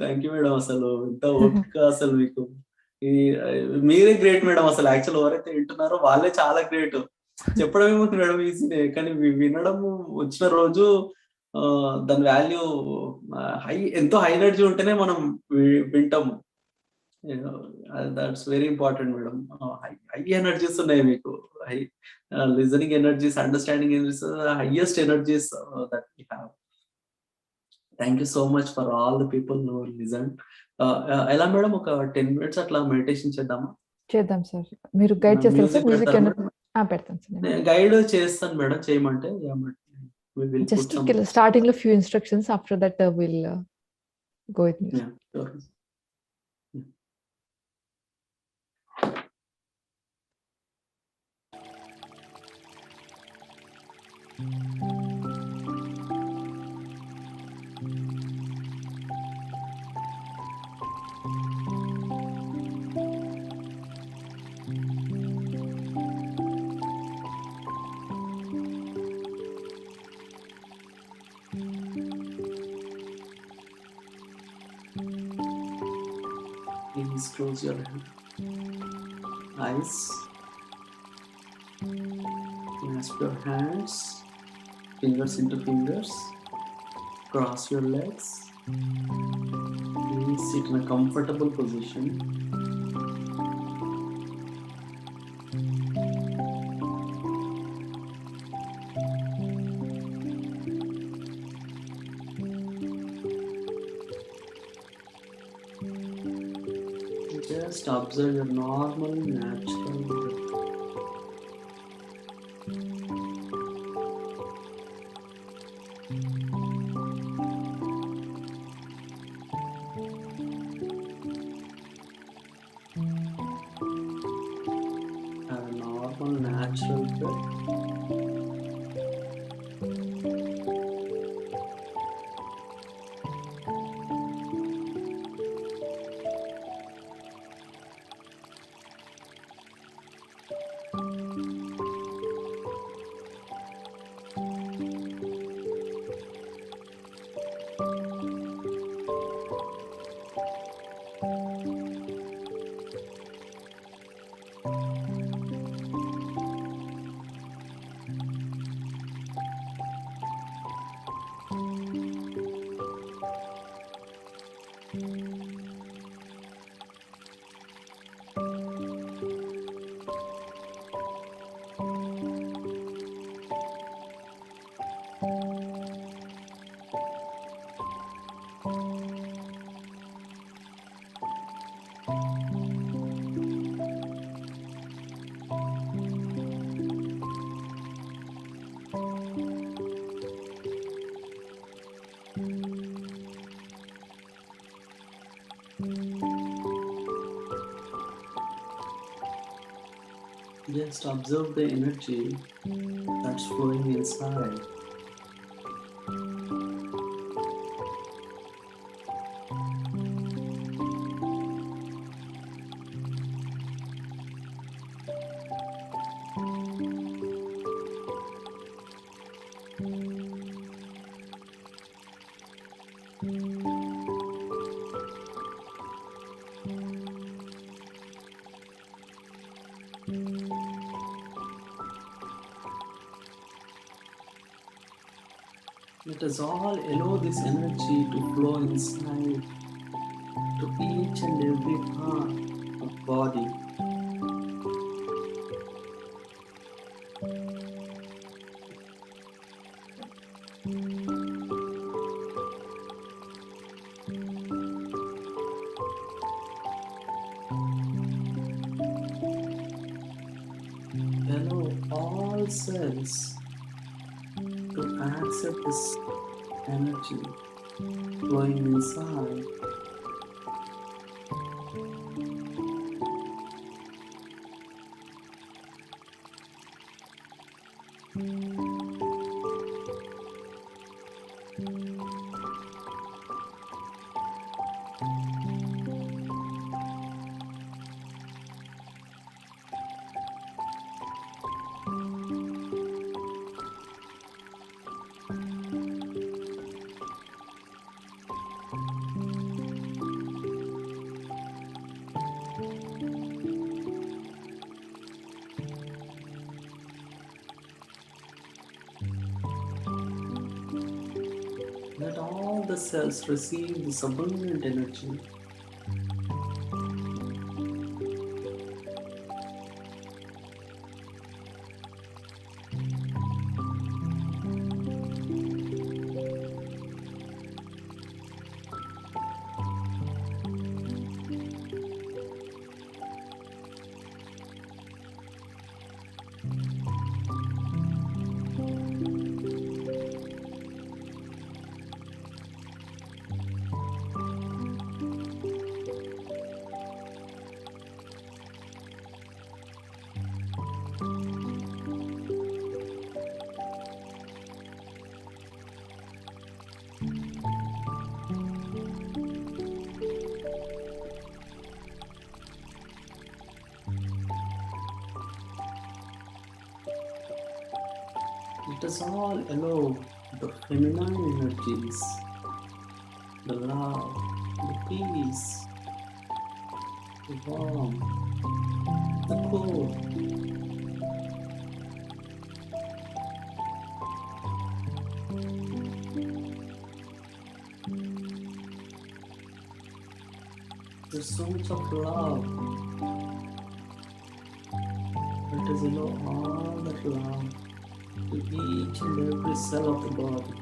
Thank you madam. అసలు ఇంత ఓపిక, అసలు మీకు మీరే గ్రేట్ మేడం. అసలు యాక్చువల్ ఎవరైతే వింటున్నారో వాళ్ళే చాలా గ్రేట్. చెప్పడం ఏమవుతుంది మేడం, ఈజీనే, కానీ వినడం వచ్చిన రోజు దాని వాల్యూ ఎంతో హై ఎనర్జీ ఉంటేనే మనం వింటాము. That's very important madam. High energies ఉన్నాయి మీకు. High listening energies, understanding energies, highest energies that we have. Thank you so much for all the people who listen. ఎలా మేడం, ఒక 10 minutes అట్లా meditation చేద్దామా? చేద్దాం సార్. మీరు గైడ్ చేస్తారు sir? Music పెడతాను సార్. నేను గైడ్ చేస్తాను మేడం, చేయమంటే. జస్ట్ స్టార్టింగ్ లో few instructions, after that will go with music. Please close your eyes. Clasp your hands, fingers into fingers. Cross your legs. Please sit in a comfortable position. Just observe your normal, natural breath. Have a normal, natural breath. Just observe the energy that's flowing inside. Let us all allow this energy to flow inside to each and every part of the body. Allow all cells to accept this energy flowing inside. Let all the cells receive this abundant energy. Let us all allow the feminine energies, the love, the peace, the warmth, the cold, there's so much of love. Let us allow all that love to each and every cell of the body.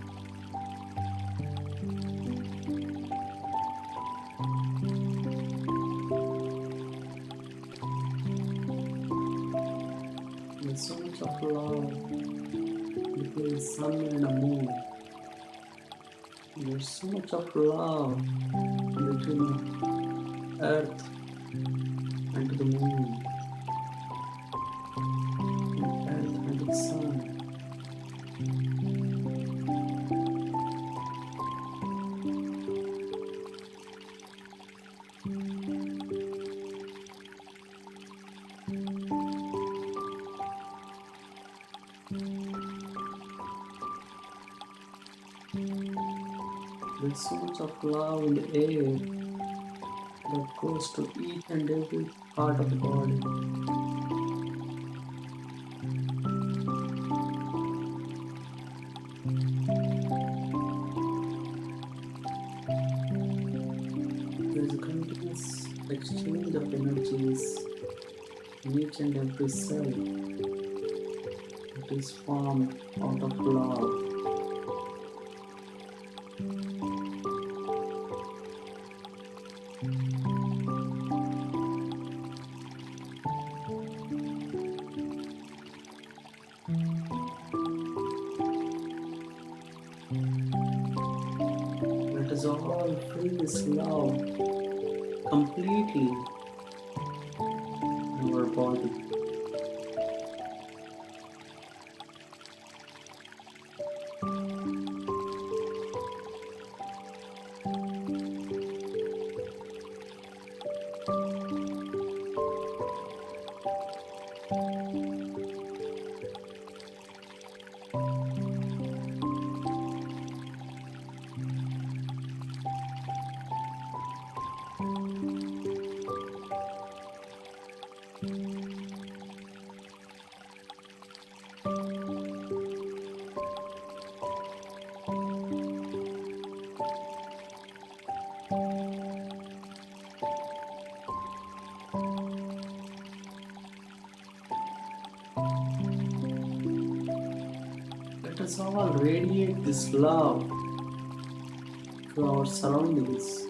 There's so much of love between the sun and the moon. There's so much of love between the earth and the moon, and earth and the sun. There's so much of love in the air that goes to each and every part of the body. There is a continuous exchange of energies in each and every cell. It is formed out of love. Let us all feel this love completely in our body. Let us all radiate this love to our surroundings.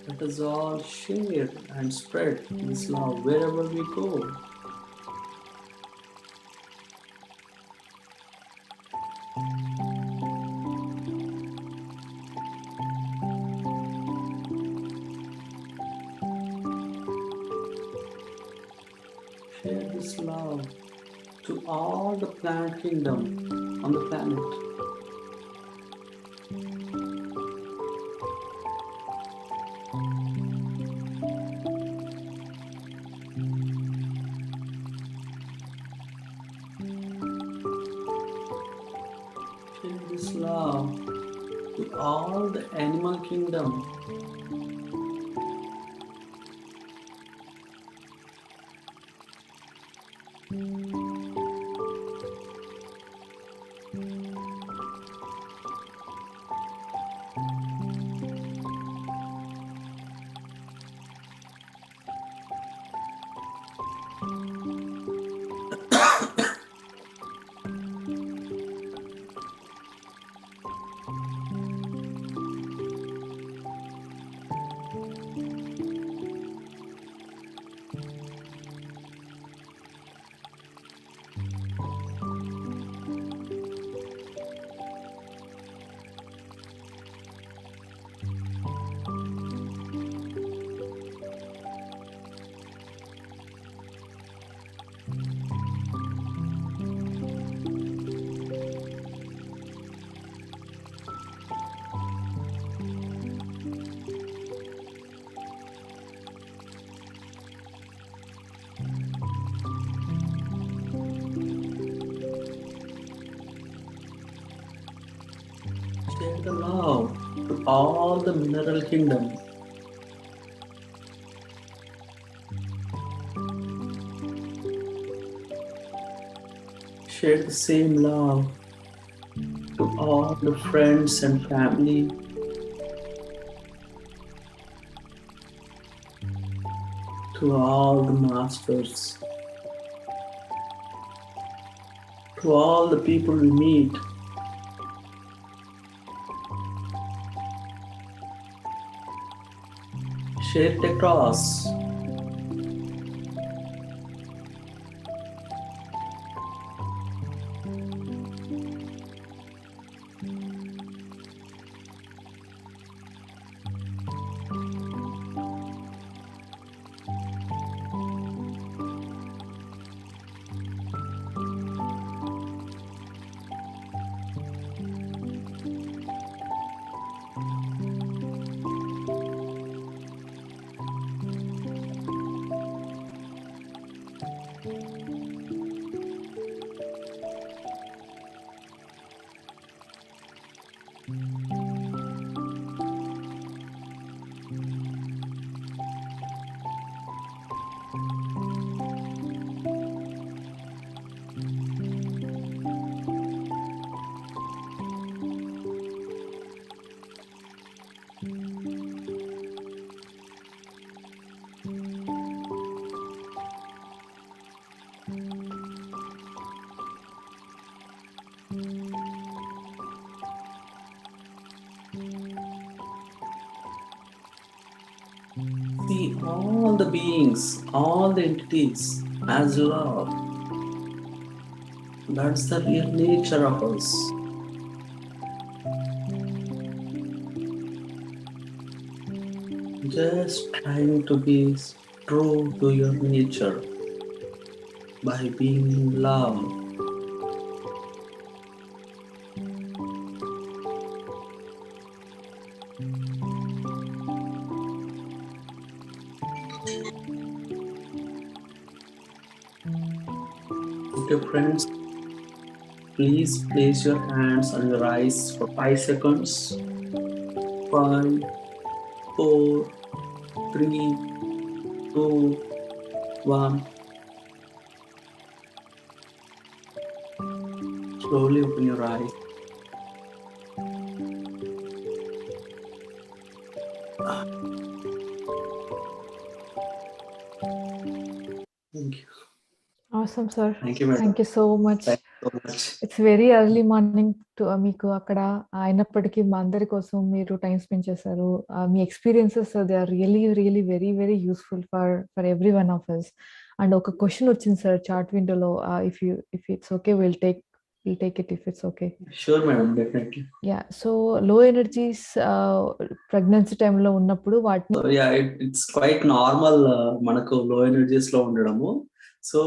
Let us all share and spread this love wherever we go. Share this love to all the plant kingdom on the planet. Share this love to all the animal kingdom. Share the love to all the mineral kingdom. Share the same love to all the friends and family. To all the masters. To all the people we meet. Share it across. See all the beings, all the entities as love. That's the real nature of us. Just trying to be true to your nature by being in love. Okay, friends, please place your hands on your eyes for 5 seconds. 5, 4, 3, 2, 1. Slowly open your eyes. Thank you. Awesome, sir. Thank you, madam. Thank you so much. Thank you so much. It's very early morning మీకు అక్కడ అయినప్పటికీ మా అందరి కోసం మీరు time spend చేశారు. మీ experiences they are really really very very useful for every one of us. And ఒక క్వశ్చన్ వచ్చింది సార్ చాట్ విండోలో. If it's okay will take it if it's okay. Sure, madam, definitely. Yeah, so low energies pregnancy టైంలో ఉన్నప్పుడు వాటిని So, yeah, it's quite normal మనకు లో energies లో ఉండడము. సో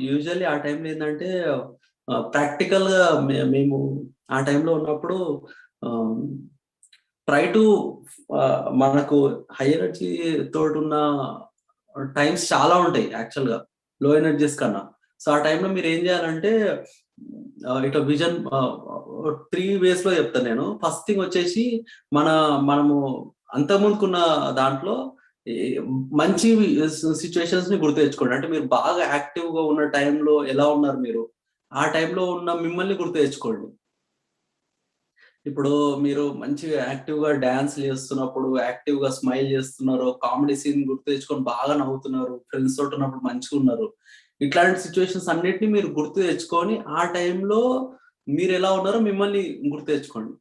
యూజువల్లీ ఆ టైంలో ఏంటంటే ప్రాక్టికల్ గా మేము ఆ టైంలో ఉన్నప్పుడు ట్రై టు మనకు హై ఎనర్జీ తోటి ఉన్న టైమ్స్ చాలా ఉంటాయి యాక్చువల్ గా లో ఎనర్జీస్ కన్నా. సో ఆ టైంలో మీరు ఏం చేయాలంటే ఇట్లా విజన్ 3 ways లో చెప్తాను నేను. ఫస్ట్ థింగ్ వచ్చేసి మనము అంతకుముందుకున్న దాంట్లో మంచి సిచ్యువేషన్స్ ని గుర్తు తెచ్చుకోండి. అంటే మీరు బాగా యాక్టివ్ గా ఉన్న టైంలో ఎలా ఉన్నారు మీరు, ఆ టైంలో ఉన్న మిమ్మల్ని గుర్తు తెచ్చుకోండి. ఇప్పుడు మీరు మంచిగా యాక్టివ్ గా డాన్స్ చేస్తున్నప్పుడు, యాక్టివ్ గా స్మైల్ చేస్తున్నారు, కామెడీ సీన్ గుర్తు తెచ్చుకొని బాగా నవ్వుతున్నారు, ఫ్రెండ్స్ తోటి ఉన్నప్పుడు మంచిగా ఉన్నారు, ఇట్లాంటి సిచ్యువేషన్స్ అన్నిటిని మీరు గుర్తు తెచ్చుకొని ఆ టైంలో మీరు ఎలా ఉన్నారో మిమ్మల్ని గుర్తు తెచ్చుకోండి.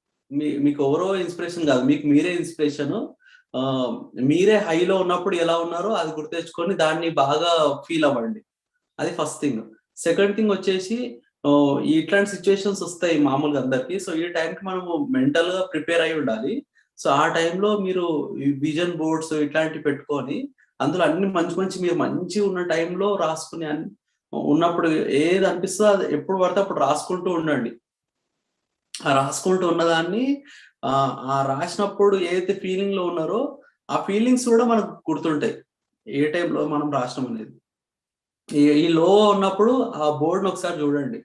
మీకు ఎవరో ఇన్స్పిరేషన్ కాదు, మీకు మీరే ఇన్స్పిరేషన్. మీరే హైలో ఉన్నప్పుడు ఎలా ఉన్నారో అది గుర్తు తెచ్చుకొని దాన్ని బాగా ఫీల్ అవ్వండి. అది ఫస్ట్ థింగ్. సెకండ్ థింగ్ వచ్చేసి ఇట్లాంటి సిచ్యువేషన్స్ వస్తాయి మామూలుగా అందరికి. సో ఈ టైంకి మనము మెంటల్ గా ప్రిపేర్ అయి ఉండాలి. సో ఆ టైంలో మీరు విజన్ బోర్డ్స్ ఇట్లాంటివి పెట్టుకొని అందులో అన్ని మంచి మీరు మంచి ఉన్న టైంలో రాసుకుని ఉన్నప్పుడు ఏది అనిపిస్తుందో అది ఎప్పుడు పడితే అప్పుడు రాసుకుంటూ ఉండండి. ఆ రాసుకుంటూ ఉన్నదాన్ని ఆ రాసినప్పుడు ఏదైతే ఫీలింగ్ లో ఉన్నారో ఆ ఫీలింగ్స్ కూడా మనకు గుర్తుంటాయి ఏ టైంలో మనం రాసినాం అనేది. ఈ లో ఉన్నప్పుడు ఆ బోర్డ్ ఒకసారి చూడండి.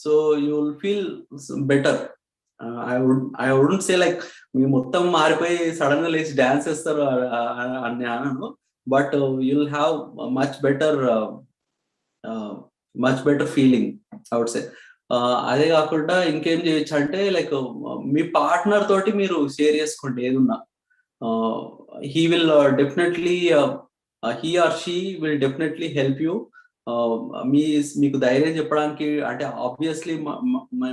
So you will feel better. I wouldn't say like మీరు మొత్తం మారిపోయి సడన్ గా లేచి డాన్స్ చేస్తారు అని అనను. But you will have much better feeling I would say. అదే కాకుండా ఇంకేం చేయొచ్చు అంటే లైక్ మీ పార్ట్నర్ తోటి మీరు షేర్ చేసుకోండి ఏదున్నా. He will definitely he or she will definitely help you. మీకు ధైర్యం చెప్పడానికి. అంటే ఆబ్వియస్లీ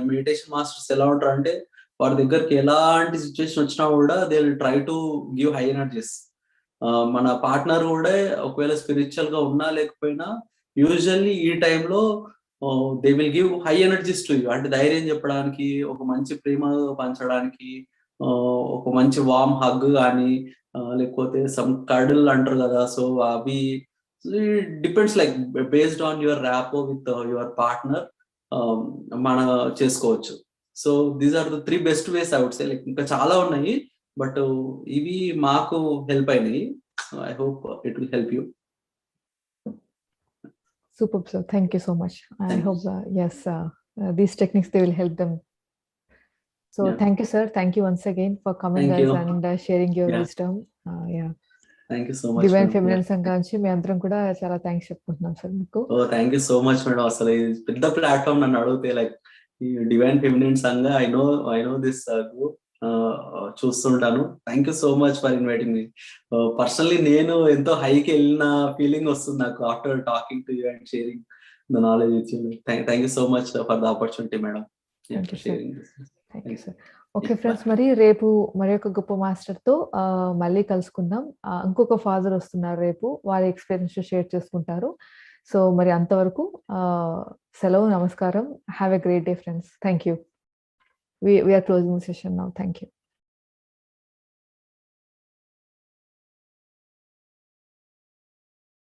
మెడిటేషన్ మాస్టర్స్ ఎలా ఉంటారు అంటే వారి దగ్గరికి ఎలాంటి సిచ్యువేషన్ వచ్చినా కూడా they will try to give high energies. మన పార్ట్నర్ కూడా ఒకవేళ స్పిరిచువల్ గా ఉన్నా లేకపోయినా యూజువల్లీ ఈ టైంలో they will give high energies to you. అంటే ధైర్యం చెప్పడానికి, ఒక మంచి ప్రేమ పంచడానికి, ఒక మంచి వామ్ హగ్ కానీ లేకపోతే సమ్ కర్డిల్ అంటారు కదా. సో అవి depends like based on your rapport with your partner మన చేసుకోవచ్చు. So these are the 3 best ways I would say. Like ఇంకా చాలా ఉన్నాయి బట్ ఇవి మాకు హెల్ప్ అయినాయి. I hope it will help you. Superb, sir. Thank you so much. I Thank you. hope, yes, these techniques, they will help them So Yeah. thank you, sir. Thank you once again for coming Thank us you. and sharing your Yeah. wisdom. Yeah. Thank you so much, divine madam. Feminine Yeah. సంఘం నుంచి మీ అందరం కూడా చాలా thanks చెప్పుకుంటున్నాం sir మీకు. Oh thank you so much madam. అసలు ఈ పెద్ద ప్లాట్ఫామ్ నన్ను అడిగితే లైక్ ఈ divine feminine Sangha I know this group చూస్తుంటాను. Thank you so much for inviting me. Personally నేను ఎంతో హైకి వెళ్ళిన ఫీలింగ్ వస్తుంది నాకు after talking to you and sharing the knowledge with you. Thank you so much for the opportunity madam. Thank you sir. Thank you sir. Okay Yeah, friends, bye. మరి రేపు మరి ఒక గొప్ప మాస్టర్తో మళ్ళీ కలుసుకుందాం. ఇంకొక ఫాదర్ వస్తున్నారు రేపు, వారి ఎక్స్పీరియన్స్ షేర్ చేసుకుంటారు. సో మరి అంతవరకు సెలవు, నమస్కారం. Have a great day friends. Thank you. We are closing the session now. Thank you.